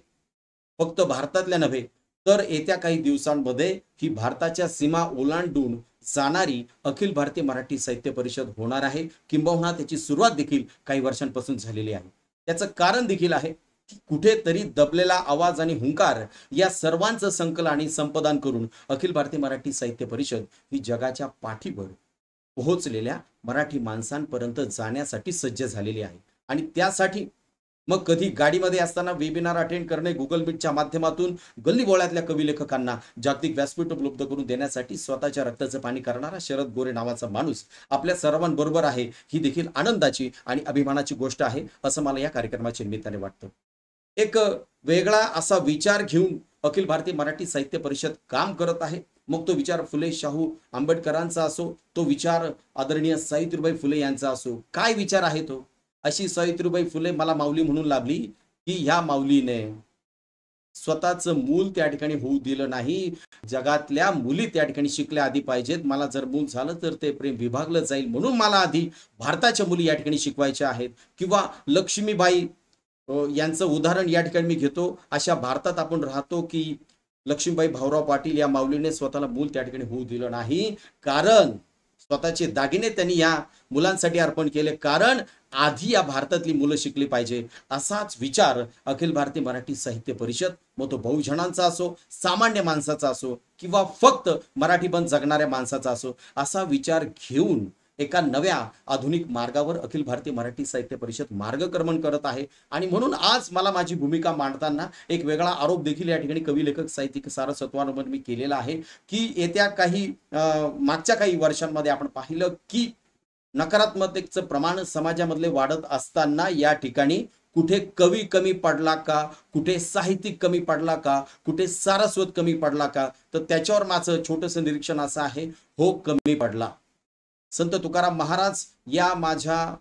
फक्त भारतातल्या नव्हे तर येत्या काही दिवसांमध्ये ही भारताच्या सीमा ओलांडून जाणारी अखिल भारतीय मराठी साहित्य परिषद होणार आहे. किंबहुना त्याची सुरुवात देखील काही वर्षांपासून झालेली आहे. त्याचं कारण देखील आहे की कुठेतरी दबलेला आवाज आणि हुंकार या सर्वांचं संकलन आणि संपादन करून अखिल भारतीय मराठी साहित्य परिषद ही जगाच्या पाठीवर पोहोचलेल्या मराठी माणसांपर्यंत जाण्यासाठी सज्ज झालेली आहे. आणि त्यासाठी मग कधी गाडीमध्ये असताना वेबिनार अटेंड करणे, गुगल मीटच्या माध्यमातून गल्लीबोळ्यातल्या कवी लेखकांना जागतिक व्यासपीठ उपलब्ध करून देण्यासाठी स्वतःच्या रक्ताचं पाणी करणारा शरद गोरे नावाचा माणूस आपल्या सर्वांबरोबर आहे. ही देखील आनंदाची आणि अभिमानाची गोष्ट आहे असं मला या कार्यक्रमाच्या निमित्ताने वाटतं. एक वेगळा असा विचार घेऊन अखिल भारतीय मराठी साहित्य परिषद काम करत आहे. मग तो विचार फुले शाहू आंबेडकरांचा असो, तो विचार आदरणीय सावित्रीबाई फुले यांचा असो. काय विचार आहे तो? अशी सावित्रीबाई फुले मला माऊली म्हणून लाभली की ह्या माऊलीने स्वतःचं मूल त्या ठिकाणी होऊ दिलं नाही. जगातल्या मुली त्या ठिकाणी शिकल्या आधी पाहिजेत. मला जर मूल झालं तर ते प्रेम विभागलं जाईल, म्हणून मला आधी भारताच्या मुली या ठिकाणी शिकवायच्या आहेत. किंवा लक्ष्मीबाई यांचं उदाहरण या ठिकाणी मी घेतो. अशा भारतात आपण राहतो की लक्ष्मीबाई भाऊराव पाटील या माऊलीने स्वतःला मूल त्या ठिकाणी होऊ दिलं नाही, कारण स्वतःचे दागिने त्यांनी या मुलांसाठी अर्पण केले, कारण आधी या भारतातली मुलं शिकली पाहिजे. असाच विचार अखिल भारतीय मराठी साहित्य परिषद, मग तो बहुजनांचा असो, सामान्य माणसाचा असो, किंवा फक्त मराठी पण जगणाऱ्या माणसाचा असो, असा विचार घेऊन एका नव्या आधुनिक मार्गावर अखिल भारतीय मराठी साहित्य परिषद मार्गक्रमण करत आहे. आणि म्हणून आज मला माझी भूमिका मांडताना एक वेगळा आरोप देखील या ठिकाणी कवी लेखक साहित्यिक सारस्वतांवर मी केलेला आहे की येत्या काही मागच्या काही वर्षांमध्ये आपण पाहिलं की नकारात्मकतेचं प्रमाण समाजामधले वाढत असताना या ठिकाणी कुठे कवी कमी पडला का, कुठे साहित्यिक कमी पडला का, कुठे सारस्वत कमी पडला का, तर त्याच्यावर माझं छोटंसं निरीक्षण असं आहे, हो कमी पडला. संत तुकाराम महाराज या माझ्या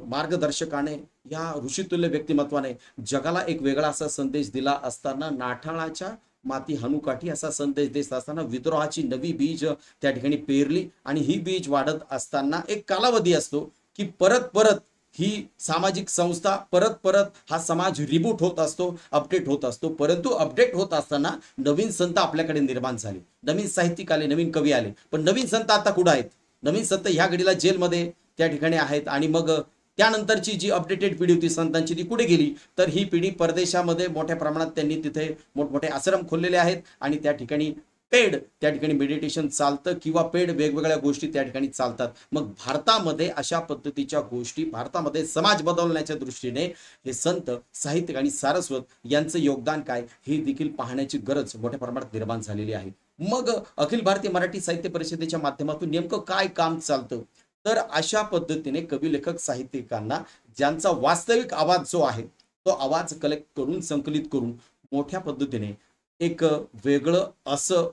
मार्गदर्शकाने, या ऋषितुल्य व्यक्तिमत्वाने जगाला एक वेगळा असा संदेश दिला असताना, नाठाळाच्या माती हनुकाठी असा संदेश देत असताना विद्रोहाची नवी बीज त्या ठिकाणी पेरली. आणि ही बीज वाढत असताना एक कालावधी असतो की परत परत ही सामाजिक संस्था, परत परत हा समाज रिबूट होत असतो, अपडेट होत असतो. परंतु अपडेट होत असताना नवीन संत आपल्याकडे निर्माण झाले, नवीन साहित्यिक आले, नवीन कवी आले. पण नवीन संत आता कुठं आहेत? नवीन संत ह्या घडीला जेलमध्ये त्या ठिकाणी आहेत. आणि मग त्यानंतरची जी अपडेटेड पिढी होती संतांची ती कुठे गेली? तर ही पिढी परदेशामध्ये मोठ्या प्रमाणात त्यांनी तिथे मोठमोठे आश्रम खोललेले आहेत आणि त्या ठिकाणी पेड त्या ठिकाणी मेडिटेशन चालतं किंवा पेड वेगवेगळ्या गोष्टी त्या ठिकाणी चालतात. मग भारतामध्ये अशा पद्धतीच्या गोष्टी, भारतामध्ये समाज बदलण्याच्या दृष्टीने हे संत, साहित्यिक आणि सारस्वत यांचं योगदान काय हे देखील पाहण्याची गरज मोठ्या प्रमाणात निर्माण झालेली आहे. मग अखिल भारतीय मराठी साहित्य परिषदेच्या माध्यमातून नेमकं काय काम चालतं? तर अशा पद्धतीने कवी लेखक साहित्यिकांना ज्यांचा वास्तविक आवाज जो आहे तो आवाज कलेक्ट करून, संकलित करून मोठ्या पद्धतीने एक वेगळं असं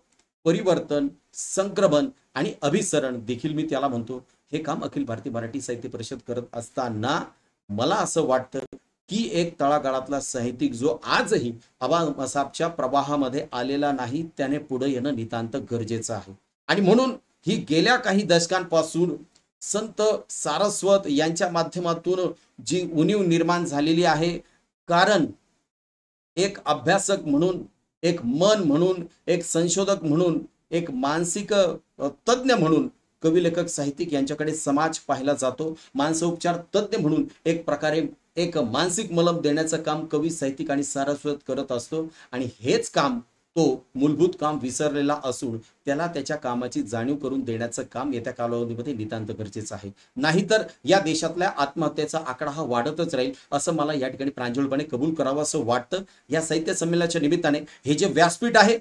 परिवर्तन, संक्रमण आणि अभिसरण देखील मी त्याला म्हणतो, हे काम अखिल भारतीय मराठी साहित्य परिषद करत असताना मला असं वाटतं की एक तळागाळातला साहित्यिक जो आजही आबासाहेबच्या प्रवाहामध्ये आलेला नाही, त्याने पुढे येणं नितांत गरजेचं आहे. आणि म्हणून ही गेल्या काही दशकांपासून संत सारस्वत यांच्या माध्यमातून जी उणीव निर्माण झालेली आहे, कारण एक अभ्यासक म्हणून, एक मन म्हणून, एक संशोधक म्हणून, एक मानसिक तज्ञ म्हणून कवी लेखक साहित्यिक यांच्याकडे समाज पाहिला जातो. मानसोपचार तज्ञ म्हणून एक प्रकारे एक मानसिक मलम देण्याचं काम कवी, साहित्यिक आणि सारस्वत करत असतो. आणि हेच काम, तो मूलभूत काम विसरलेला असून त्याला त्याच्या कामाची जाणीव करून देण्याचं काम येत्या कालावधीमध्ये नितांत गरजेचं आहे. नाहीतर या देशातल्या आत्महत्येचा आकडा हा वाढतच राहील, असं मला या ठिकाणी प्रांजळपणे कबूल करावं असं वाटतं. या साहित्य संमेलनाच्या निमित्ताने हे जे व्यासपीठ आहे,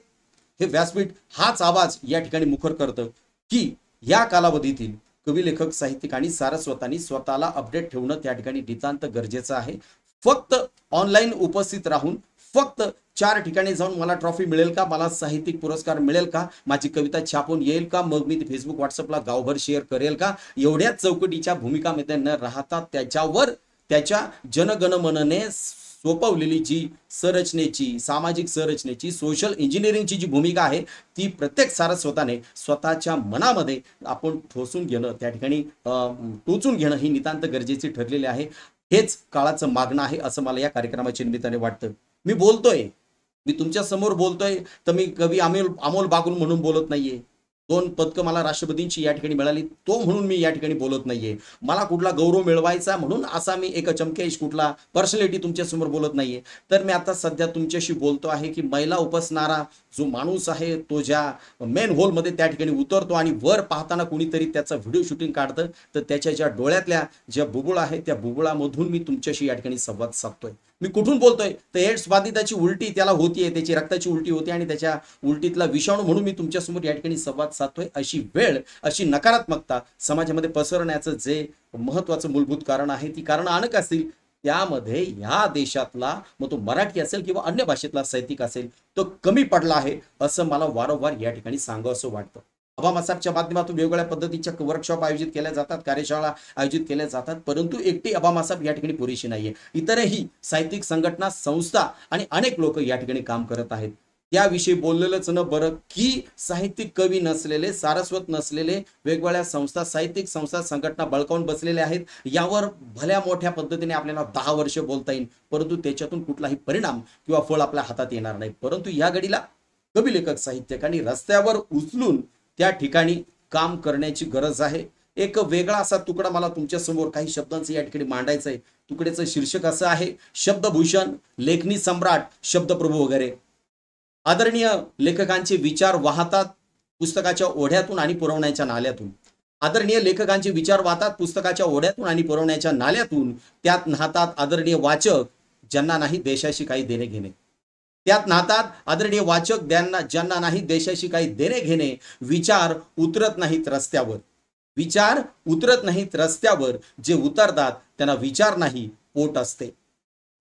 हे व्यासपीठ हाच आवाज या ठिकाणी मुखर करतं की या कालावधीतील कवी लेखक साहित्यिक आणि सारस्वतांनी स्वतःला अपडेट ठेवणं त्या ठिकाणी नितांत गरजेचं आहे. फक्त ऑनलाईन उपस्थित राहून, फक्त 4 ठिकाणी जाऊन मला ट्रॉफी मिळेल का, मला साहित्यिक पुरस्कार मिळेल का, माझी कविता छापून येईल का, मग मी ती फेसबुक व्हॉट्सअपला गावभर शेअर करेल का, एवढ्याच चौकटीच्या भूमिकामध्ये न राहता त्याच्यावर त्याच्या जनगणमनने सोपवलेली जी संरचनेची, सामाजिक संरचनेची, सोशल इंजिनिअरिंगची जी भूमिका आहे ती प्रत्येक सारस्वताने स्वतःच्या मनामध्ये आपण ठोसून घेणं, त्या ठिकाणी टोचून घेणं ही नितांत गरजेची ठरलेली आहे. हेच काळाचं मागणं आहे असं मला या कार्यक्रमाच्या निमित्ताने वाटतं. मी बोलतोय, मी तुमच्या समोर बोलतोय तर मी कवी अमोल बागुल म्हणून बोलत नाहीये. 2 पदकं मला राष्ट्रपतींची या ठिकाणी मिळाली तो म्हणून मी या ठिकाणी बोलत नाहीये. मला कुठला गौरव मिळवायचा म्हणून असा मी एक चमकेश कुठला पर्सनॅलिटी तुमच्या समोर बोलत नाहीये. तर मी आता सध्या तुमच्याशी बोलतो आहे की मैला उपसणारा जो माणूस आहे तो ज्या मेन होलमध्ये त्या ठिकाणी उतरतो आणि वर पाहताना कोणीतरी त्याचा व्हिडिओ शूटिंग काढतं, तर त्याच्या ज्या डोळ्यातल्या ज्या बुबुळ आहे त्या बुबुळामधून मी तुमच्याशी या ठिकाणी संवाद साधतोय. मी कुठून बोलतोय तर एड्स बाधिताची उलटी त्याला होतीये, त्याची रक्ताची उलटी होते आणि त्याच्या उलटीतला विषाणू म्हणून मी तुमच्यासमोर या ठिकाणी संवाद साधतोय. अशी वेळ, अशी नकारात्मकता समाजामध्ये पसरण्याचं जे महत्वाचं मूलभूत कारण आहे, ती कारण अनेक असतील. त्यामध्ये या देशातला, मग तो मराठी असेल किंवा अन्य भाषेतला साहित्यिक असेल, तो कमी पडला आहे असं मला वारंवार या ठिकाणी सांगावं असं वाटतं. अभामासाबच्या माध्यमातून वेगवेगळ्या पद्धतीच्या वर्कशॉप आयोजित केल्या जातात, कार्यशाळा आयोजित केल्या जातात, परंतु एकटी अभामासाब या ठिकाणी पुरेशी नाहीये. इतरही साहित्यिक संघटना, संस्था आणि अनेक लोक या ठिकाणी काम करत आहेत. त्याविषयी बोललेलंच न बरं की साहित्यिक कवी नसलेले, सारस्वत नसलेले वेगवेगळ्या संस्था, साहित्यिक संस्था, संघटना बळकावून बसलेल्या आहेत. यावर भल्या मोठ्या पद्धतीने आपल्याला 10 वर्ष बोलता येईल, परंतु त्याच्यातून कुठलाही परिणाम किंवा फळ आपल्या हातात येणार नाही. परंतु या घडीला कवी, लेखक, साहित्यिकांनी रस्त्यावर उचलून त्या ठिकाणी काम करण्याची गरज आहे. एक वेगळा असा तुकडा मला तुमच्या समोर काही शब्दांचं या ठिकाणी मांडायचं आहे. तुकड्याचं शीर्षक असं आहे, शब्दभूषण, लेखनी सम्राट, शब्दप्रभू वगैरे. आदरणीय लेखकांचे विचार वाहतात पुस्तकाच्या ओढ्यातून आणि पुरवण्याच्या नाल्यातून. आदरणीय लेखकांचे विचार वाहतात पुस्तकाच्या ओढ्यातून आणि पुरवण्याच्या नाल्यातून. त्यात नाहतात आदरणीय वाचक, ज्यांना नाही देशाशी काही देणे घेणे. त्यात नाहतात आदरणीय वाचक, ज्यांना नाही देशाशी काही देणे घेणे. विचार उतरत नाहीत रस्त्यावर. विचार उतरत नाहीत रस्त्यावर. जे उतरतात त्यांना विचार नाही, पोट असते.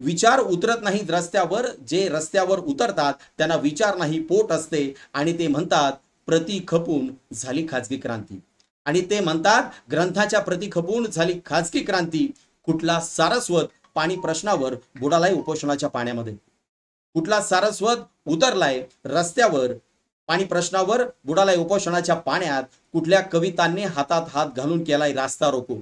विचार उतरत नाहीत रस्त्यावर. जे रस्त्यावर उतरतात त्यांना विचार नाही, पोट असते. आणि ते म्हणतात प्रति खपून झाली खाजगी क्रांती. आणि ते म्हणतात ग्रंथाच्या प्रति खपून झाली खाजगी क्रांती. कुठला सारस्वत पाणी प्रश्नावर बुडालाय उपोषणाच्या पाण्यामध्ये. कुठला सारस्वत उतरलाय रस्त्यावर, पाणी प्रश्नावर बुडालाय उपोषणाच्या पाण्यात. कुठल्या कवितांनी हातात हात घालून केलाय रास्ता रोको.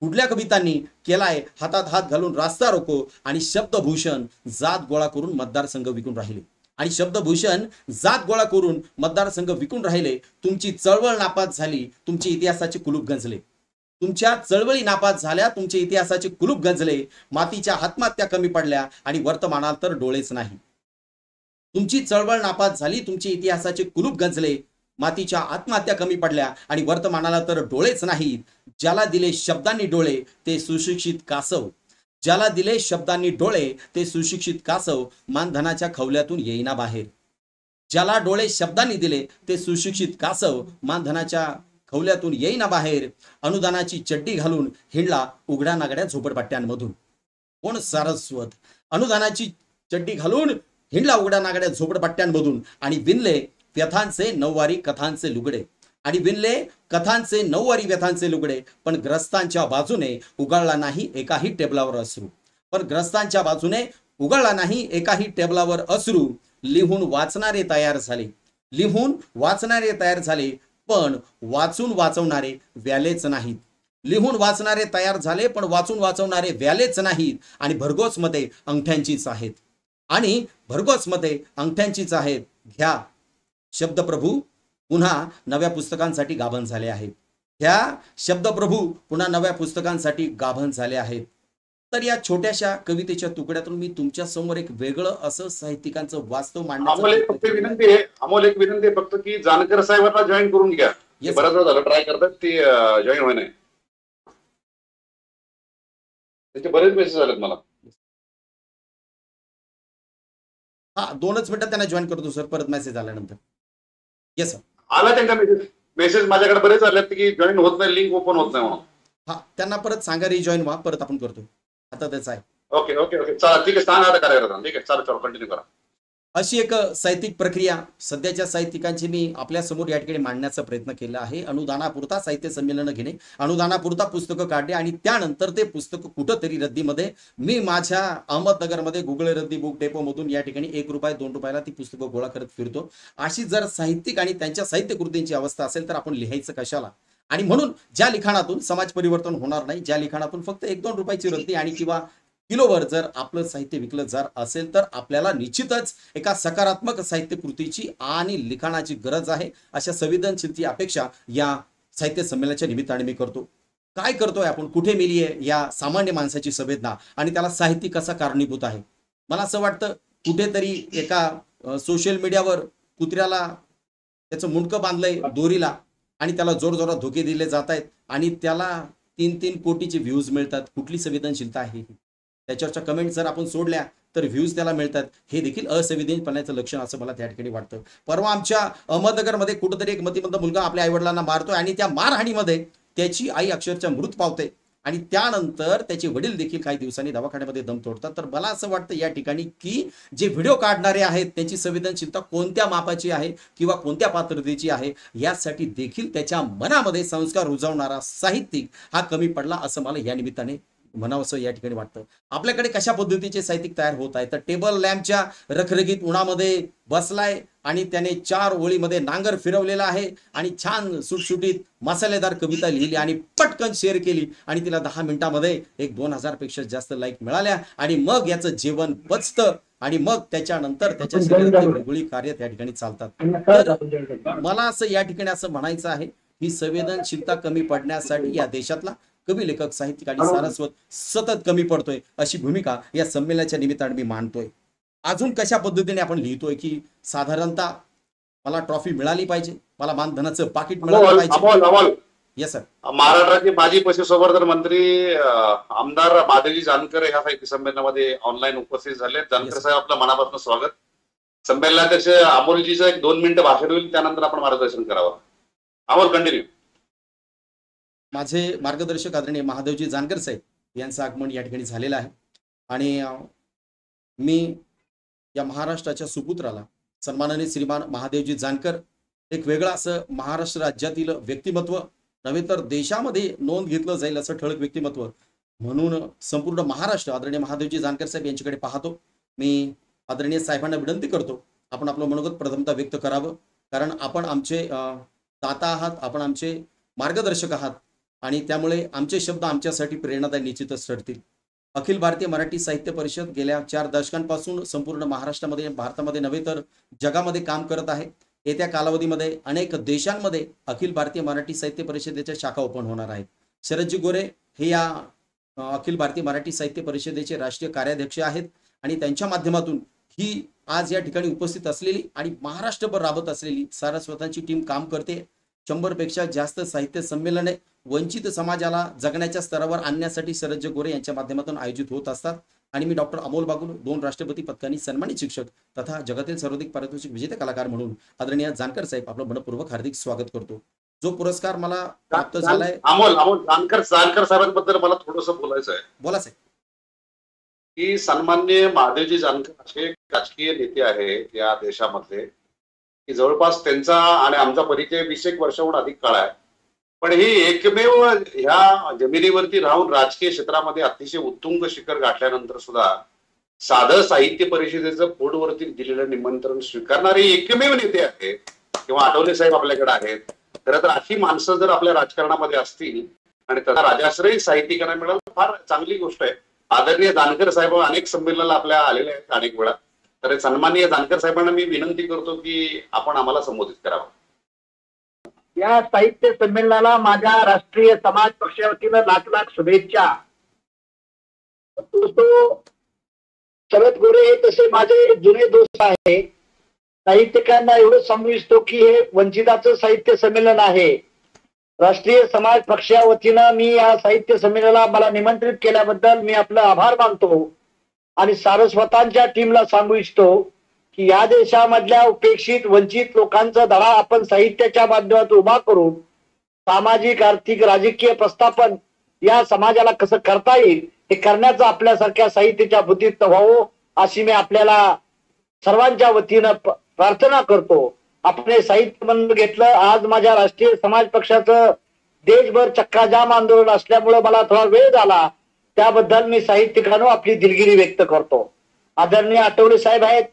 कुठल्या कवितांनी केलाय हातात हात घालून रास्ता रोको. आणि शब्दभूषण जात गोळा करून मतदारसंघ विकून राहिले. आणि शब्दभूषण जात गोळा करून मतदारसंघ विकून राहिले. तुमची चळवळ नापास झाली, तुमचे इतिहासाचे कुलूप गंजले. तुमच्या चळवळी नापास झाल्या, तुमचे इतिहासाचे कुलूप गंजले. मातीच्या आत्महत्या कमी पडल्या आणि वर्तमानात तर डोळेच नाही. तुमची चळवळ नापास झाली, तुमचे इतिहासाचे कुलूप गंजले. मातीच्या आत्महत्या कमी पडल्या आणि वर्तमानाला तर डोळेच नाहीत. ज्याला दिले शब्दांनी डोळे ते सुशिक्षित कासव. ज्याला दिले शब्दांनी डोळे ते सुशिक्षित कासव. मानधनाच्या खवल्यातून येईना बाहेर. ज्याला डोळे शब्दांनी दिले ते सुशिक्षित कासव. मानधनाच्या खवल्यातून येईना बाहेर. अनुदानाची चड्डी घालून हिंडला उघड्या नागड्या झोपडपट्ट्यांमधून. कोण सारस्वत अनुदानाची चड्डी घालून हिंडला उघड्या नागड्या झोपडपट्ट्यांमधून. आणि विणले व्यथांचे 9वारी कथांचे लुगडे. आणि विणले कथांचे 9वारी व्यथांचे लुगडे. पण ग्रस्तांच्या बाजूने उगाळला नाही एकाही टेबलावर अश्रू. पण ग्रस्तांच्या बाजूने उगाळला नाही एकाही टेबलावर अश्रू. लिहून वाचणारे तयार झाले. लिहून वाचणारे तयार झाले. पण वाचून वाचवणारे व्यालेच नाहीत. लिहून वाचणारे तयार झाले, पण वाचून वाचवणारे व्यालेच नाहीत. आणि भरघोस मते अंगठ्यांचीच आहेत. आणि भरघोस मते अंगठ्यांचीच आहेत. घ्या शब्दप्रभू पुन्हा नव्या पुस्तकांसाठी गाभण झाले आहेत. ह्या शब्दप्रभू पुन्हा नव्या पुस्तकांसाठी गाभण झाले आहेत. तर या छोट्याशा कवितेच्या तुकड्यातून मी तुमच्या समोर एक वेगळं असं साहित्यिकांचं वास्तव मांडण्याचं फक्त विनंती आहे, अमोल एक विनंती आहे फक्त की जानकर साहेबांना जॉईन करून घ्या. बराच वेळ झालं ट्राय करतात, ती जॉईन होय नाही. त्याचे बरेच मेसेज आलेत मला. हा 2च मिनिटात त्यांना जॉईन करतो सर, परत मेसेज आल्यानंतर. Yes sir. आला त्यांचा मेसेज माझ्याकडे बरेच आले की जॉईन होत नाही, लिंक ओपन होत नाही म्हणून. हा त्यांना परत सांगा रिजॉईन व्हा, परत आपण करतो. आता त्याच आहे. ओके ओके ओके चला ठीक आहे, सांगा आता करायला. ठीक आहे चालू कंटिन्यू करा. अशी एक साहित्यिक प्रक्रिया सध्याच्या साहित्यिकांची मी आपल्या समोर या ठिकाणी मांडण्याचा प्रयत्न केला आहे. अनुदानापुरता साहित्य संमेलन घेणे, अनुदानापुरता पुस्तकं काढणे आणि त्यानंतर ते पुस्तक कुठंतरी रद्दीमध्ये. मी माझ्या अहमदनगरमध्ये गुगल रद्दी बुक डेपोमधून या ठिकाणी 1 रुपया 2 रुपयाला ती पुस्तकं गोळा करत फिरतो. अशी जर साहित्यिक आणि त्यांच्या साहित्य कृतींची अवस्था असेल तर आपण लिहायचं कशाला? आणि म्हणून ज्या लिखाणातून समाज परिवर्तन होणार नाही, ज्या लिखाणातून फक्त 1-2 रुपयाची रद्दी आणि किंवा किलोवर जर आपलं साहित्य विकलं जर असेल तर आपल्याला निश्चितच एका सकारात्मक साहित्य कृतीची आणि लिखाणाची गरज आहे. अशा संवेदनशीलची अपेक्षा या साहित्य संमेलनाच्या निमित्ताने मी करतो. काय करतोय आपण, कुठे मिली आहे या सामान्य माणसाची संवेदना आणि त्याला साहित्य कसा कारणीभूत आहे? मला असं वाटतं कुठेतरी एका सोशल मीडियावर कुत्र्याला त्याचं मुंडकं बांधलंय दोरीला आणि त्याला जोरजोरात धोके दिले जात आहेत आणि त्याला 3-3 कोटीचे व्ह्यूज मिळतात. कुठली संवेदनशीलता आहे? त्याच्यावरच्या कमेंट जर आपण सोडल्या तर व्ह्यूज त्याला मिळतात. हे देखील असंवेदनशीलपणाचं लक्षण असं मला त्या ठिकाणी वाटतं. परवा आमच्या अहमदनगरमध्ये कुठेतरी एक मतिमंद मुलगा आपल्या आईवडिलांना मारतोय आणि त्या मारहाणीमध्ये त्याची आई अक्षरशः मृत पावते आणि त्यानंतर त्याचे वडील देखील काही दिवसांनी दवाखान्यामध्ये दम तोडतात. तर मला असं वाटतं या ठिकाणी की जे व्हिडिओ काढणारे आहेत त्यांची संवेदनशीलता कोणत्या मापाची आहे किंवा कोणत्या पात्रतेची आहे यासाठी देखील त्याच्या मनामध्ये संस्कार रुजवणारा साहित्यिक हा कमी पडला असं मला या निमित्ताने म्हणावंसं या ठिकाणी वाटतं. आपल्याकडे कशा पद्धतीचे साहित्यिक तयार होत आहे तर टेबल लॅम्पच्या रखरखीत उन्हामध्ये बसलाय आणि त्याने 4 ओळीमध्ये नांगर फिरवलेला आहे आणि छान सुटसुटीत मसालेदार कविता लिहिली आणि पटकन शेअर केली आणि तिला 10 मिनिटांमध्ये 1-2 पेक्षा जास्त लाईक मिळाल्या आणि मग याचं जेवण पचतं आणि मग त्याच्यानंतर त्याच्या शरीरातली वेगवेगळी कार्य त्या ठिकाणी चालतात. तर मला असं या ठिकाणी असं म्हणायचं आहे ही संवेदनशीलता कमी पडण्यासाठी या देशातला कवी लेखक साहित्यिक आणि सारस्वत सतत कमी पडतोय अशी भूमिका या संमेलनाच्या निमित्ताने मी मांडतोय. अजून कशा पद्धतीने आपण लिहितोय की साधारणतः मला ट्रॉफी मिळाली पाहिजे, मला मानधनाचं पाकिट मिळालं पाहिजे. Yes sir. महाराष्ट्राचे माजी पशुसंवर्धन मंत्री आमदार महादेवजी जानकर या साहित्य संमेलनामध्ये ऑनलाईन उपस्थित झाले. जानकर साहेब आपलं मनापासून स्वागत. संमेलनाध्यक्ष अमोलजीचं 1-2 मिनिटं भाषण होईल त्यानंतर आपण मार्गदर्शन करावं. अमोल कंटिन्यू. माझे मार्गदर्शक आदरणीय महादेवजी जानकर साहेब यांचं आगमन या ठिकाणी झालेलं आहे आणि मी या महाराष्ट्राच्या सुपुत्राला सन्माननीय श्रीमान महादेवजी जानकर एक वेगळं असं महाराष्ट्र राज्यातील व्यक्तिमत्व नव्हे तर देशामध्ये नोंद घेतलं जाईल असं ठळक व्यक्तिमत्व म्हणून संपूर्ण महाराष्ट्र आदरणीय महादेवजी जानकर साहेब यांच्याकडे पाहतो. मी आदरणीय साहेबांना विनंती करतो आपण आपलं मनोगत प्रथमतः व्यक्त करावं कारण आपण आमचे दाता आहात, आपण आमचे मार्गदर्शक आहात आणि त्यामुळे आमचे शब्द आमच्यासाठी प्रेरणादायी निश्चितच ठरतील. अखिल भारतीय मराठी साहित्य परिषद गेल्या 4 दशकांपासून संपूर्ण महाराष्ट्रामध्ये भारतामध्ये नव्हे तर जगामध्ये काम करत आहे. येत्या कालावधीमध्ये अनेक देशांमध्ये अखिल भारतीय मराठी साहित्य परिषदेच्या शाखा ओपन होणार आहेत. शरदजी गोरे हे या अखिल भारतीय मराठी साहित्य परिषदेचे राष्ट्रीय कार्याध्यक्ष आहेत आणि त्यांच्या माध्यमातून ही आज या ठिकाणी उपस्थित असलेली आणि महाराष्ट्रभर राबत असलेली सारस्वतांची टीम काम करते. 100 पेक्षा जास्त साहित्य संमेलने वंचित समाजाला जगण्याच्या स्तरावर आणण्यासाठी शरदजी गोरे यांच्या माध्यमातून आयोजित होत असतात आणि मी डॉक्टर अमोल बागुल 2 राष्ट्रपती पदकांनी सन्मानित शिक्षक तथा जगातील सर्वाधिक पारितोषिक विजेते कलाकार म्हणून आदरणीय जानकर साहेब आपलं मनपूर्वक हार्दिक स्वागत करतो. जो पुरस्कार मला प्राप्त झालाय अमोल जानकर साहेबांबद्दल मला थोडंसं बोलायचं आहे. बोला साहेब. की सन्माननीय महादेवजी जानकर असे राजकीय नेते आहेत या देशामध्ये की जवळपास त्यांचा आणि आमचा परिचय 20 वर्षाहून अधिक काळ आहे पण ही एकमेव ह्या जमिनीवरती राहून राजकीय क्षेत्रामध्ये अतिशय उत्तुंग शिखर गाठल्यानंतर सुद्धा साधं साहित्य परिषदेचं बोर्डवरती दिलेलं निमंत्रण स्वीकारणारे एकमेव नेते आहेत किंवा आठवले साहेब आपल्याकडे आहेत. खरं तर अशी माणसं जर आपल्या राजकारणामध्ये असतील आणि त्याचा राजाश्रयी साहित्यिकांना मिळालं फार चांगली गोष्ट आहे. आदरणीय जानकर साहेब अनेक संमेलनाला आपल्या आलेले आहेत अनेक वेळा. तर सन्माननीय जानकर साहेबांना मी विनंती करतो की आपण आम्हाला संबोधित करावं. या साहित्य संमेलनाला माझ्या राष्ट्रीय समाज पक्षाच्या वतीनं लाख शुभेच्छा. शरद गोरे हे तसे माझे जुने दोस्त आहे. साहित्यिकांना एवढं सांगू इच्छितो की हे वंचिताचं साहित्य संमेलन आहे. राष्ट्रीय समाज पक्षाच्या वतीनं मी या साहित्य संमेलनाला मला निमंत्रित केल्याबद्दल मी आपला आभार मानतो आणि सारस्वतांच्या टीमला सांगू इच्छितो की या देशामधल्या उपेक्षित वंचित लोकांचा धडा आपण साहित्याच्या माध्यमातून उभा करून सामाजिक आर्थिक राजकीय प्रस्थापन या समाजाला कसं करता येईल हे करण्याचं आपल्यासारख्या साहित्याच्या बुद्धीत व्हावं अशी मी आपल्याला सर्वांच्या वतीनं प्रार्थना करतो. आपण हे साहित्य बंद घेतलं. आज माझ्या राष्ट्रीय समाज पक्षाचं देशभर चक्काजाम आंदोलन असल्यामुळे मला थोडा वेळ झाला त्याबद्दल मी साहित्यिकांनो आपली दिलगिरी व्यक्त करतो. आदरणीय आठवले साहेब आहेत,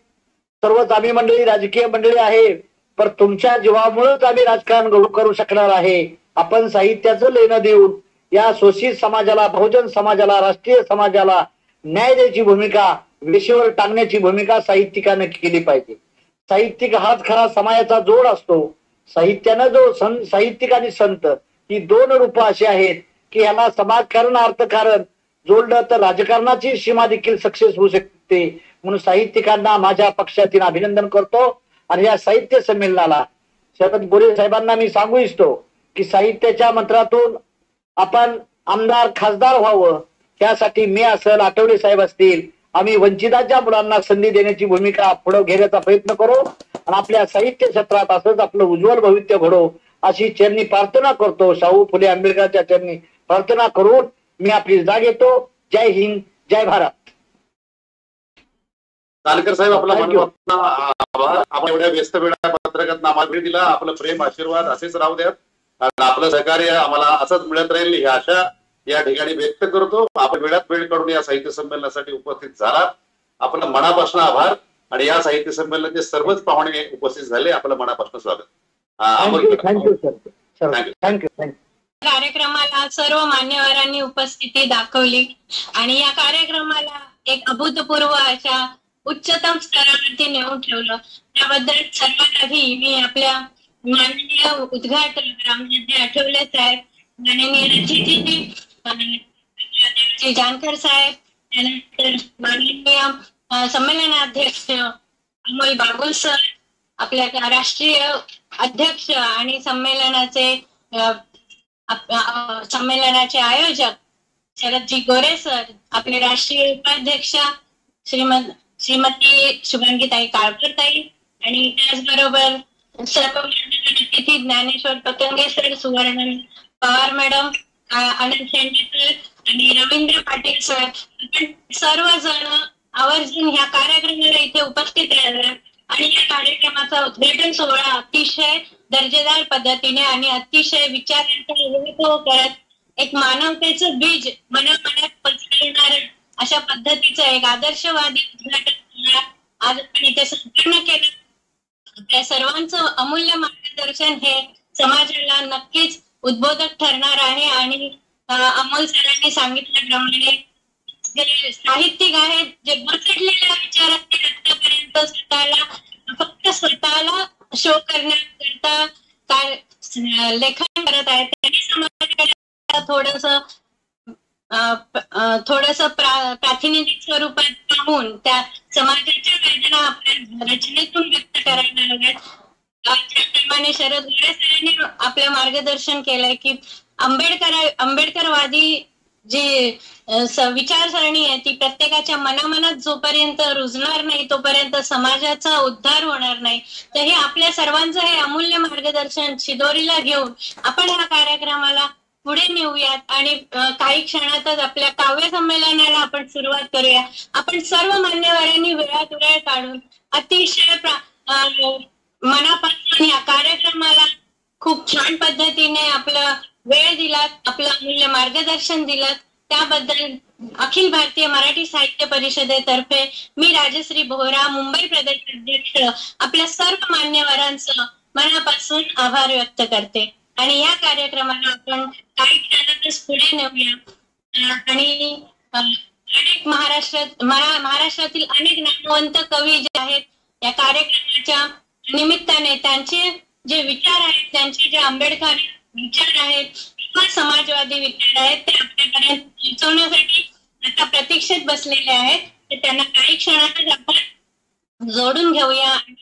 सर्वच आम्ही मंडळी राजकीय मंडळी आहे पण तुमच्या जीवामुळेच आम्ही राजकारण करू शकणार आहे. आपण साहित्याचं लेणं देऊन या शोषित समाजाला बहुजन समाजाला राष्ट्रीय समाजाला न्याय द्यायची भूमिका वेशीवर टांगण्याची भूमिका साहित्यिकाने केली पाहिजे. साहित्यिक हाच खरा समाजाचा जोड असतो. साहित्यानं जो साहित्यिक आणि संत ही 2 रूप अशी आहेत की याला समाजकारण अर्थकारण जोडलं तर राजकारणाची सीमा देखील सक्सेस होऊ शकते. म्हणून साहित्यिकांना माझ्या पक्षातील अभिनंदन करतो आणि या साहित्य संमेलनाला शरद गोरे साहेबांना मी सांगू इच्छितो की साहित्याच्या मंत्रातून आपण आमदार खासदार व्हावं त्यासाठी मी असेल आठवले साहेब असतील आम्ही वंचिताच्या मुलांना संधी देण्याची भूमिका पुढे घेण्याचा प्रयत्न करू आणि आपल्या साहित्य क्षेत्रात असंच आपलं उज्ज्वल भविष्य घडो अशी चरणी प्रार्थना करतो. शाहू फुले आंबेडकरच्या चरणी प्रार्थना करून मी आपली रजा घेतो. जय हिंद, जय भारत. जानकर साहेब, आपला Thank you. मनापासून आभार. आपण एवढ्या व्यस्त वेळापत्रकात नामात वेळ दिला. आपलं प्रेम आशीर्वाद असेच राहू द्यात आणि आपलं सहकार्य आम्हाला असंच मिळत राहील ही आशा या ठिकाणी व्यक्त करतो. आपण वेळात वेळ काढून या साहित्य संमेलनासाठी उपस्थित झाला. आपलं मनापासून आभार आणि या साहित्य संमेलनाचे सर्वच पाहुणे उपस्थित झाले. आपलं मनापासून स्वागत. Thank you sir. Thank you. Thank you. कार्यक्रमाला सर्व मान्यवरांनी उपस्थिती दाखवली आणि या कार्यक्रमाला एक अभूतपूर्व अशा उच्चतम स्तरावरती नेऊन ठेवलं. त्याबद्दल सर्वात आधी मी आपल्या माननीय उद्घाटक रामदासजी आठवले साहेब, माननीय रचितजी जानकर साहेब, त्यानंतर माननीय संमेलनाध्यक्ष अमोल बागुल सर, आपल्या राष्ट्रीय अध्यक्ष आणि संमेलनाचे आयोजक शरदजी गोरे सर, आपले राष्ट्रीय उपाध्यक्ष श्रीमती शुभांगीताई काळकरताई आणि त्याचबरोबर सर्व अतिथी ज्ञानेश्वर पतंगे सर, सुवर्ण पवार मॅडम, आनंद शेंडे सर आणि रवींद्र पाटील सर, सर्वजण आवर्जून ह्या कार्यक्रमाला इथे उपस्थित राहिला आणि या कार्यक्रमाचा उद्घाटन सोहळा अतिशय दर्जेदार पद्धतीने आणि अतिशय विचारांचा अनुभव करत एक मानवतेचं बीज मनामनात पसरवणार अशा पद्धतीचं एक आदर्शवादी उद्घाटन सोहळा आज आपण इथे संपन्न केलं. त्या सर्वांचं अमूल्य मार्गदर्शन हे समाजाला नक्कीच उद्बोधक ठरणार आहे आणि अमोल सरांनी सांगितल्याप्रमाणे जे साहित्यिक आहेत, जे बसलेल्या विचारांनी आतापर्यंत फक्त स्वतःला शो करण्याकरता काय लेखन करत आहेत, त्यांनी समाजाला थोडस प्रातिनिधिक स्वरूपात पाहून त्या समाजाच्या वेदना आपल्या रचनेतून व्यक्त करायला लागत. त्याप्रमाणे शरद गोरे सरांनी आपलं मार्गदर्शन केलंय की आंबेडकरवादी जी विचारसरणी आहे ती प्रत्येकाच्या मनामनात जोपर्यंत रुजणार नाही तोपर्यंत समाजाचा उद्धार होणार नाही. तर हे आपल्या सर्वांचं हे अमूल्य मार्गदर्शन शिदोरीला घेऊन आपण ह्या कार्यक्रमाला पुढे नेऊयात आणि काही क्षणातच आपल्या काव्य संमेलनाला आपण सुरुवात करूया. आपण सर्व मान्यवरांनी वेळात वेळ काढून अतिशय मनापासून या कार्यक्रमाला खूप छान पद्धतीने आपला वेळ दिलात, आपलं अमूल्य मार्गदर्शन दिलं. त्याबद्दल अखिल भारतीय मराठी साहित्य परिषदेतर्फे मी राजश्री बोहरा, मुंबई प्रदेश अध्यक्ष, आपल्या सर्व मान्यवरांचं मनापासून आभार व्यक्त करते आणि या कार्यक्रमाला आपण काही क्षणातच पुढे नेऊया आणि अनेक महाराष्ट्रातील अनेक नामवंत कवी जे आहेत या कार्यक्रमाच्या निमित्ताने त्यांचे जे विचार आहेत, त्यांचे जे आंबेडकर विचार आहेत किंवा समाजवादी विचार आहेत ते आपल्यापर्यंत पोहोचवण्यासाठी आता प्रतीक्षेत बसलेले आहेत. तर त्यांना काही क्षणातच आपण जोडून घेऊया आणि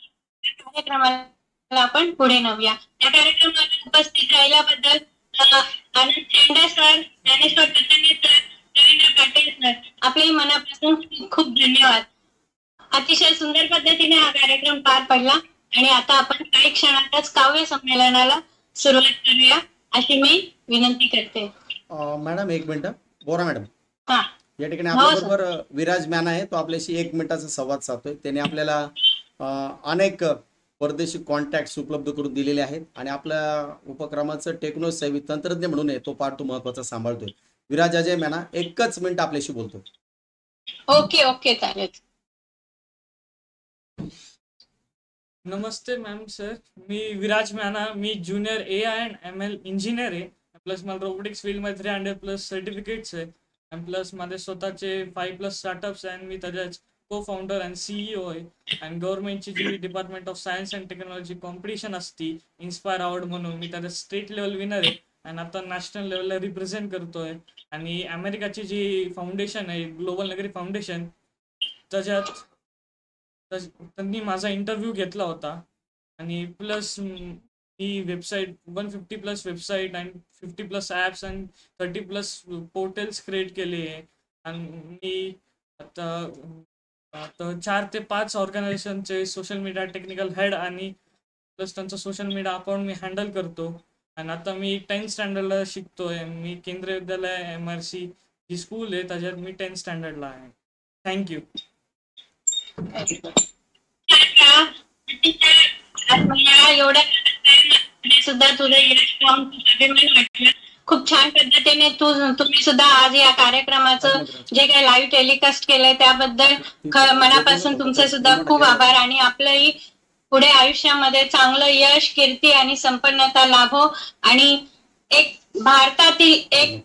कार्यक्रमाला आपण पुढे नेऊया. या कार्यक्रमाला उपस्थित राहिल्याबद्दल Anand Shende sir, Dnyaneshwar Patange sir, Ravindra Patil sir, आपले मनापासून खूप खूप धन्यवाद. अतिशय सुंदर पद्धतीने हा कार्यक्रम पार पडला आणि आता आपण काही क्षणातच काव्य संमेलनाला सुरुवात करूया अशी मी विनंती करते. मॅडम एक मिनिट. बोरा मॅडम, हा, या ठिकाणी आपल्याबरोबर विराज मॅन आहे. तो आपल्याशी 1 मिनिटाचा संवाद साधतोय. त्याने आपल्याला अनेक परदेशी कॉन्टॅक्ट उपलब्ध करून दिलेले आहेत आणि आपल्या उपक्रमाचं टेक्नॉलॉजी तंत्रज्ञ म्हणून आहे तो पार्ट तो महत्वाचा सांभाळतोय. विराज अजय मॅना 1च मिनिट आपल्याशी बोलतोय. ओके ओके, चालेल. नमस्ते मॅम सर, मी विराज मॅना. मी junior AI and ML engineer आहे. प्लस मला रोबोटिक्स फील्डमध्ये 300+ सर्टिफिकेट्स आहे आणि प्लस माझे स्वतःचे 5+ स्टार्टअप्स आहे आणि मी त्याच्याच co-founder आणि CEO आहे. आणि गव्हर्नमेंटची जी department of science and technology competition असती इन्स्पायर अवॉर्ड म्हणून, मी त्याचा स्टेट लेवल विनर आहे आणि आता नॅशनल लेवलला रिप्रेझेंट करतोय. आणि अमेरिकाची जी फाउंडेशन आहे ग्लोबल नगरी फाउंडेशन, त्याच्यात त्यांनी माझा इंटरव्ह्यू घेतला होता आणि प्लस ही वेबसाईट 150+ वेबसाईट आणि 50+ ॲप्स आणि 30+ पोर्टल्स क्रिएट केले आहे. आणि मी आता 4 ते 5 ऑर्गनायझेशनचे सोशल मीडिया टेक्निकल हेड आणि प्लस त्यांचं सोशल मीडिया अकाउंट मी हँडल करतो. आणि आता मी 10th स्टँडर्डला शिकतोय. मी केंद्रीय विद्यालय MRC ही स्कूल आहे, त्याच्यात मी 10th स्टँडर्डला आहे. थँक्यू. एवढ्या सुद्धा तुझं खूप छान पद्धतीने तुम्ही सुद्धा आज या कार्यक्रमाचं जे काही लाईव्ह टेलिकास्ट केलंय त्याबद्दल मनापासून तुमचे सुद्धा खूप आभार. आणि आपलंही पुढे आयुष्यामध्ये चांगलं यश, कीर्ती आणि संपन्नता लाभो आणि एक भारतातील एक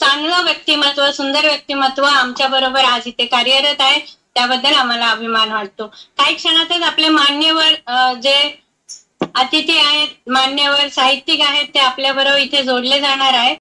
चांगलं व्यक्तिमत्व, सुंदर व्यक्तिमत्व आमच्या बरोबर आज इथे कार्यरत आहे, त्याबद्दल आम्हाला अभिमान वाटतो. काही क्षणातच आपले मान्यवर जे अतिथी आहेत, मान्यवर साहित्यिक आहेत, ते आपल्या बरोबर इथे जोडले जाणार आहेत.